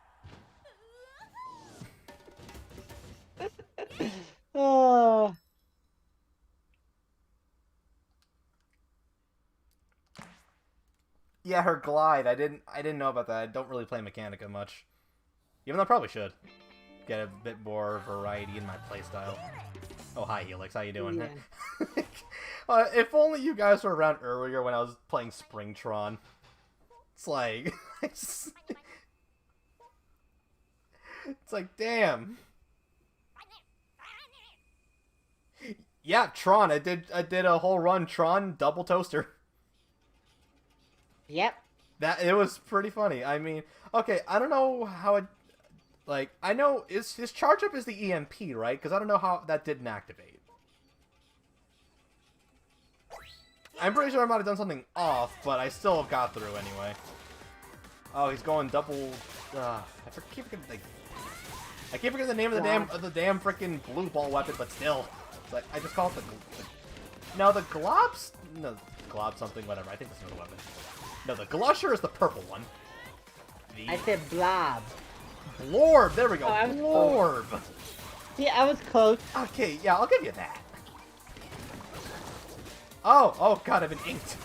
Oh. Yeah, her glide. I didn't know about that. I don't really play Mechanica much. Even though I probably should. Get a bit more variety in my playstyle. Oh, hi, Helix. How you doing? Yeah. If only you guys were around earlier when I was playing Springtron. It's like... it's like, damn. Yeah, Tron. I did a whole run Tron double toaster. Yep. It was pretty funny. I mean, okay, I don't know how it... Like, I know his charge up is the EMP, right? Because I don't know how that didn't activate. I'm pretty sure I might have done something off, but I still got through anyway. Oh, he's going double... keep forgetting, I keep forgetting the name of the damn freaking blue ball weapon, but still. It's like, I just call it no, the globs? No, glob something, whatever. I think that's another weapon. No, the glusher is the purple one. I said blob. Blorb! There we go. Oh, Blorb! See, I was close. Okay, yeah, I'll give you that. Oh god, I've been inked.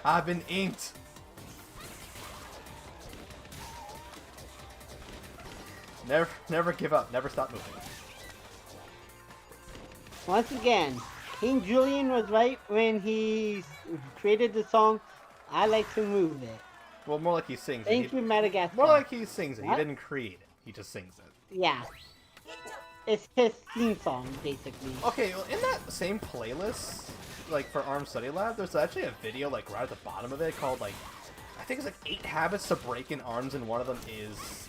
I've been inked. Never give up. Never stop moving. Once again, King Julian was right when he created the song, I Like to Move It. Well, more like he sings it. Thank you, Madagascar. More like he sings it. What? He didn't create it. He just sings it. Yeah. It's his theme song, basically. Okay, well, in that same playlist, like, for ARM Study Lab, there's actually a video, like, right at the bottom of it called, like, I think it's, like, 8 habits to breaking arms, and one of them is,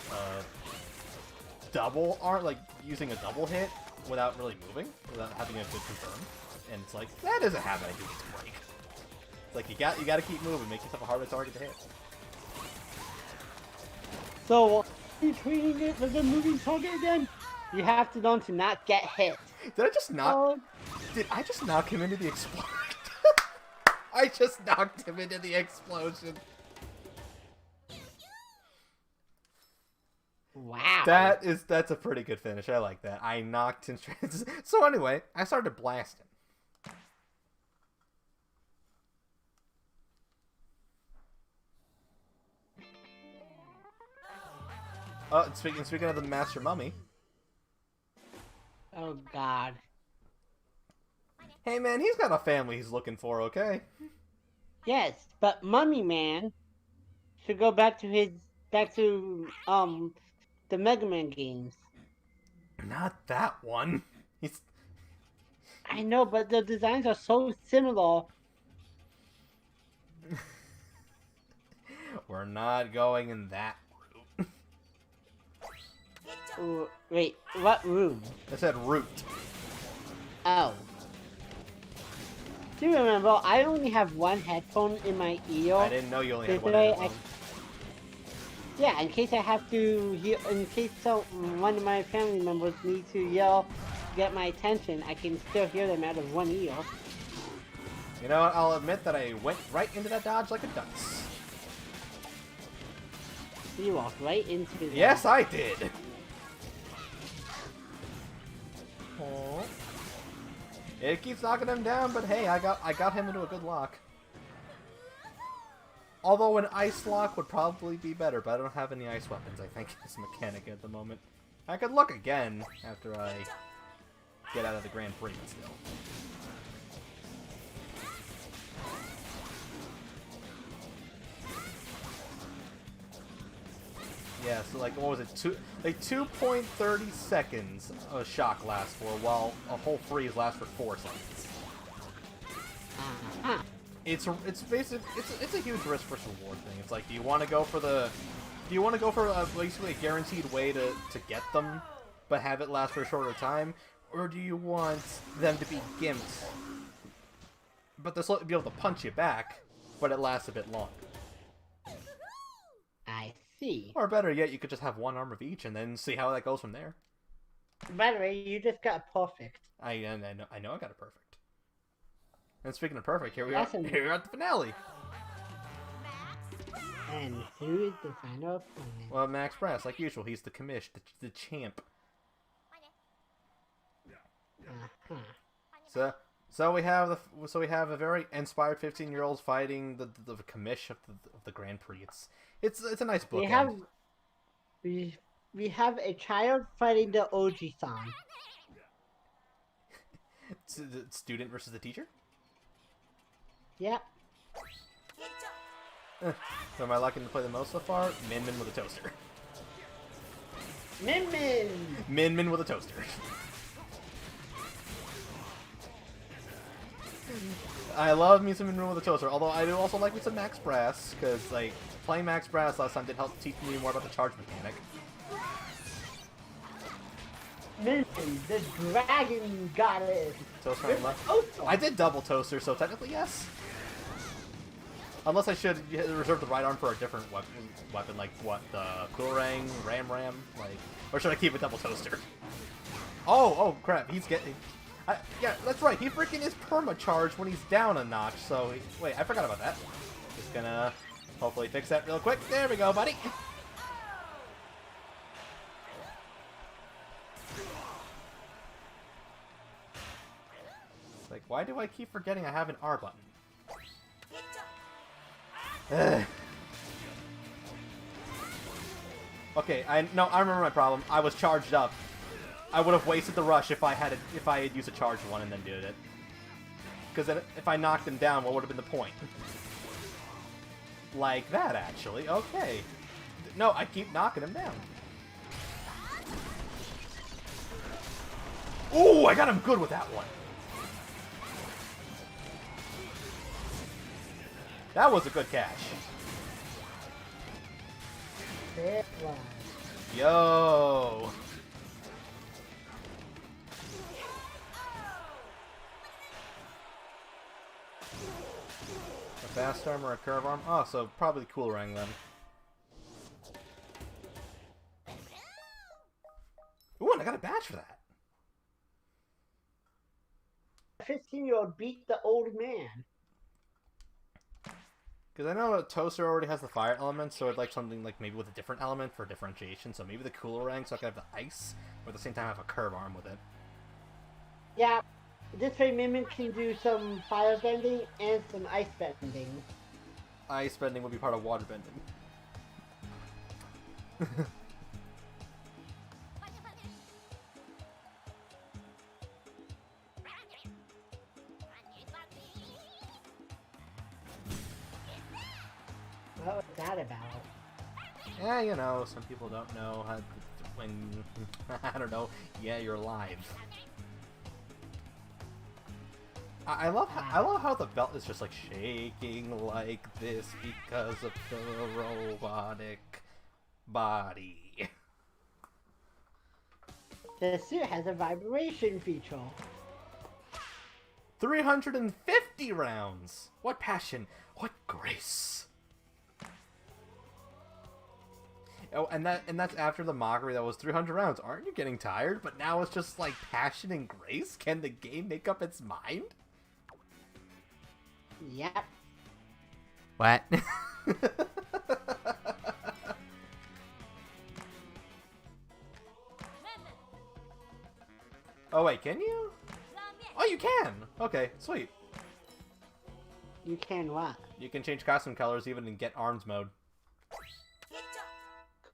double arm, like, using a double hit without really moving, without having a good confirm. And it's like, that is a habit I do need to break. It's like, you gotta keep moving, make yourself a harder target to hit. So, are you treating it as a moving target again? You have to learn to not get hit. Did I just knock... Did I just knock him into the explosion? I just knocked him into the explosion. Wow. That's a pretty good finish. I like that. I knocked him straight. So anyway, I started blasting. Oh, and speaking of the Master Mummy. Oh god. Hey man, he's got a family he's looking for, okay? Yes, but Mummy Man should go back to the Mega Man games. Not that one. He's... I know, but the designs are so similar. We're not going in that route. Wait, what room? I said route. Oh. Do you remember, I only have one headphone in my ear. I didn't know you only had one Today headphone. Yeah, in case I have to hear, in case one of my family members need to yell, get my attention, I can still hear them out of one ear. You know what, I'll admit that I went right into that dodge like a dunce. You walked right into the... Yes, I did! Aww. It keeps knocking him down, but hey, I got him into a good lock. Although an ice lock would probably be better, but I don't have any ice weapons, I think, as Mechanica at the moment. I could look again after I get out of the Grand Prix, but still. Yeah, so like, what was it? 2.30 seconds a shock lasts for, while a whole freeze lasts for 4 seconds. Uh-huh. It's a huge risk versus reward thing. It's like, do you want to go for basically a guaranteed way to get them, but have it last for a shorter time, or do you want them to be gimped, but they'll be able to punch you back, but it lasts a bit longer? I see. Or better yet, you could just have one arm of each and then see how that goes from there. By the way, you just got perfect. I know I got it perfect. And speaking of perfect, here we are. Here we are at the finale. And who is the final opponent? Well, Max Brass, like usual, he's the commish, the champ. Uh-huh. So we have a very inspired 15-year-olds fighting the commish of the Grand Prix. It's a nice book. We have a child fighting the OG song. The student versus the teacher. Yep. So am I liking to play the most so far? Min Min with a toaster. Min Min! Min Min with a toaster. I love me some Min Min with a toaster, although I do also like me some Max Brass, because like playing Max Brass last time did help teach me more about the charge mechanic. Min Min, the dragon goddess. Toaster on left. I did double toaster, so technically yes. Unless I should reserve the right arm for a different weapon like what, the Coolrang, Ram, like, or should I keep a double toaster? Oh crap, he's getting. Yeah, that's right. He freaking is perma-charged when he's down a notch. So wait, I forgot about that. Just gonna hopefully fix that real quick. There we go, buddy. Like, why do I keep forgetting I have an R button? Okay, I remember my problem. I was charged up. I would have wasted the rush if I had used a charged one and then did it. Because then if I knocked him down, what would have been the point? Like that, actually. Okay. No, I keep knocking him down. Ooh, I got him good with that one. That was a good catch. Yo. A fast arm or a curve arm? Oh, so probably Coolrang then. Ooh, and I got a badge for that. 15-year-old beat the old man. Because I know a toaster already has the fire element, so I'd like something like maybe with a different element for differentiation. So maybe the Coolrang, so I can have the ice, but at the same time have a curve arm with it. Yeah, this way Min Min can do some fire bending and some ice bending. Ice bending would be part of water bending. What was that about? Yeah, you know, some people don't know how when I don't know. Yeah, you're live. I love how the belt is just like shaking like this because of the robotic body. The suit has a vibration feature. 350 rounds! What passion! What grace! Oh, and that's after the mockery that was 300 rounds. Aren't you getting tired? But now it's just like passion and grace? Can the game make up its mind? Yep. What? Oh wait, can you? Oh, you can! Okay, sweet. You can what? You can change costume colors even in Get Arms mode.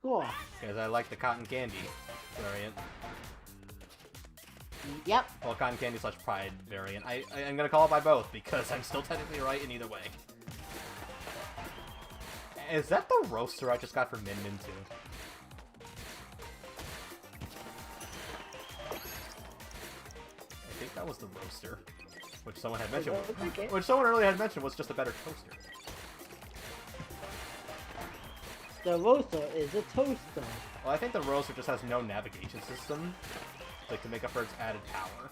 Cool. Because I like the cotton candy variant. Yep. Well, cotton candy slash pride variant. I'm gonna call it by both because I'm still technically right in either way. Is that the roaster I just got for Min Min too? I think that was the roaster, which someone had mentioned. Which someone earlier had mentioned was just a better toaster. The roaster is a toaster. Well, I think the roaster just has no navigation system, like to make up for its added power.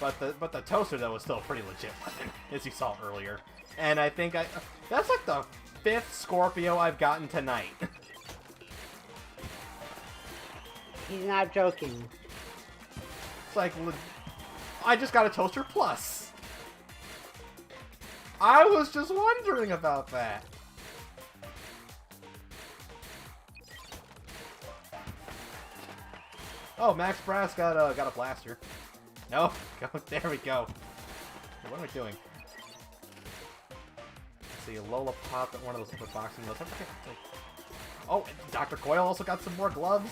But the toaster though was still a pretty legit weapon, as you saw earlier. And I think that's like the 5th Scorpio I've gotten tonight. He's not joking. It's like, I just got a toaster plus. I was just wondering about that. Oh, Max Brass got a blaster. No, go, there we go. What am I doing? Let's see, Lola popped at one of those other boxing moves. Oh, Dr. Coyle also got some more gloves.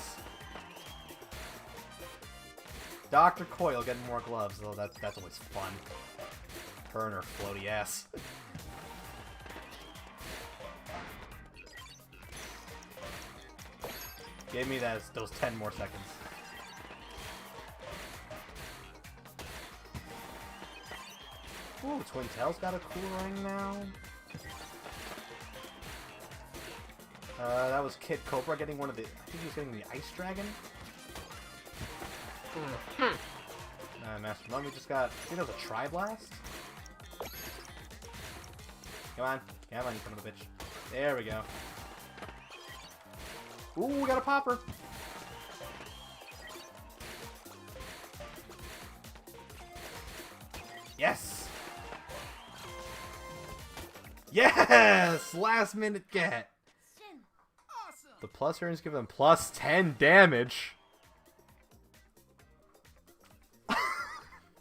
Dr. Coyle getting more gloves, though that's always fun. Her and her floaty ass. Give me those 10 more seconds. Ooh, Twin Tail's got a cool ring now. That was Kid Cobra getting one of the... I think he was getting the Ice Dragon? Master Mummy just got... I think that was a Tri-Blast? Come on. Come on, you son of a bitch. There we go. Ooh, we got a popper! Yes! Yes! Last minute get! The plus earnings give them plus 10 damage.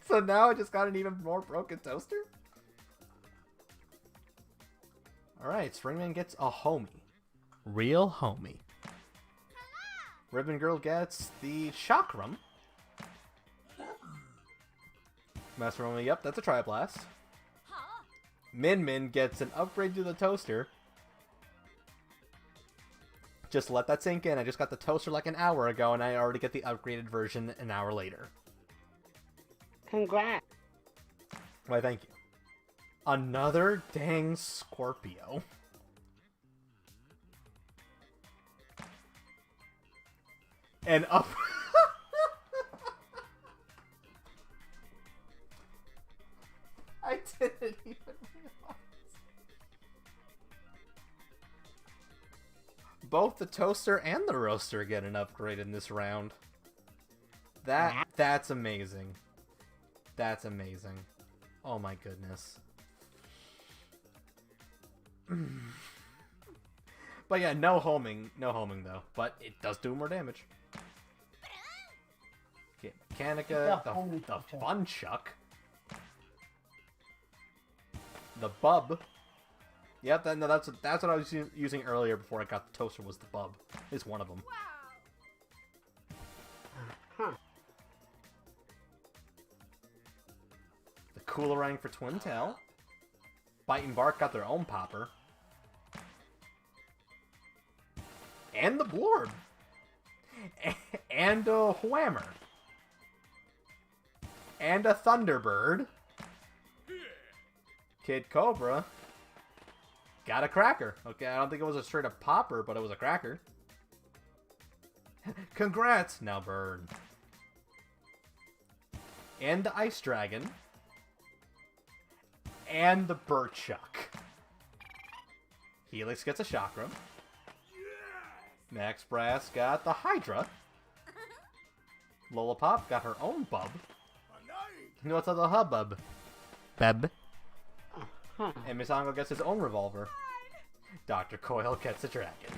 So now I just got an even more broken toaster? Alright, Springman gets a homie. Real homie. Ribbon Girl gets the Chakram. Master Mummy, yep, that's a Tri-Blast. Min Min gets an upgrade to the toaster. Just let that sink in. I just got the toaster like an hour ago, and I already get the upgraded version an hour later. Congrats. Why, thank you. Another dang Scorpio. And up... I didn't even realize. Both the toaster and the roaster get an upgrade in this round. That's amazing. That's amazing. Oh my goodness. But yeah, no homing though. But it does do more damage. Okay, Mechanica, the Fun Chuck. The Bub. Yep, that's what I was using earlier before I got the toaster. Was the Bub? Is one of them. Huh. The Coolerang for Twin Tail. Bite and Bark got their own popper. And the Blorb. And a Whammer. And a Thunderbird. Kid Cobra got a cracker. Okay, I don't think it was a straight up popper, but it was a cracker. Congrats! Now burn. And the Ice Dragon. And the Burchuck. Helix gets a Chakram. Max Brass got the Hydra. Lollipop got her own Bub. You know what's on the hubbub? Bub. Huh. And Misango gets his own revolver. Dr. Coyle gets a dragon.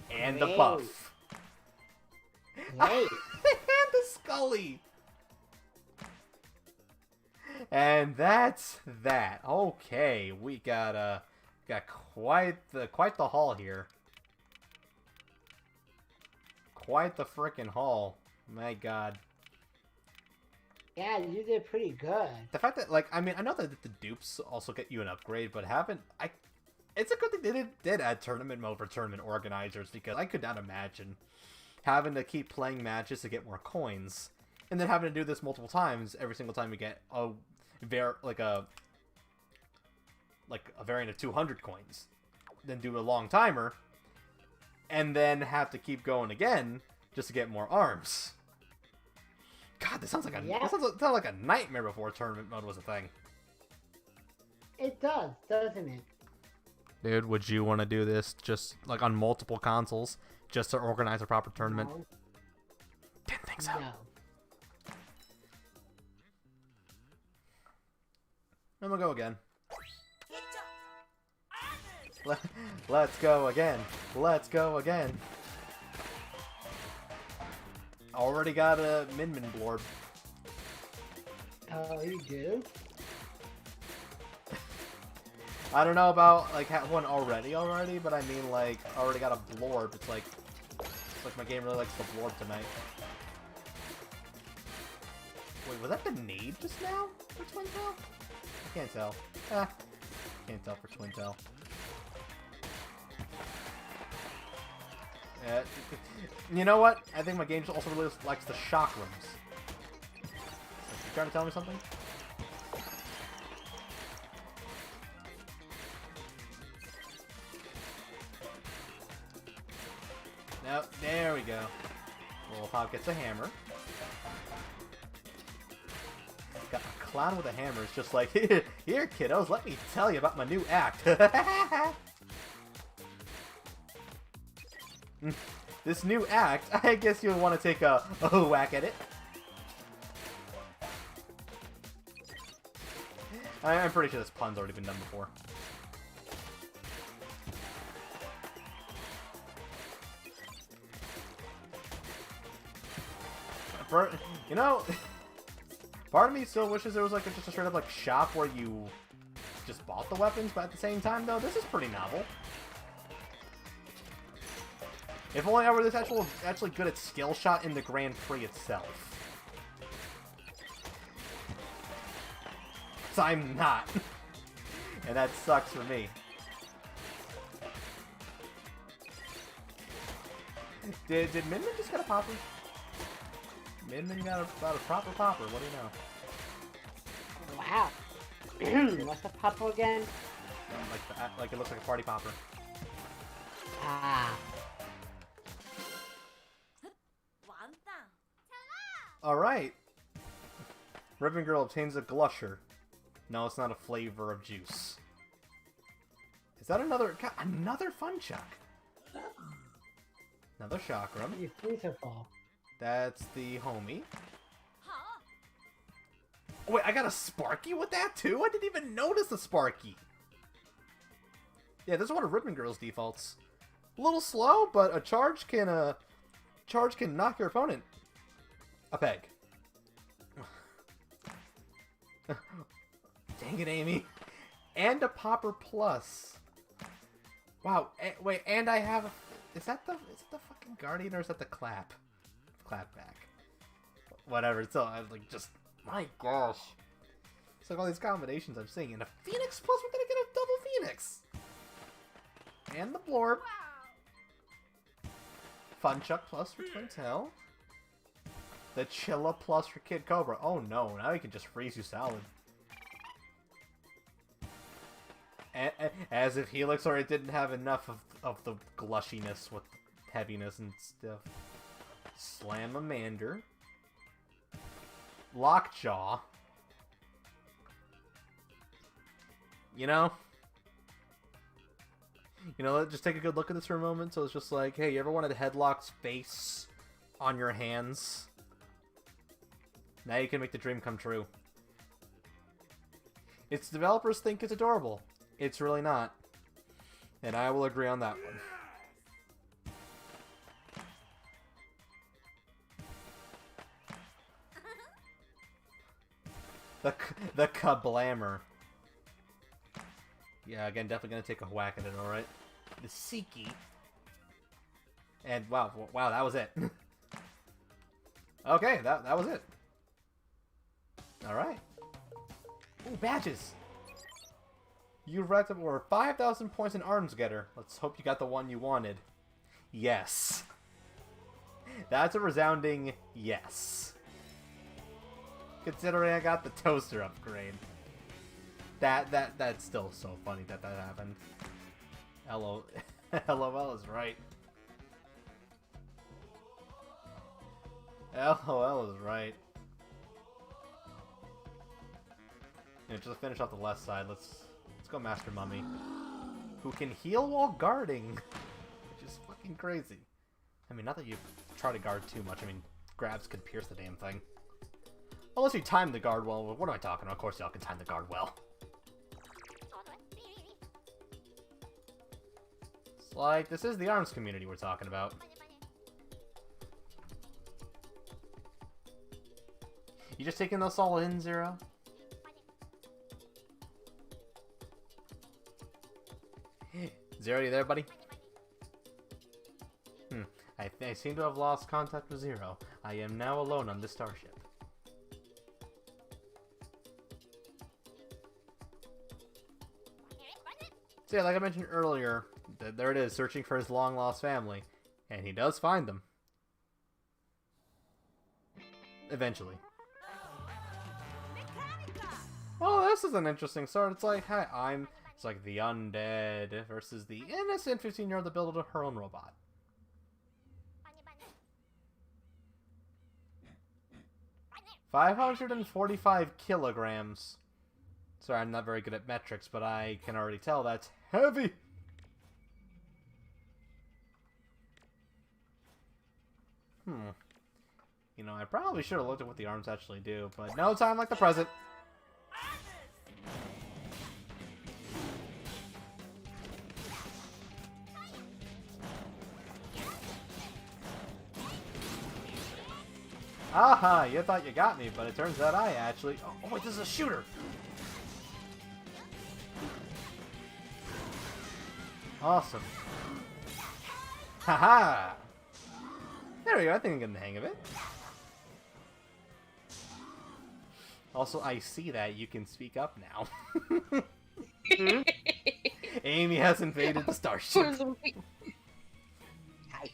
And the buff. Great. And the Scully. And that's that. Okay, we got quite the haul here. Quite the frickin' haul. My god. Yeah, you did pretty good. The fact that, like, I mean, I know that the dupes also get you an upgrade, but it's a good thing they did add tournament mode for tournament organizers, because I could not imagine having to keep playing matches to get more coins, and then having to do this multiple times every single time you get a variant of 200 coins, then do a long timer, and then have to keep going again just to get more arms. God, this sounds like that sounds like a nightmare before tournament mode was a thing. It does, doesn't it? Dude, would you want to do this just like on multiple consoles just to organize a proper tournament? No. Didn't think so. No. And we'll go again. Let's go again. Let's go again. Already got a Min Blorb. Oh, you do? I don't know about like have one already, but I mean like already got a Blorb. It's like my game really likes the Blorb tonight. Wait, was that the nade just now for Twin Tail? I can't tell. Can't tell for Twin Tail. You know what? I think my game also really likes the shock rooms. You trying to tell me something? No, there we go. Little Pop gets a hammer. Got a clown with a hammer. It's just like, here, kiddos, let me tell you about my new act. This new act, I guess you'll want to take a whack at it. I'm pretty sure this pun's already been done before. You know, part of me still wishes there was like just a straight up like shop where you just bought the weapons, but at the same time though, this is pretty novel. If only I were this actually good at skill shot in the Grand Prix itself. So I'm not. And that sucks for me. Did Min Min just get a popper? Min Min got a proper popper, what do you know? Wow. What's the popper again? Like it looks like a party popper. Ah. Alright. Ribbon Girl obtains a glusher. No, it's not a flavor of juice. Is that another... God, another fun chuck. Another chakram. You think so far? That's the homie. Oh, wait, I got a Sparky with that too? I didn't even notice the Sparky. Yeah, this is one of Ribbon Girl's defaults. A little slow, but a charge can knock your opponent a peg. Dang it, Amy. And a popper plus. Wow, wait, and I have a... Is it the fucking Guardian or is that the clap? Clapback. Whatever, so I was like, just... My gosh. It's like all these combinations I'm seeing. And a Phoenix plus, we're gonna get a double Phoenix. And the Blorb. Fun Chuck plus for Twin Tail. The Chilla plus for Kid Cobra. Oh no, now you can just freeze you salad. As if Helix already didn't have enough of the glushiness with heaviness and stuff. Slamamander. Lockjaw. You know, just take a good look at this for a moment. So it's just like, hey, you ever wanted to headlock space on your hands? Now you can make the dream come true. Its developers think it's adorable. It's really not. And I will agree on that one. The Kablammer. Yeah, again, definitely gonna take a whack at it, alright? The Seiki. And wow, that was it. Okay, that was it. Alright. Ooh, badges! You racked up over 5,000 points in Arms Getter. Let's hope you got the one you wanted. Yes. That's a resounding yes. Considering I got the toaster upgrade. That's still so funny that happened. LOL is right. LOL is right. And just to finish off the left side, let's go Master Mummy, who can heal while guarding, which is fucking crazy. I mean, not that you try to guard too much. I mean, grabs could pierce the damn thing. Unless you time the guard well. What am I talking about? Of course y'all can time the guard well. It's like, this is the ARMS community we're talking about. You just taking those all in, Zero? Zero, you there, buddy? I seem to have lost contact with Zero. I am now alone on this starship. So yeah, like I mentioned earlier, there it is, searching for his long-lost family. And he does find them. Eventually. Oh, this is an interesting start. It's like, hey, it's like the undead versus the innocent 15-year-old that built her own robot. $545 kilograms. Sorry, I'm not very good at metrics, but I can already tell that's heavy. You know, I probably should have looked at what the arms actually do, but no time like the present. Aha, you thought you got me, but it turns out I actually... Oh, wait, this is a shooter! Awesome. Haha! There we go, I think I'm getting the hang of it. Also, I see that you can speak up now. Amy has invaded the starship. Hi.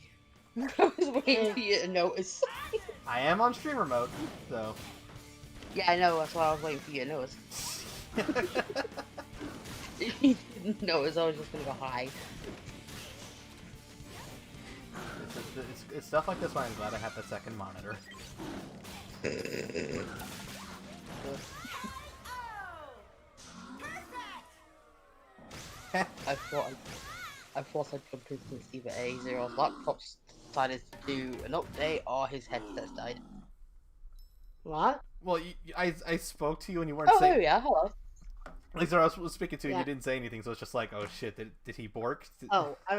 I was waiting for you to notice. I am on streamer mode, so... Yeah, I know, that's why I was waiting for you to notice. You didn't notice, I was just gonna go hi. It's stuff like this why I'm glad I have the second monitor. I thought I'd jump in since either A, Zero's laptop decided to do an update or his headset died. What? Well, I spoke to you and you weren't Oh, saying... yeah, hello. Like, so I was speaking to you and Yeah. you didn't say anything, so it's just like, oh shit, did he bork? Oh, I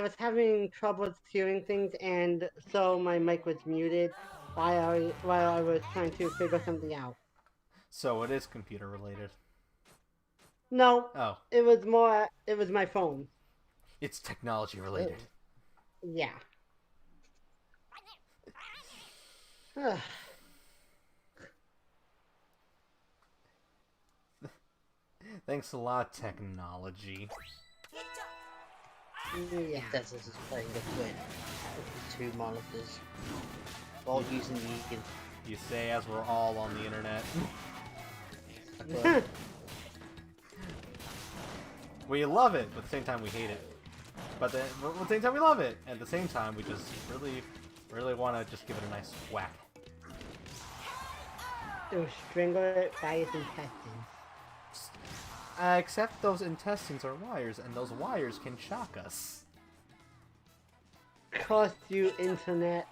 was having trouble hearing things, and so my mic was muted while I was trying to figure something out. So it is computer related. No, Oh, it was my phone. it's technology related. Yeah. Thanks a lot, technology. Yeah. This is playing the Twitch with two monitors. All using the... You say as we're all on the internet. We love it, but at the same time we hate it. But then, at the same time we love it, and at the same time we just really want to just give it a nice whack. To strangle it by its intestines. Except those intestines are wires, and those wires can shock us. Cost you internet.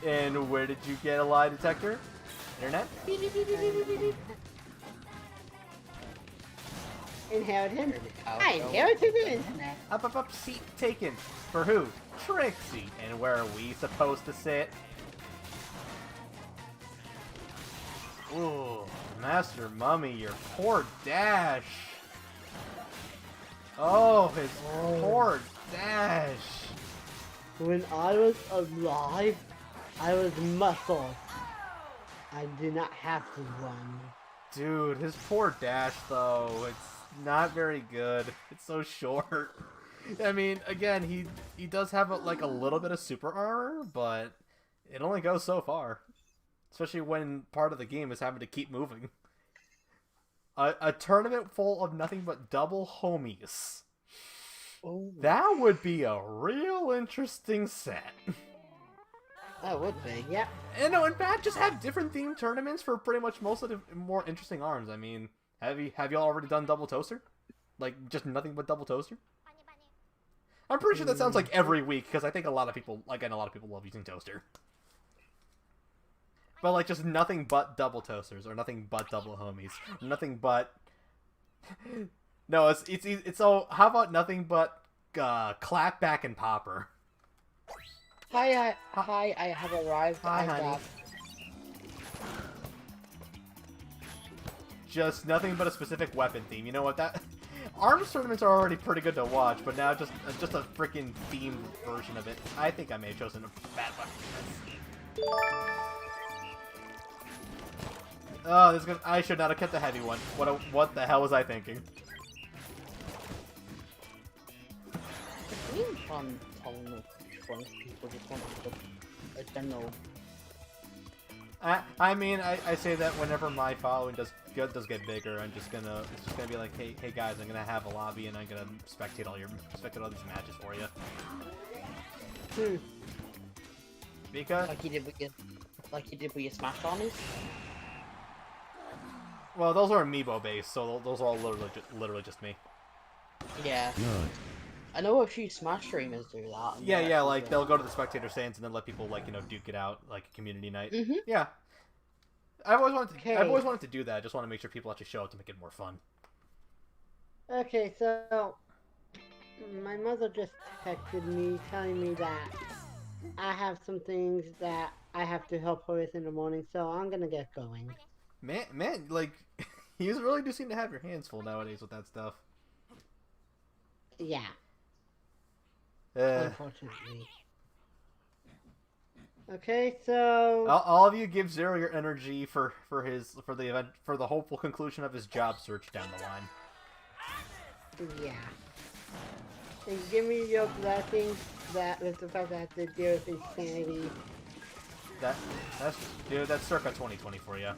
And where did you get a lie detector? Internet? Inheritance? I inherited the internet. Up, seat taken. For who? Trixie. And where are we supposed to sit? Ooh, Master Mummy, your poor Dash. Oh, his poor Dash. When I was alive, I was muscle. I did not have to run. Dude, his poor Dash, though, it's not very good. It's so short. I mean, again, he does have like a little bit of super armor, but it only goes so far. Especially when part of the game is having to keep moving. A tournament full of nothing but double homies. Ooh. That would be a real interesting set. That would be. Yep. And no, in fact, just have different themed tournaments for pretty much most of the more interesting arms. I mean, have you all already done Double Toaster? Like, just nothing but Double Toaster? I'm pretty sure that sounds like every week, because I think a lot of people love using Toaster. But, like, just nothing but Double Toasters, or nothing but Double Homies, nothing but... No, it's so, how about nothing but, Clapback and Popper? Hi, I have arrived. Hi, and, honey. just nothing but a specific weapon theme. You know what? That arms tournaments are already pretty good to watch, but now just a freaking themed version of it. I think I may have chosen a bad weapon. Oh, this is gonna, I should not have kept the heavy one. What the hell was I thinking? It's really fun telling which ones people just want a general. I mean, I say that whenever my following does get bigger, it's just gonna be like, hey guys, I'm gonna have a lobby and I'm gonna spectate all these matches for you. Because Like you did with your Smash armies. well, those are amiibo based, so those are all literally just me. Yeah. I know a few Smash streamers do that. and they're Yeah, actually like good. they'll go to the spectator stands and then let people like duke it out like a community night. Mhm. Yeah, I've always Okay. wanted to do that. I just want to make sure people actually show up to make it more fun. Okay, so my mother just texted me telling me that I have some things that I have to help her with in the morning, so I'm gonna get going. Man, like you really do seem to have your hands full nowadays with that stuff. Yeah, Uh, unfortunately. Okay, so all of you give Zero your energy for the event for the hopeful conclusion of his job search down the line. yeah, and give me your blessings that with the fact that I have to deal with insanity. That's circa 2020 for you.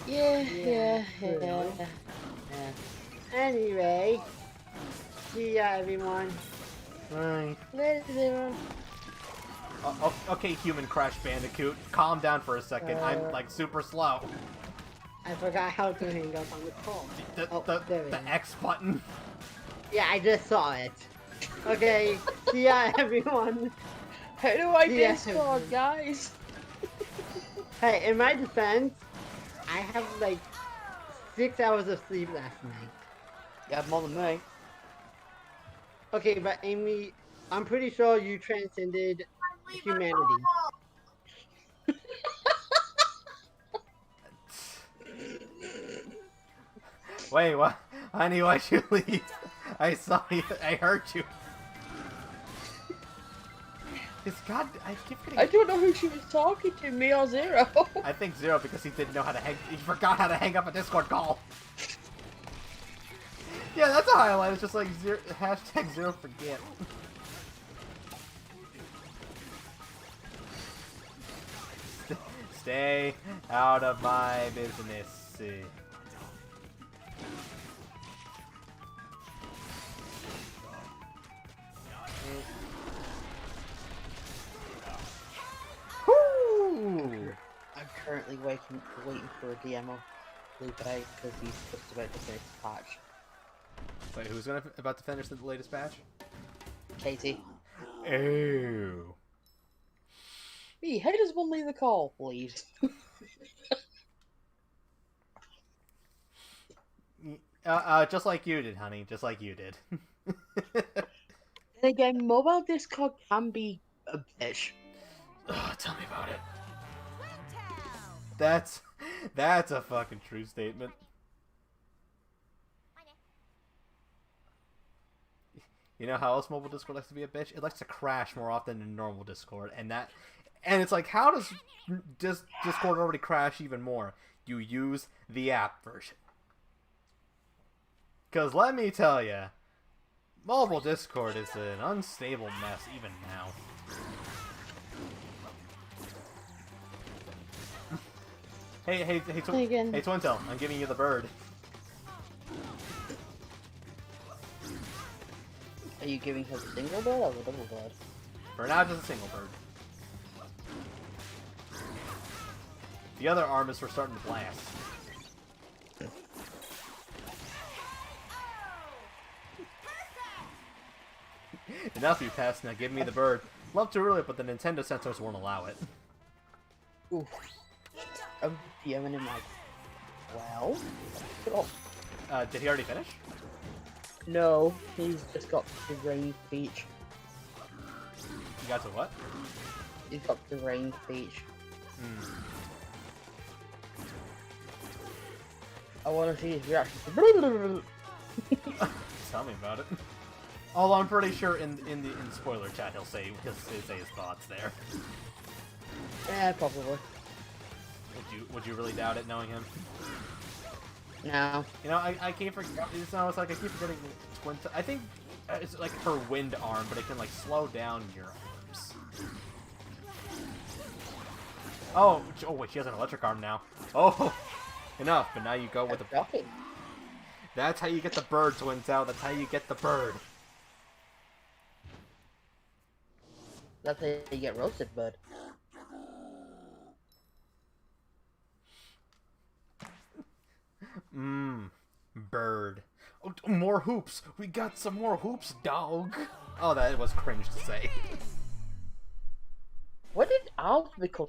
Yeah. true. Anyway, see ya, everyone. Right. Later, Zero. Okay, human Crash Bandicoot, calm down for a second. I'm like super slow. I forgot how to hang up on the call. There we The go. X button. Yeah, I just saw it. Okay, see ya, everyone. How do I Yeah. Discord, guys? Hey, in my defense, I have like 6 hours of sleep last night. You have more than me. Okay, but Amy, I'm pretty sure you transcended humanity. Wait, what? Honey, why'd you leave? I saw you. I heard you. It's God. I keep getting. I don't know who she was talking to, me or Zero. I think Zero because he didn't know how to hang. He forgot how to hang up a Discord call. Yeah, that's a highlight. It's just like hashtag Zero forget. Stay out of my business. Whoo! I'm currently waiting for a DM of Lupe because he's just about to finish the patch. Wait, who's about to finish the latest patch? Katie. Ew. Hey, how does one leave the call, please? Just like you did, honey. Just like you did. And again, mobile Discord can be a bitch. Ugh, tell me about it. That's a fucking true statement. You know how else mobile Discord likes to be a bitch? It likes to crash more often than normal Discord, and it's like, how does Discord already crash even more? You use the app version. Because let me tell you, mobile Discord is an unstable mess even now. Hey, Twintel, I'm giving you the bird. Are you giving her the single bird or the double bird? For now, just a single bird. The other arm is for starting to blast. Enough, you pests. Now give me the bird. Love to rule it, but the Nintendo censors won't allow it. Oof. I'm DMing him like, well, get off. Did he already finish? No, he's just got the rain speech. You got to what? He's got the rain speech. I want to see his reaction. Tell me about it. Although I'm pretty sure in the spoiler chat he'll say his thoughts there. Yeah, probably. Would you really doubt it knowing him? No. You know, I keep forgetting. It's like I keep forgetting twin. I think it's like her wind arm, but it can like slow down your arms. Oh wait, she has an electric arm now. Oh, enough. But now you go with the. Shocking. That's how you get the bird, Twin Tail. That's how you get the bird. That's how you get roasted, bud. Bird. Oh, more hoops. We got some more hoops, dog. Oh, that was cringe to say. What did Alf become?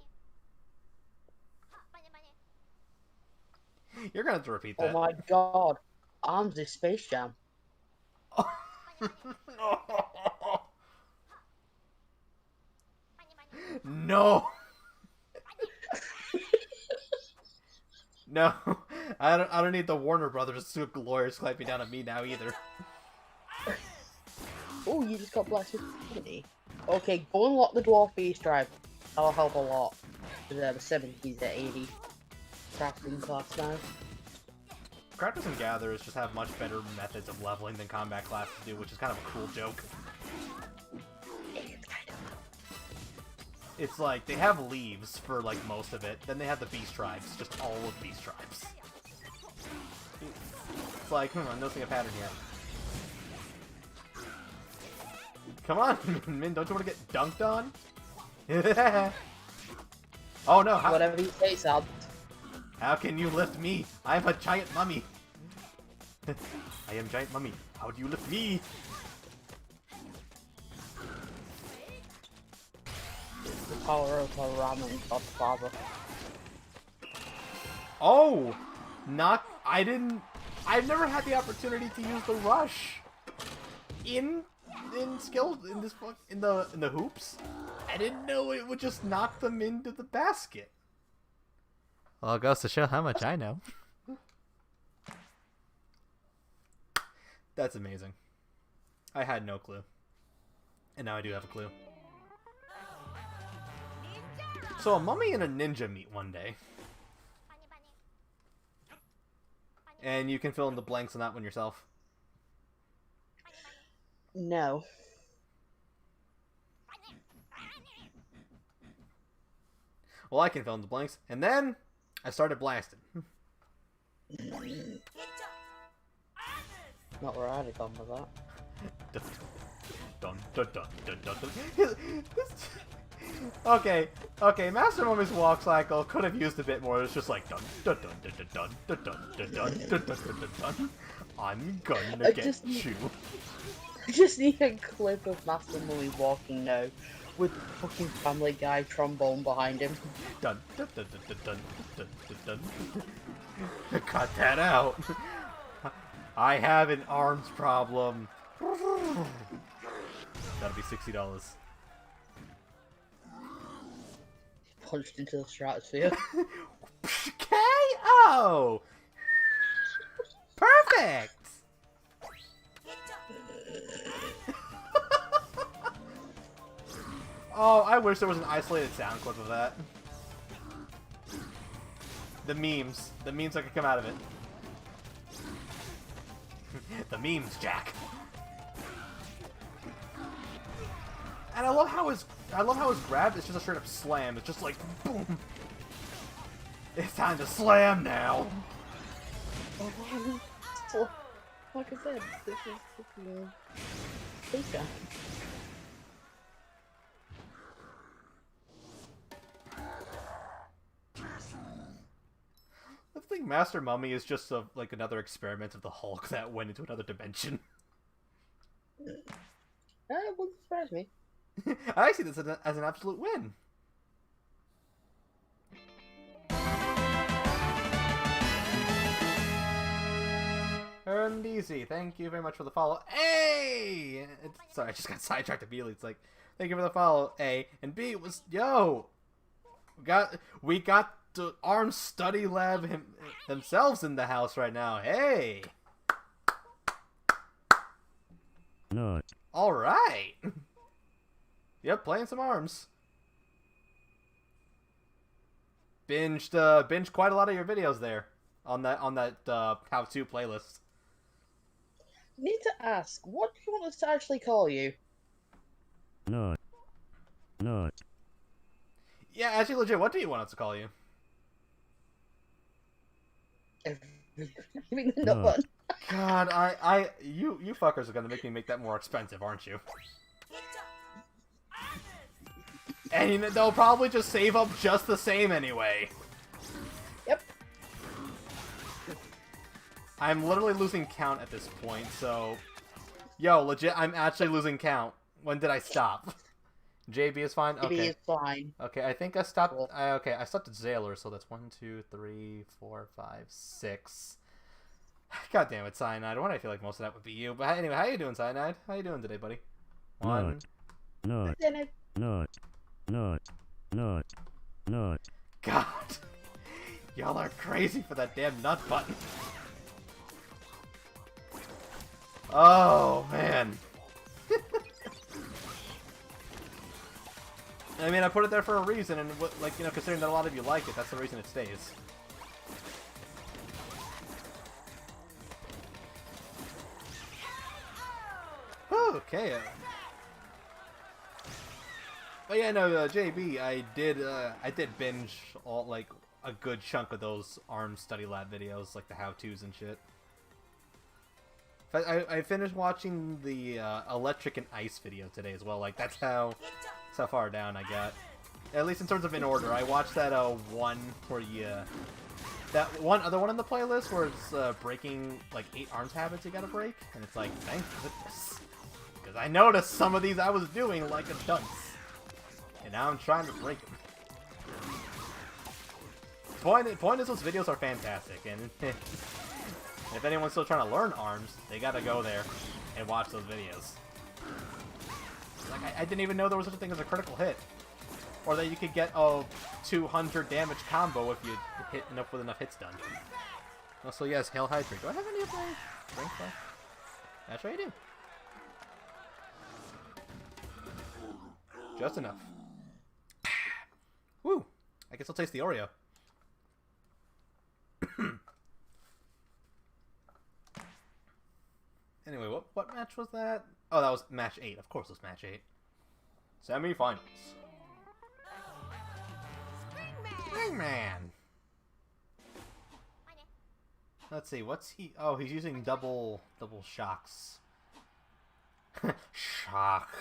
You're gonna have to repeat Oh that. my god. Arms is Space Jam. No. No, I don't need the Warner Brothers lawyers clamping down on me now either. Oh, you just got blasted. Okay, go and lock the Dwarf Beast Drive. That'll help a lot. The 70s at 80. Crafting class now. Crafters and Gatherers just have much better methods of leveling than combat classes do, which is kind of a cool joke. It's like, they have leaves for, like, most of it. Then they have the Beast Tribes. Just all of Beast Tribes. It's like, I'm noticing a pattern here. Come on, Min, don't you want to get dunked on? Oh no, Whatever you say, Sal. how can you lift me? I'm a giant mummy. I am giant mummy. How do you lift me? The power of a ramen godfather. Oh! I've never had the opportunity to use the rush in the hoops. I didn't know it would just knock them into the basket. Well, it goes to show how much I know. That's amazing. I had no clue. And now I do have a clue. So a mummy and a ninja meet one day. And you can fill in the blanks on that one yourself. No. Well, I can fill in the blanks. And then I started blasting. Not where I'd have gone with that. Dun, dun, dun, dun, dun, dun. Okay, Master Mummy's walk cycle could have used a bit more. It's just like dun dun dun dun dun dun dun dun dun dun dun dun dun. I'm gonna get you. I just need a clip of Master Mummy walking now with the fucking Family Guy trombone behind him. Dun dun dun dun dun dun dun dun. Cut that out. I have an arms problem. That'll be $60. Punched into the stratosphere. KO! Perfect! Oh, I wish there was an isolated sound clip of that. The memes that could come out of it. The memes, Jack. And I love how his grab is just a straight up slam. It's just like boom. It's time to slam now. Like I said, this is fucking Pika. I think Master Mummy is just like another experiment of the Hulk that went into another dimension. That wouldn't surprise me. I see this as an absolute win. Earned easy. Thank you very much for the follow. Hey! Sorry, I just got sidetracked immediately. It's like, thank you for the follow, A. And B was, yo! We got Arms Study Lab themselves in the house right now. Hey! No. Alright! Yep, playing some ARMS. Binged quite a lot of your videos there on that how-to playlist. Need to ask, what do you want us to actually call you? No. No. Yeah, actually, legit, what do you want us to call you? I mean, the No. nut one. God, you fuckers are gonna make me make that more expensive, aren't you? And they'll probably just save up just the same anyway. Yep. I'm literally losing count at this point, so... Yo, legit, I'm actually losing count. When did I stop? JB is fine? Maybe Okay. it's fine. Okay, I think I stopped... Cool. okay, I stopped at Zaylor, so that's 1, 2, 3, 4, 5, 6... God damn it, Cyanide. Why do I feel like most of that would be you? But anyway, how you doing, Cyanide? How you doing today, buddy? One... No. Then I No. No. No. No. God! Y'all are crazy for that damn nut button. Oh, man. I mean, I put it there for a reason, and, like, you know, considering that a lot of you like it, that's the reason it stays. Okay. But yeah, no, JB, I did binge all, like, a good chunk of those ARMS Study Lab videos, like the how-tos and shit. I finished watching the electric and ice video today as well. Like, that's how far down I got. At least in terms of in order. I watched that one where that one other one in the playlist where it's breaking like 8 ARMS habits you gotta break, and it's like, thank goodness, because I noticed some of these I was doing like a dunce, and now I'm trying to break them. Point is, those videos are fantastic, and if anyone's still trying to learn ARMS, they gotta go there and watch those videos. Like, I didn't even know there was such a thing as a critical hit. Or that you could get a 200 damage combo if you hit enough with enough hits done. Also, yes, Hail Hydrate. Do I have any of my drink left? That's right, I do. Just enough. Woo! I guess I'll taste the Oreo. Anyway, what match was that? Oh, that was match 8. Of course it was match 8. Semi-finals. Man. Let's see, what's he... Oh, he's using double shocks. Shock.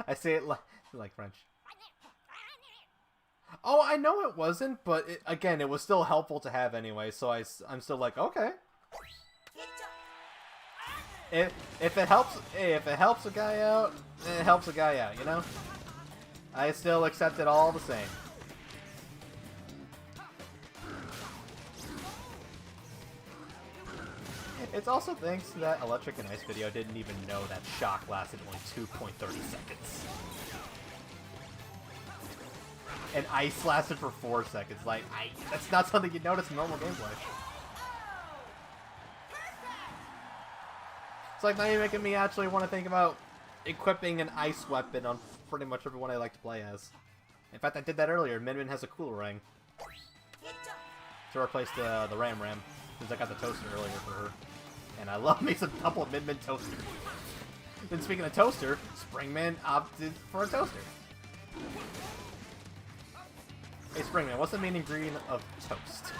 I say it like French. Oh, I know it wasn't, but again, it was still helpful to have anyway, so I'm still like, okay. If it helps a guy out, it helps a guy out, you know? I still accept it all the same. It's also thanks to that electric and ice video, I didn't even know that shock lasted only 2.30 seconds. And ice lasted for 4 seconds. Like, that's not something you'd notice in normal gameplay. It's like, now you're making me actually want to think about equipping an ice weapon on pretty much everyone I like to play as. In fact, I did that earlier. Min has a cool ring to replace the Ram, since I got the toaster earlier for her. And I love me some double Min toaster. Then speaking of toaster, Springman opted for a toaster. Hey Springman, what's the main ingredient of toast?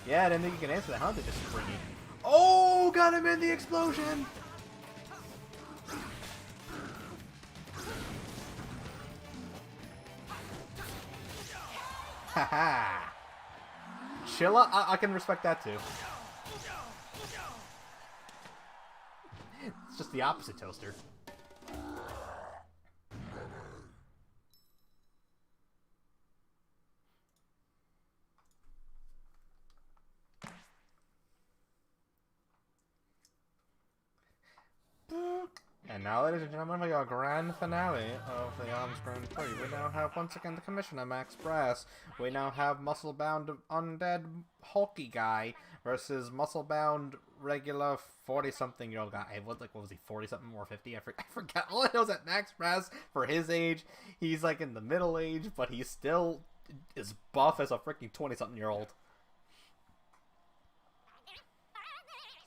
Yeah, I didn't think you could answer that, huh? They just springy. Oh, got him in the explosion! Haha! Chilla? I can respect that too. It's just the opposite toaster. And now, ladies and gentlemen, we got grand finale of the Arms Grand Prix. We now have, once again, the Commissioner, Max Brass. We now have muscle-bound undead hulky guy versus muscle-bound regular 40-something-year-old guy. What was he, 40-something or 50? I forget. All I know is that Max Brass, for his age, he's like in the middle age, but he still is buff as a freaking 20-something-year-old.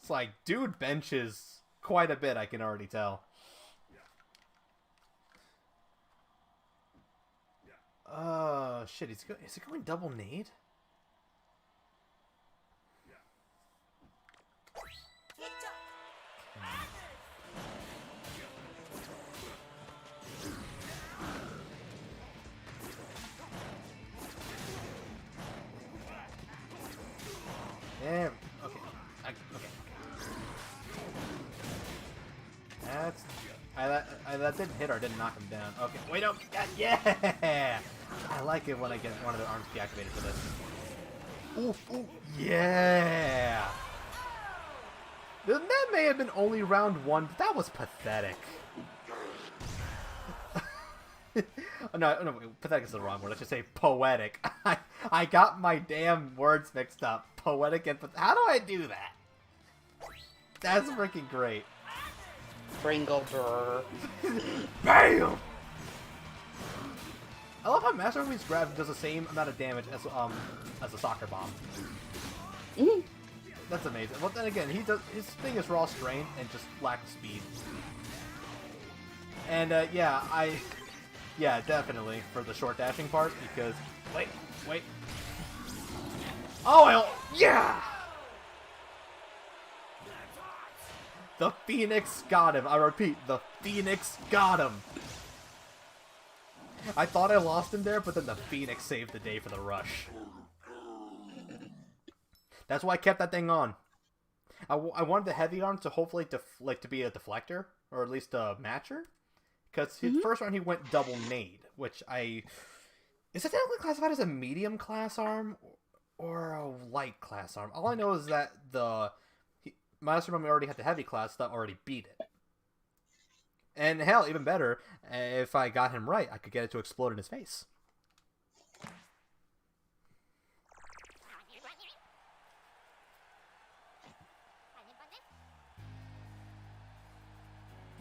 It's like, dude benches quite a bit, I can already tell. Shit, is he going double nade? Yeah, okay. Okay. That didn't hit or didn't knock him down. Okay, wait, no, yeah! I like it when I get one of the arms deactivated for this. Ooh, ooh, yeah! That may have been only round 1, but that was pathetic. no, pathetic is the wrong word. Let's just say poetic. I got my damn words mixed up. Poetic and how do I do that? That's freaking great. Pringle burr. Bam! I love how Master Mummy's grab does the same amount of damage as a soccer bomb. Mm-hmm. That's amazing. Well, then again, his thing is raw strength and just lack of speed. And yeah, definitely for the short dashing part because wait. Oh, yeah! The Phoenix got him. I repeat, the Phoenix got him. I thought I lost him there, but then the Phoenix saved the day for the rush. That's why I kept that thing on. I wanted the heavy arm to hopefully to be a deflector, or at least a matcher. Because his first round he went double nade, which is it technically classified as a medium class arm or a light class arm? All I know is that Master Mummy already had the heavy class, so that already beat it. And hell, even better, if I got him right, I could get it to explode in his face.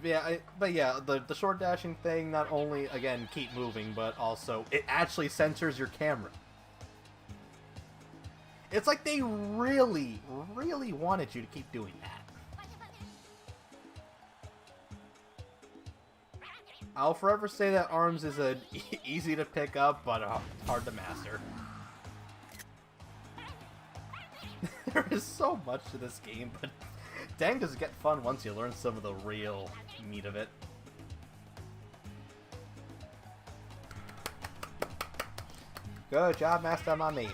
Yeah, but yeah, the short dashing thing not only, again, keep moving, but also it actually censors your camera. It's like they really, really wanted you to keep doing that. I'll forever say that ARMS is easy to pick up, but hard to master. There is so much to this game, but dang does it get fun once you learn some of the real meat of it. Good job, Master Mummy.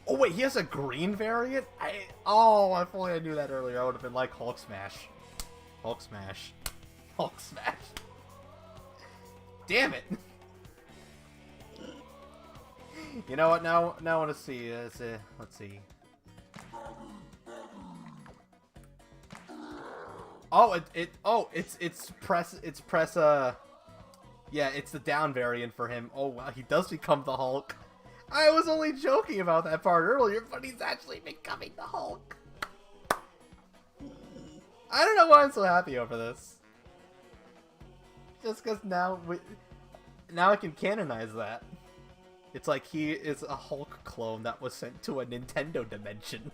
Oh wait, he has a green variant? If only I knew that earlier, I would have been like Hulk Smash. Hulk Smash. Hulk Smash. Damn it! You know what? Now I want to see. Let's see. Oh, it's press. Yeah, it's the down variant for him. Oh wow, he does become the Hulk. I was only joking about that part earlier, but he's actually becoming the Hulk. I don't know why I'm so happy over this. Just because now I can canonize that. It's like he is a Hulk clone that was sent to a Nintendo dimension.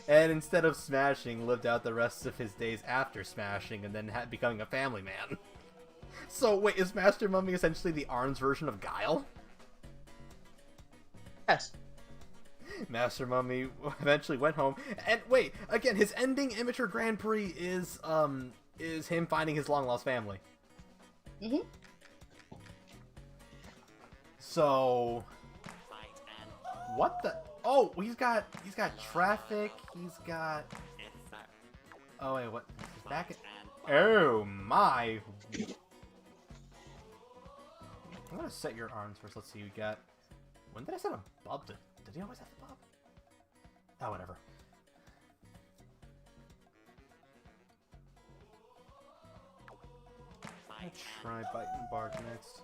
And instead of smashing, lived out the rest of his days after smashing and then becoming a family man. So wait, is Master Mummy essentially the ARMS version of Guile? Yes. Master Mummy eventually went home, and wait, again, his ending Immature Grand Prix is him finding his long-lost family. Mm-hmm. So, what the? Oh, he's got traffic. He's got. Oh wait, what? He's back at. Oh my! I'm want to set your arms first. Let's see. We got. When did I set a bub? Did he always have the bub? Oh, whatever. I'll try Bite and Bark next.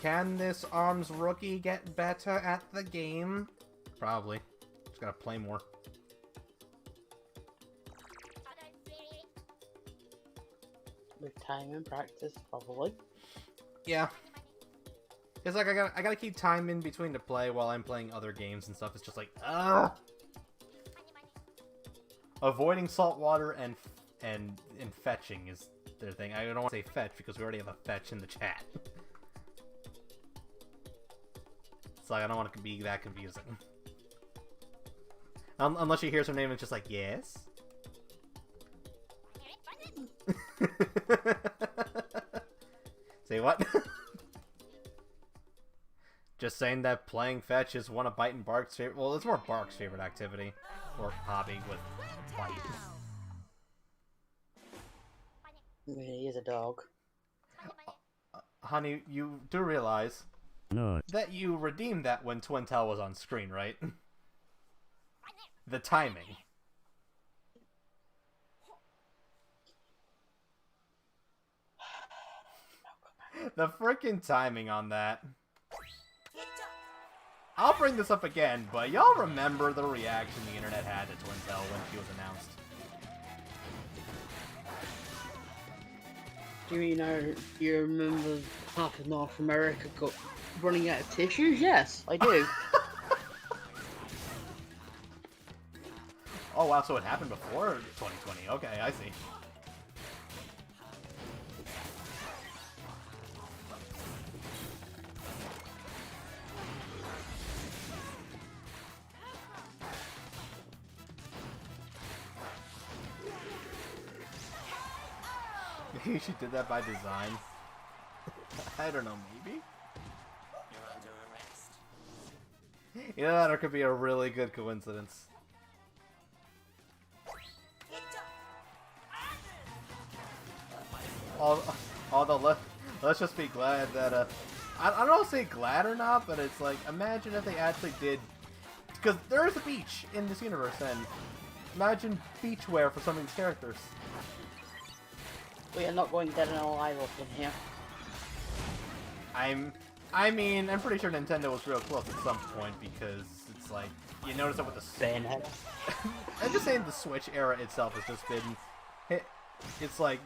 Can this arms rookie get better at the game? Probably. Just gotta play more. With time and practice, probably. Yeah. It's like I gotta keep time in between to play while I'm playing other games and stuff. It's just like, ugh. Avoiding saltwater and fetching is their thing. I don't want to say fetch because we already have a fetch in the chat. It's like I don't want it to be that confusing. Unless you hear some name and it's just like, yes? Say what? Just saying that playing fetch is one of Bite and Bark's favorite. Well, it's more Bark's favorite activity or hobby with Bite. He is a dog. Honey, you do realize Not. that you redeemed that when Twintel was on screen, right? The timing. The freaking timing on that. I'll bring this up again, but y'all remember the reaction the internet had to Twintel when she was announced? Do you remember half of North America running out of tissues? Yes, I do. Oh wow, so it happened before 2020. Okay, I see. Maybe she did that by design. I don't know, maybe? Yeah, that could be a really good coincidence. Although, let's just be glad that, I don't know if say glad or not, but it's like, imagine if they actually did, because there is a beach in this universe, and imagine beachwear for some of these characters. We are not going dead and alive up in here. I mean, I'm pretty sure Nintendo was real close at some point, because it's like, you notice that with the Bayonet. I'm just saying the Switch era itself has just been, it's like,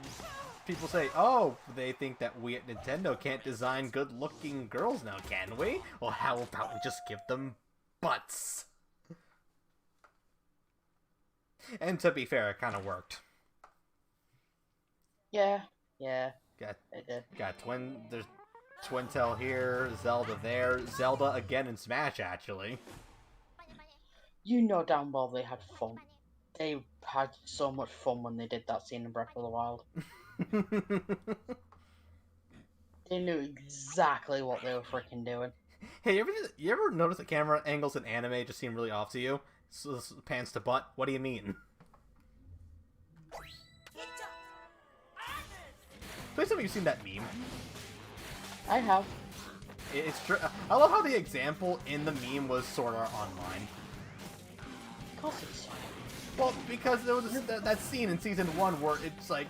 people say, oh, they think that we at Nintendo can't design good-looking girls now, can we? Well, how about we just give them butts? And to be fair, it kind of worked. Yeah. Got, It did. there's Twintel here, Zelda there, Zelda again in Smash, actually. You know damn well they had fun. They had so much fun when they did that scene in Breath of the Wild. They knew exactly what they were freaking doing. Hey, you ever notice that camera angles in anime just seem really off to you? So, pants to butt? What do you mean? Please tell me you've seen that meme. I have. It's true. I love how the example in the meme was Sword Art Online. Of course it's. Well, because there was that scene in season 1 where it's like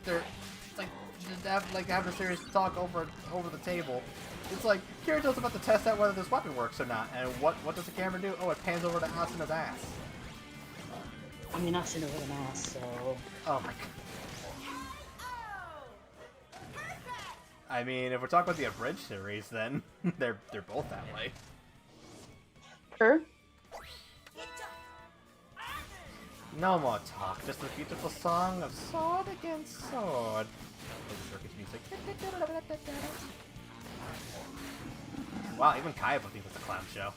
having a serious talk over the table. It's like Kirito's about to test out whether this weapon works or not, and what does the camera do? Oh, it pans over to Asuna's ass. I mean, that's in with an ass, so. Oh my god. I mean, if we're talking about the abridged series, then they're both that way. Sure. No more talk, just a beautiful song of sword against sword. Circus music. Wow, even Kaiba thinks it's a clown show.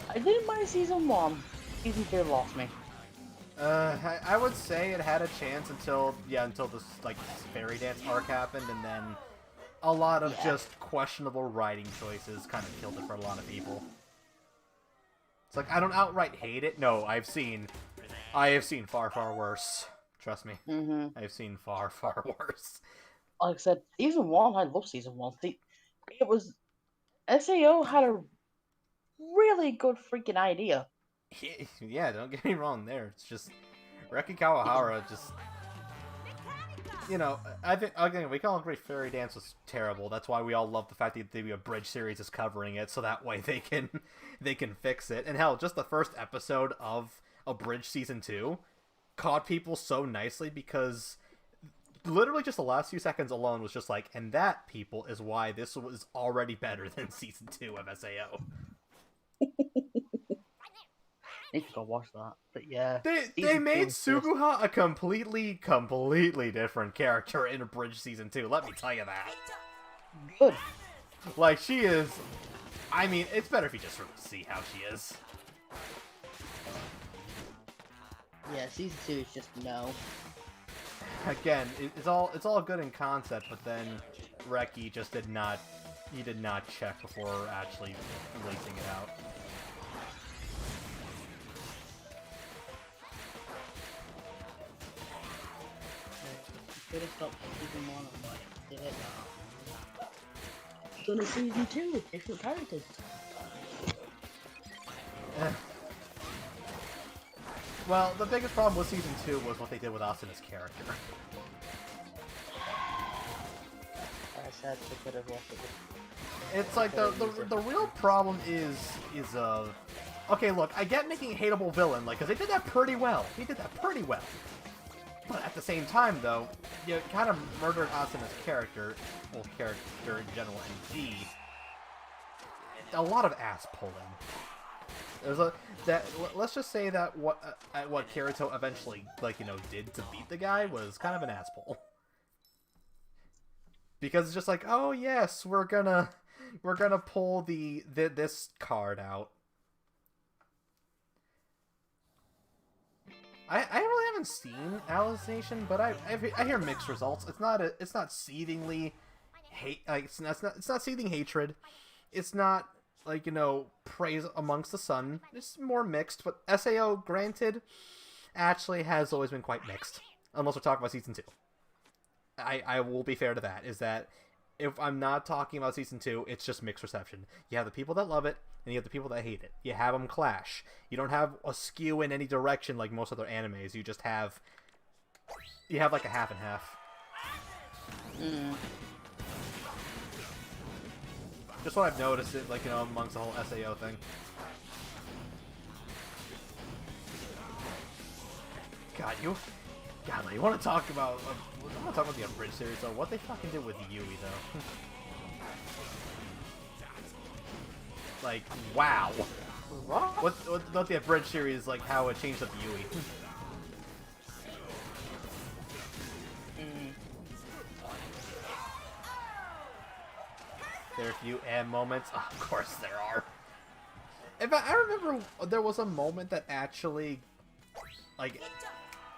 I didn't mind season 1. Season 2 lost me. I would say it had a chance until this like fairy dance arc happened, and then a lot of just questionable writing choices kind of killed it for a lot of people. It's like, I don't outright hate it. No, I have seen far, far worse. Trust me. Mm-hmm. I've seen far, far worse. Like I said, season 1, I love season 1. It was... SAO had a really good freaking idea. Yeah, don't get me wrong there. It's just... Reki Kawahara just... You know, I think, again, we can all agree Fairy Dance was terrible. That's why we all love the fact that the Abridged series is covering it, so that way they can fix it. And hell, just the first episode of Abridged Season 2 caught people so nicely because literally just the last few seconds alone was just like, and that, people, is why this was already better than Season 2 of SAO. I need to go watch that. But yeah. They made Suguha a completely different character in Abridged Season 2, let me tell you that. Good. Like, she is... I mean, it's better if you just sort of see how she is. Yeah, season 2 is just no. Again, it's all good in concept, but then Reki just did not check before actually releasing it out. Should have stopped season 1 and like did it now. Done a season 2 with different characters. Well, the biggest problem with Season 2 was what they did with Asuna's character. I said they could have left it with... It's like the real problem is okay, look, I get making a hateable villain, like, because they did that pretty well. He did that pretty well. But at the same time, though, you kind of murdered Asuna's character, well, character in general, and G. A lot of ass pulling. Let's just say that what Kirito eventually, like, you know, did to beat the guy was kind of an ass pull. Because it's just like, oh yes, we're gonna pull this card out. I really haven't seen Alicization, but I hear mixed results. It's not seethingly hate, like it's not seething hatred. It's not, like, you know, praise amongst the sun. It's more mixed, but SAO, granted, actually has always been quite mixed. Unless we're talking about Season 2. I will be fair to that, is that if I'm not talking about Season 2, it's just mixed reception. You have the people that love it, and you have the people that hate it. You have them clash. You don't have a skew in any direction like most other animes. You just have... You have like a half and half. Just what I've noticed, it, like, you know, amongst the whole SAO thing. God, you want to talk about the Abridged series, though? What they fucking did with Yui, though? Like, wow. What the Abridged series, like, how it changed up Yui. There are a few moments. Oh, of course there are. In fact, I remember there was a moment that actually, like,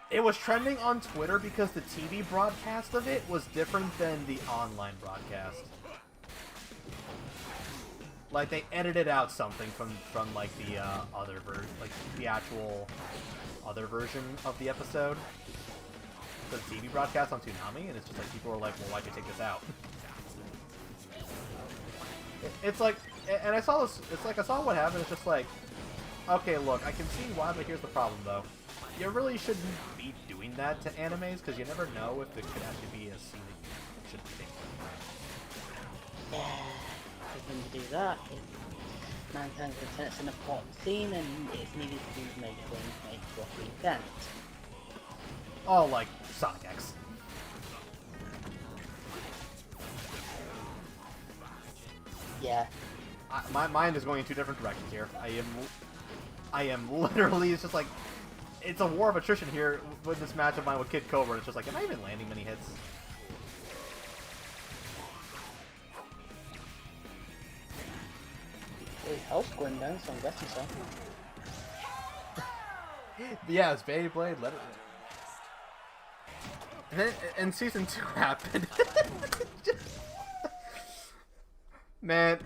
it was trending on Twitter because the TV broadcast of it was different than the online broadcast. Like, they edited out something from like the other version, like the actual other version of the episode. The TV broadcast on Toonami, and it's just like people were like, "Well, why'd you take this out?" It's like, and I saw this. It's like I saw what happened. It's just like, okay, look, I can see why, but here's the problem, though. You really shouldn't be doing that to animes because you never know if it could actually be a scene that it should be. If you do that, 9 times out of 10 it's an important scene and it's needed to make roughly sense. Oh, like Sonic X. Yeah. My mind is going in two different directions here. I am literally, it's just like, it's a war of attrition here with this match of mine with Kid Cobra. It's just like, am I even landing many hits? His health's going down, so I'm guessing so. Yeah, it's Beyblade, let it... And then, and Season 2 happened. Man,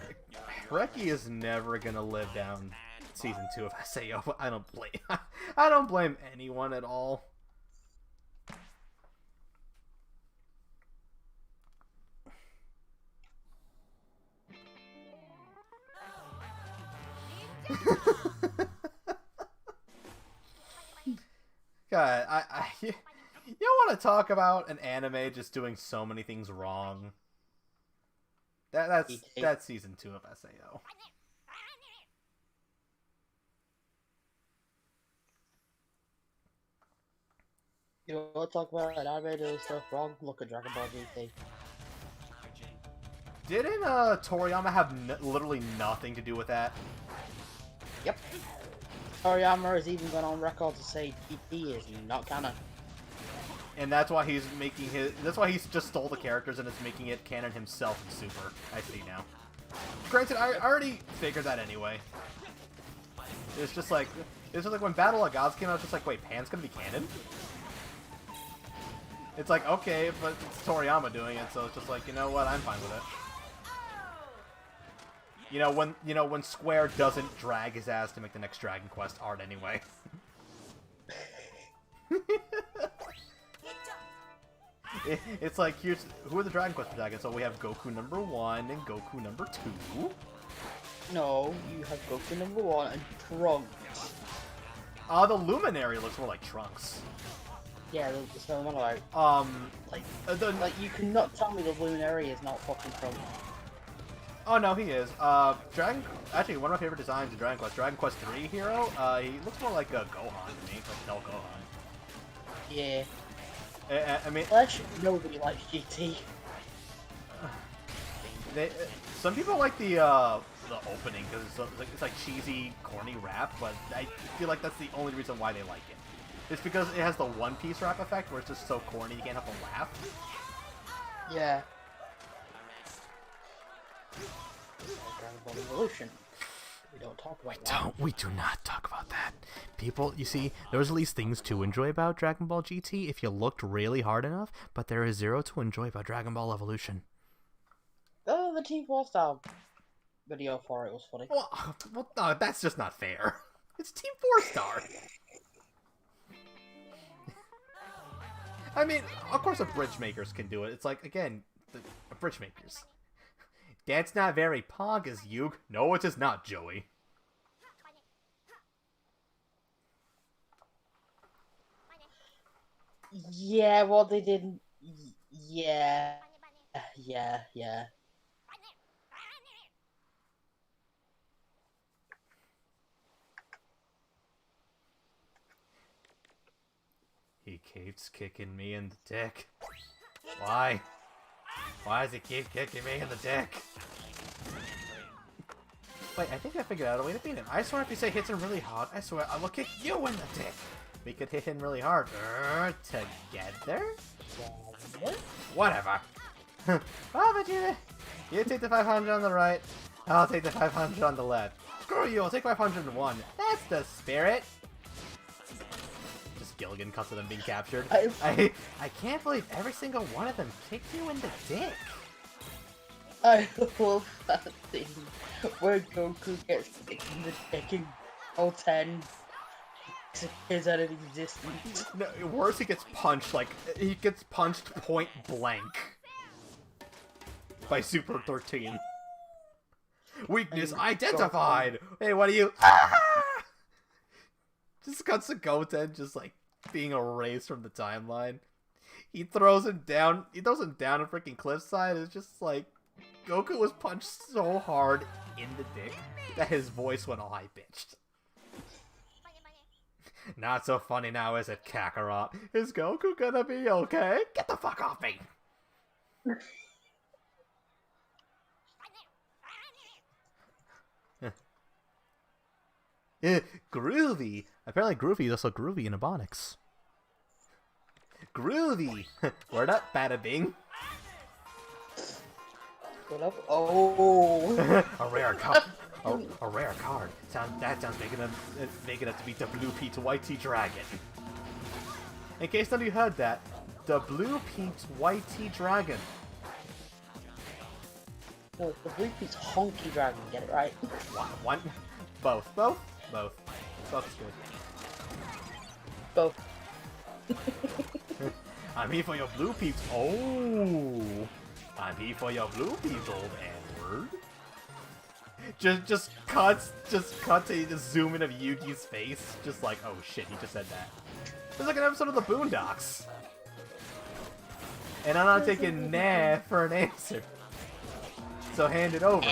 Reki is never gonna live down season 2 of SAO, but I don't blame I don't blame anyone at all. God, you want to talk about an anime just doing so many things wrong? That's season 2 of SAO. You want to talk about anime doing stuff wrong? Look at Dragon Ball GT. Didn't Toriyama have literally nothing to do with that? Yep. Toriyama has even gone on record to say GT is not canon. And that's why he's making his. That's why he's just stole the characters and is making it canon himself in Super. I see now. Granted, I already figured that anyway. It's just like when Battle of Gods came out. It's just like, wait, Pan's gonna be canon? It's like, okay, but it's Toriyama doing it, so it's just like, you know what? I'm fine with it. When Square doesn't drag his ass to make the next Dragon Quest art anyway. It's like, who are the Dragon Quest dragons? So we have Goku number 1 and Goku number 2. No, you have Goku number 1 and Trunks. The Luminary looks more like Trunks. Yeah, so I'm like, you cannot tell me the Luminary is not fucking Trunks. Oh no, he is. Actually, one of my favorite designs in Dragon Quest 3 hero. He looks more like a Gohan to me, like Del Gohan. Yeah. I mean, Well, actually, nobody likes GT. Some people like the opening because it's like cheesy, corny rap, but I feel like that's the only reason why they like it. It's because it has the One Piece rap effect where it's just so corny you can't help but laugh. Yeah. Dragon Ball Evolution. We don't talk about that. We do not talk about that. People, you see, there's at least things to enjoy about Dragon Ball GT if you looked really hard enough, but there is zero to enjoy about Dragon Ball Evolution. Oh, the Team 4 Star video for it was funny. Well, no, that's just not fair. It's Team 4-Star. I mean, of course the bridge makers can do it. It's like, again, the bridge makers. That's not very Pogus, Yug. No, it is not, Joey. Yeah, well, they didn't. Yeah. He keeps kicking me in the dick. Why? Why does he keep kicking me in the dick? Wait, I think I figured out a way to beat him. I swear if you say hits him really hard, I swear I will kick you in the dick. We could hit him really hard. Together? Whatever. Oh, but you take the 500 on the right, I'll take the 500 on the left. Screw you, I'll take 501. That's the spirit. Just Gilligan cuts at them being captured. I can't believe every single one of them kicked you in the dick. I love that thing where Goku gets kicked in the dick in all 10 disappears out of existence. No, worse, he gets punched, he gets punched point blank. By Super 13. Weakness identified! Hey, what are you? Ah! Just cuts to Goten just, being erased from the timeline. He throws him down a freaking cliffside. It's just like, Goku was punched so hard in the dick that his voice went all high-pitched. Not so funny now, is it, Kakarot? Is Goku gonna be okay? Get the fuck off me! Groovy! Apparently Groovy is also groovy in Ebonics. Groovy! Word up, bada bing! What up? Oh! A rare card. A rare card. That sounds big enough to beat the Blue Pete's Whitey Dragon. In case none of you heard that, the Blue Pete's Whitey Dragon. No, the Blue Pete's Honky Dragon, get it right? One? Both. Both. Both is good. Both. I'm here for your blue peeps. Oh, I'm here for your blue peeps, old Edward. Just cuts to just zoom in of Yuji's face, just like, oh shit, he just said that. It's like an episode of the Boondocks. And I'm not taking nah for an answer. So hand it over.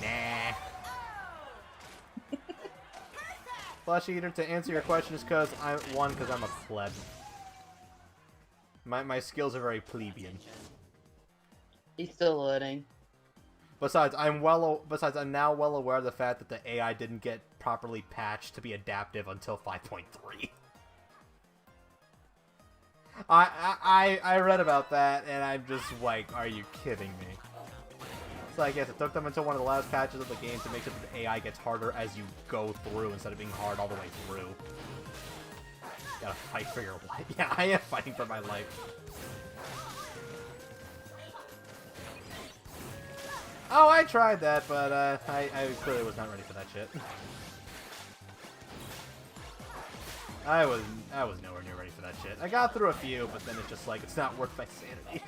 Nah. Flesh Eater, to answer your question, is because I'm a pleb. My skills are very plebeian. He's still learning. Besides, I'm now well aware of the fact that the AI didn't get properly patched to be adaptive until 5.3. I read about that, and I'm just like, are you kidding me? So I guess it took them until one of the last patches of the game to make sure that the AI gets harder as you go through instead of being hard all the way through. Gotta fight for your life. Yeah, I am fighting for my life. Oh, I tried that, but I clearly was not ready for that shit. I was nowhere near ready for that shit. I got through a few, but then it's just like, it's not worth my sanity.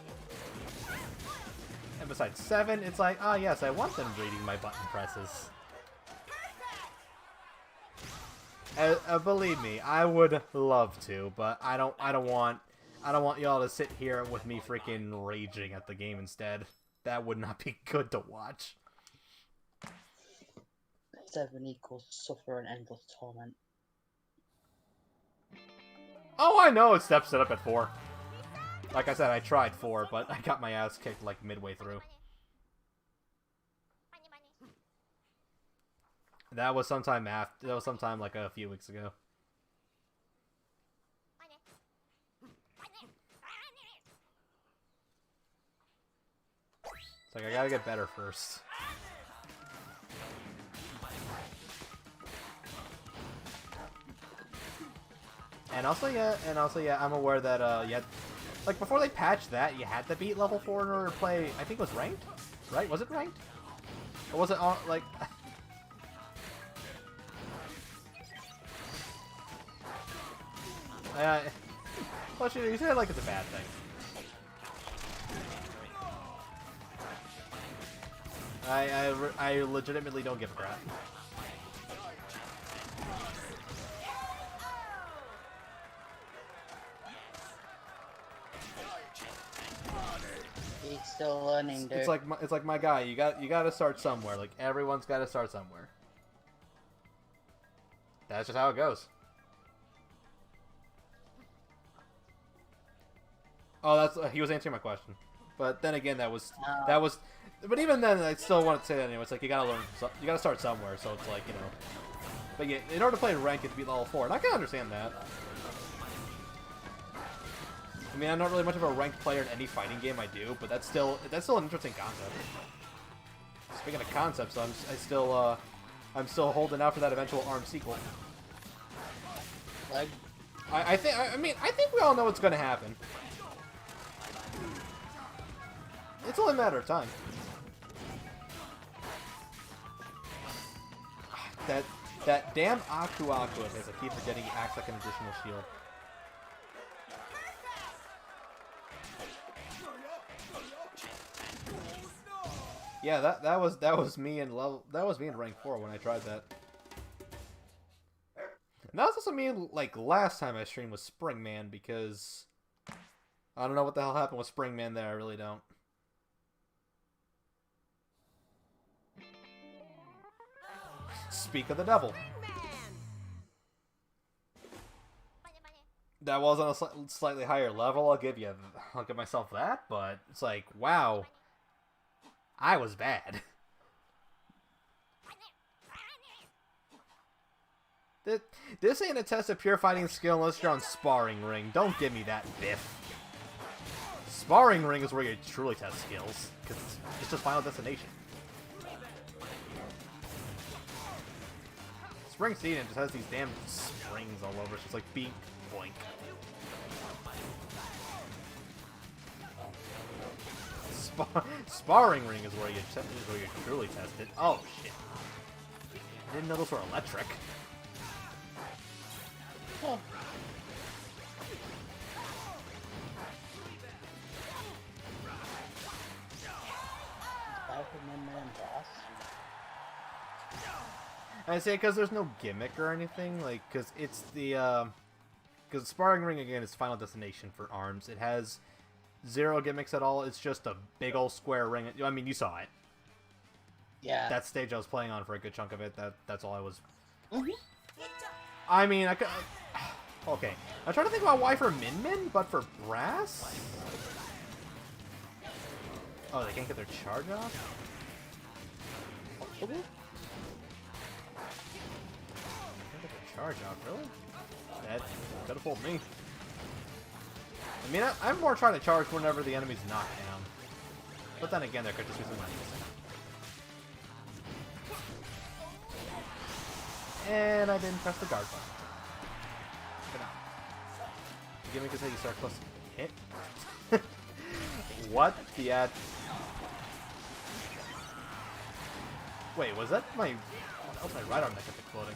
And besides 7, it's like, ah, yes, I want them reading my button presses. Believe me, I would love to, but I don't want y'all to sit here with me freaking raging at the game instead. That would not be good to watch. 7 equals suffer an endless torment. Oh, I know it steps it up at 4. Like I said, I tried 4, but I got my ass kicked like midway through. That was sometime like a few weeks ago. It's like I gotta get better first. And also, yeah, I'm aware that like before they patched that, you had to beat level 4 in order to play. I think it was ranked, right? Was it ranked? Or was it on like? Well, you said like it's a bad thing. I legitimately don't give a crap. He's still learning, dude. It's like my guy. You got to start somewhere. Like everyone's got to start somewhere. That's just how it goes. Oh, that's he was answering my question. But then again, that was. But even then, I still want to say that anyway. It's like you gotta learn, you gotta start somewhere. So it's like, you know. But yeah, in order to play ranked, you have to beat level 4, and I can understand that. I mean, I'm not really much of a ranked player in any fighting game I do, but that's still an interesting concept. Speaking of concepts, I'm still holding out for that eventual ARM sequel. Like, I think we all know what's gonna happen. It's only a matter of time. That damn Aku Aku of his, I keep forgetting he acts like an additional shield. Yeah, that was me in rank 4 when I tried that. And that was also me like last time I streamed with Springman, because I don't know what the hell happened with Springman there, I really don't. Speak of the devil. That was on a slightly higher level, I'll give myself that, but it's like, wow, I was bad. This ain't a test of pure fighting skill unless you're on Sparring Ring. Don't give me that biff. Sparring Ring is where you truly test skills, because it's just Final Destination. Spring Season just has these damn springs all over. It's just like being boink. Sparring Ring is where you truly test it. Oh shit! I didn't know those were electric. Oh. I say because there's no gimmick or anything, like, because it's the, because Sparring Ring, again, is Final Destination for ARMS. It has zero gimmicks at all. It's just a big old square ring. I mean, you saw it. Yeah. That stage I was playing on for a good chunk of it. That's all I was... Mhm. I mean, I could... Okay. I'm trying to think about why for Min Min, but for Brass? Oh, they can't get their charge off? Okay. Can't get their charge off, really? That could have fooled me. I mean, I'm more trying to charge whenever the enemy's knocked down. But then again, there could just be something like this. And I didn't press the guard button. Get out. The gimmick is how you start close to hit. What? The ad... Wait, was that my... That was my right arm that kept exploding.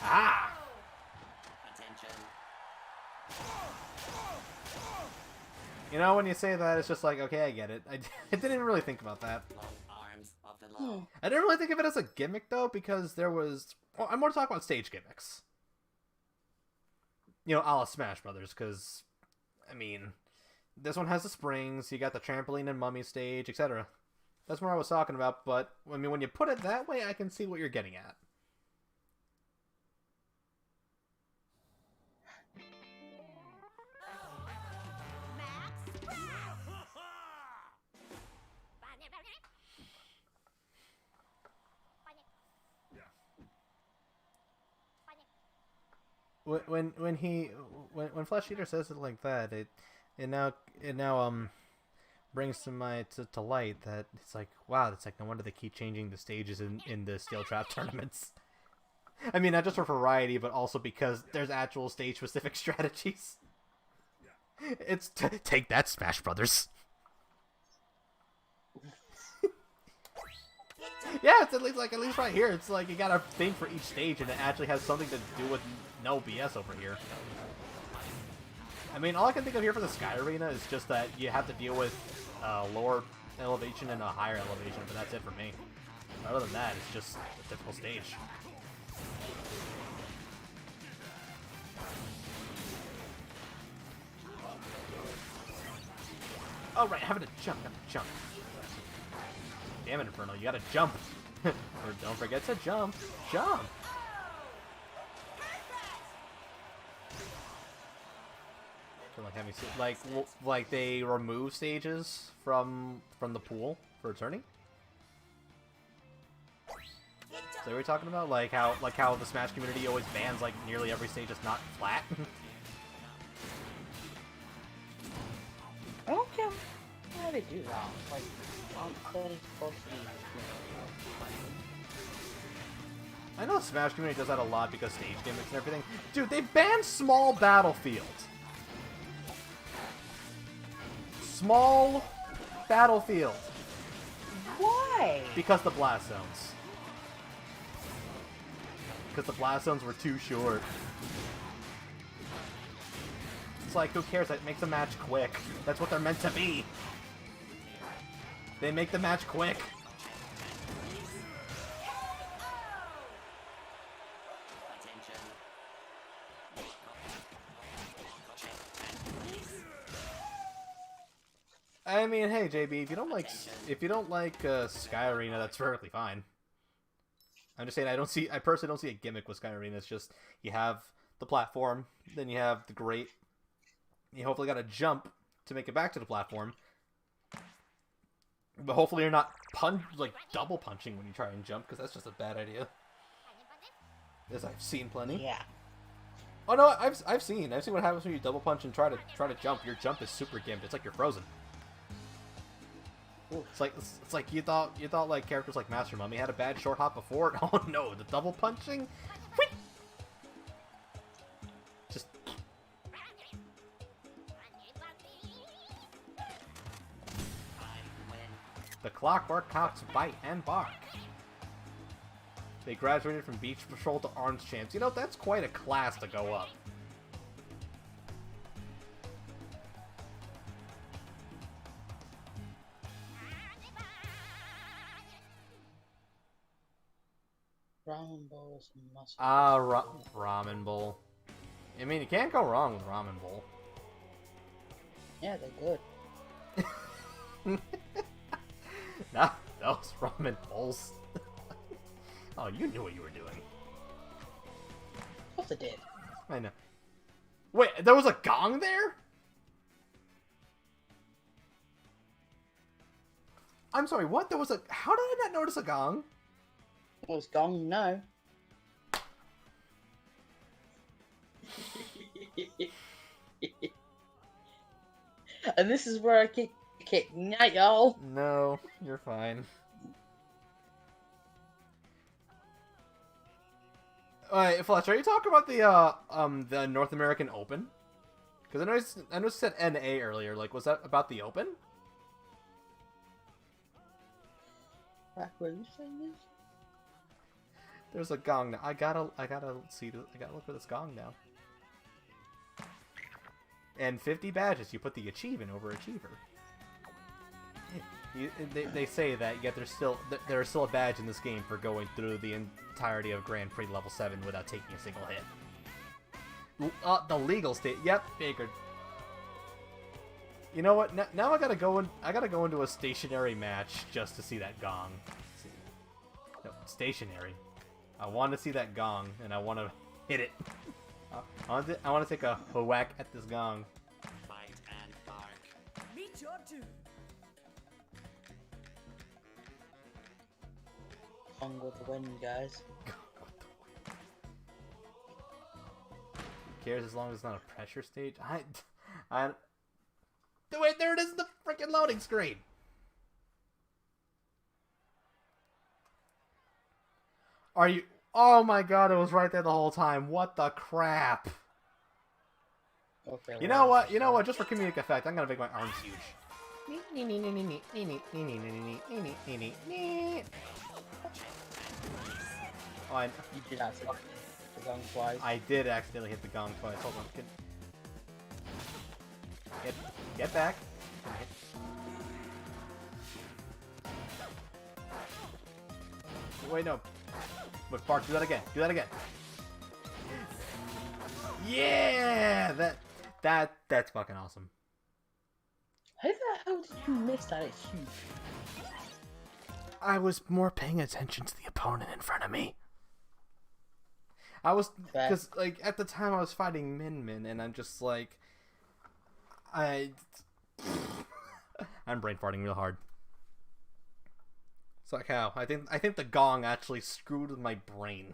Ah! You know, when you say that, it's just like, okay, I get it. I didn't even really think about that. I didn't really think of it as a gimmick, though, because there was... Well, I'm more talking about stage gimmicks. You know, a la Smash Brothers, because, I mean, this one has the springs, you got the trampoline and mummy stage, etc. That's what I was talking about, but, I mean, when you put it that way, I can see what you're getting at. When Flesh Eater says it like that, it now brings to light that it's like, wow, it's like no wonder they keep changing the stages in the Steel Trap tournaments. I mean, not just for variety, but also because there's actual stage specific strategies. It's take that, Smash Brothers. Yeah, it's at least right here. It's like you got a thing for each stage, and it actually has something to do with no BS over here. I mean, all I can think of here for the Sky Arena is just that you have to deal with lower elevation and a higher elevation, but that's it for me. Other than that, it's just a typical stage. Oh right, having to jump, Damn it, Inferno, you gotta jump. Or don't forget to jump. Jump! So like having like they remove stages from the pool for turning. So are we talking about like how the Smash community always bans like nearly every stage that's not flat? I don't care why they do that. Like, they're supposed to be. I know the Smash community does that a lot because stage gimmicks and everything. Dude, they banned Small Battlefield. Small Battlefield. Why? Because the blast zones. Because the blast zones were too short. It's like, who cares? That makes a match quick. That's what they're meant to be. They make the match quick. I mean, hey JB, if you don't like Sky Arena, that's perfectly fine. I'm just saying I personally don't see a gimmick with Sky Arena. It's just you have the platform, then you have the grate. You hopefully got to jump to make it back to the platform. But hopefully you're not double punching when you try and jump, because that's just a bad idea. As I've seen plenty. Yeah. Oh no, I've seen what happens when you double punch and try to jump. Your jump is super gimped. It's like you're frozen. It's like you thought like characters like Master Mummy had a bad short hop before. Oh no, the double punching. Whee! Just the Clockwork Cops bite and bark. They graduated from Beach Patrol to Arms Champs. You know, that's quite a class to go up. Ramen balls and muscle. Ramen bowl. I mean, you can't go wrong with ramen bowl. Yeah, they're good. Nah, those ramen bowls. Oh, you knew what you were doing. Of course I did. I know. Wait, there was a gong there? I'm sorry, what? There was a... How did I not notice a gong? Well, it's gone now. And this is where I kick night, y'all. No, you're fine. Alright, Fletch, are you talking about the North American Open? Because I know you said NA earlier. Like, was that about the Open? Back where you saying this? There's a gong now. I gotta look for this gong now. And 50 badges. You put the achievement over achiever. They say that, yet there's still a badge in this game for going through the entirety of Grand Prix level 7 without taking a single hit. The legal state. Yep, figured. You know what? Now I gotta go into a stationary match just to see that gong. No, stationary. I want to see that gong, and I want to hit it. I want to take a whack at this gong. Bite and bark. Meet your doom. Gong with the wind, guys. Who cares as long as it's not a pressure stage? Wait, there it is, the freaking loading screen. Are you? Oh my god, it was right there the whole time. What the crap? Okay, You know what? You know what? Just for comedic effect, I'm gonna make my arms huge. Oh, You did actually hit the gong twice. I did accidentally hit the gong twice. Hold on. Get back. Wait, no. Wait, Bark, do that again. Do that again. Yeah! That's fucking awesome. How the hell did you miss that? It's huge. I was more paying attention to the opponent in front of me. I was, because, like, at the time I was fighting Min, and I'm just like, I'm brain farting real hard. It's like how I think the gong actually screwed with my brain.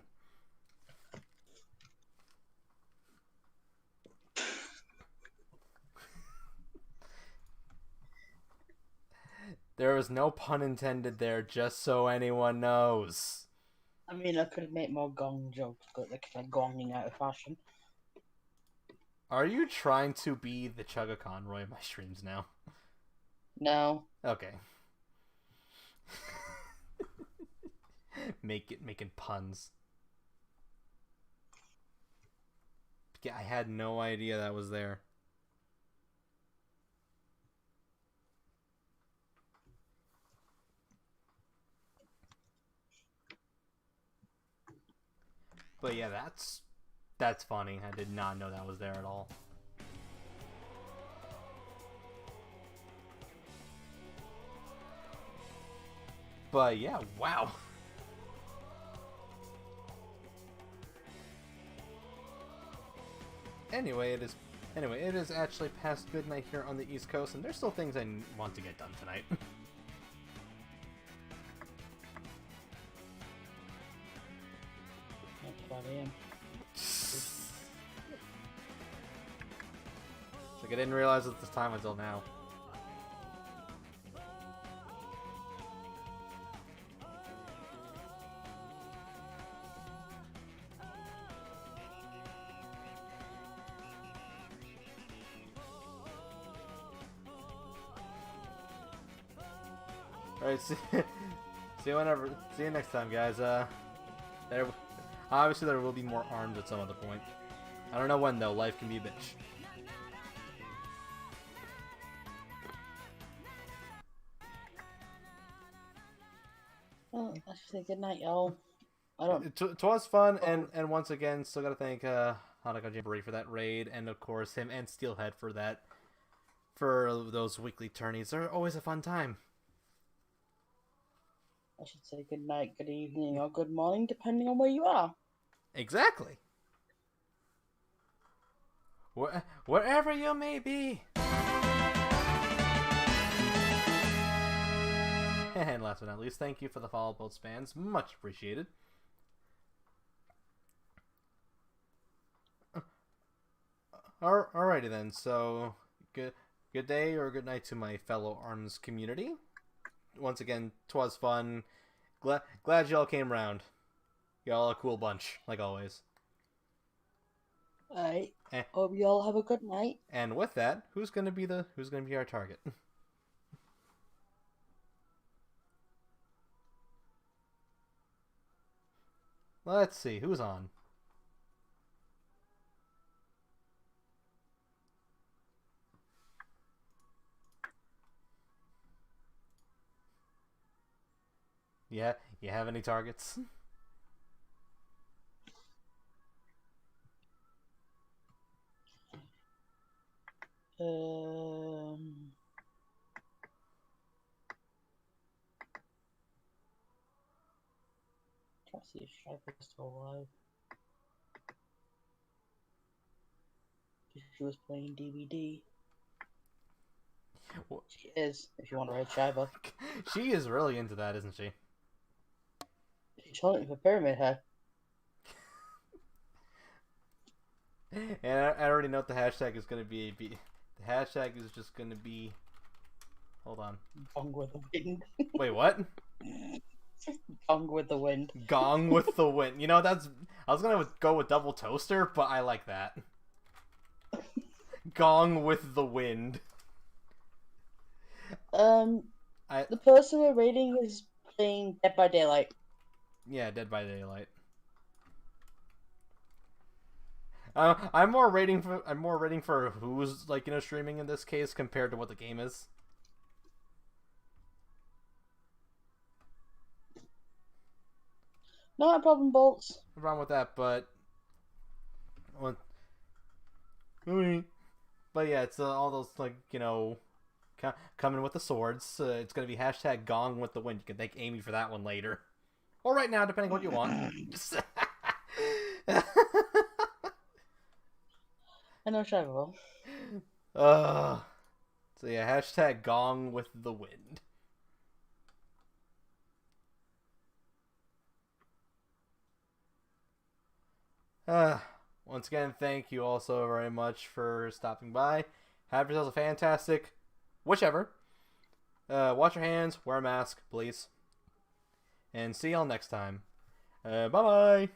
There was no pun intended there, just so anyone knows. I mean, I could make more gong jokes, but they're kind of gonging out of fashion. Are you trying to be the Chugga Conroy of my streams now? No. Okay. Making puns. Yeah, I had no idea that was there. But yeah, that's funny. I did not know that was there at all. But yeah, wow. Anyway, it is actually past midnight here on the East Coast, and there's still things I want to get done tonight. That's 5 AM. Like I didn't realize at this time until now. Alright, see you next time, guys. There, obviously there will be more arms at some other point. I don't know when though. Life can be a bitch. Well, I should say good night, y'all. I don't. It was fun, and once again, still gotta thank Hanaka Jamboree for that raid, and of course him and Steelhead for that, for those weekly tourneys. They're always a fun time. I should say good night, good evening, or good morning, depending on where you are. Exactly. Wherever you may be. And last but not least, thank you for the follow both spans. Much appreciated. Alrighty then, so good day or good night to my fellow ARMS community. Once again, 'twas fun. Glad y'all came around. Y'all a cool bunch, like always. Alright. Hope you all have a good night. And with that, who's gonna be our target? Let's see, who's on? Yeah, you have any targets? Can't see if Striker's still alive. She was playing DVD. Well, She is, if you want to ride Shiva. she is really into that, isn't she? She's hunting for Pyramid Head. And I already know what the hashtag is going to be. The hashtag is just going to be... Hold on. Gong with the wind. Wait, what? Gong with the wind. Gong with the wind. You know, that's... I was going to go with double toaster, but I like that. Gong with the wind. The person we're rating is playing Dead by Daylight. Yeah, Dead by Daylight. I'm more rating for who's like streaming in this case compared to what the game is. Not a problem, Bolts. No problem with that, but yeah, it's all those coming with the swords. It's gonna be hashtag Gong with the wind. You can thank Amy for that one later, or right now, depending on what you want. I know Shiva will. So yeah, hashtag Gong with the wind. Once again, thank you all so very much for stopping by. Have yourselves a fantastic whichever. Wash your hands, wear a mask, please. And see y'all next time. Bye-bye.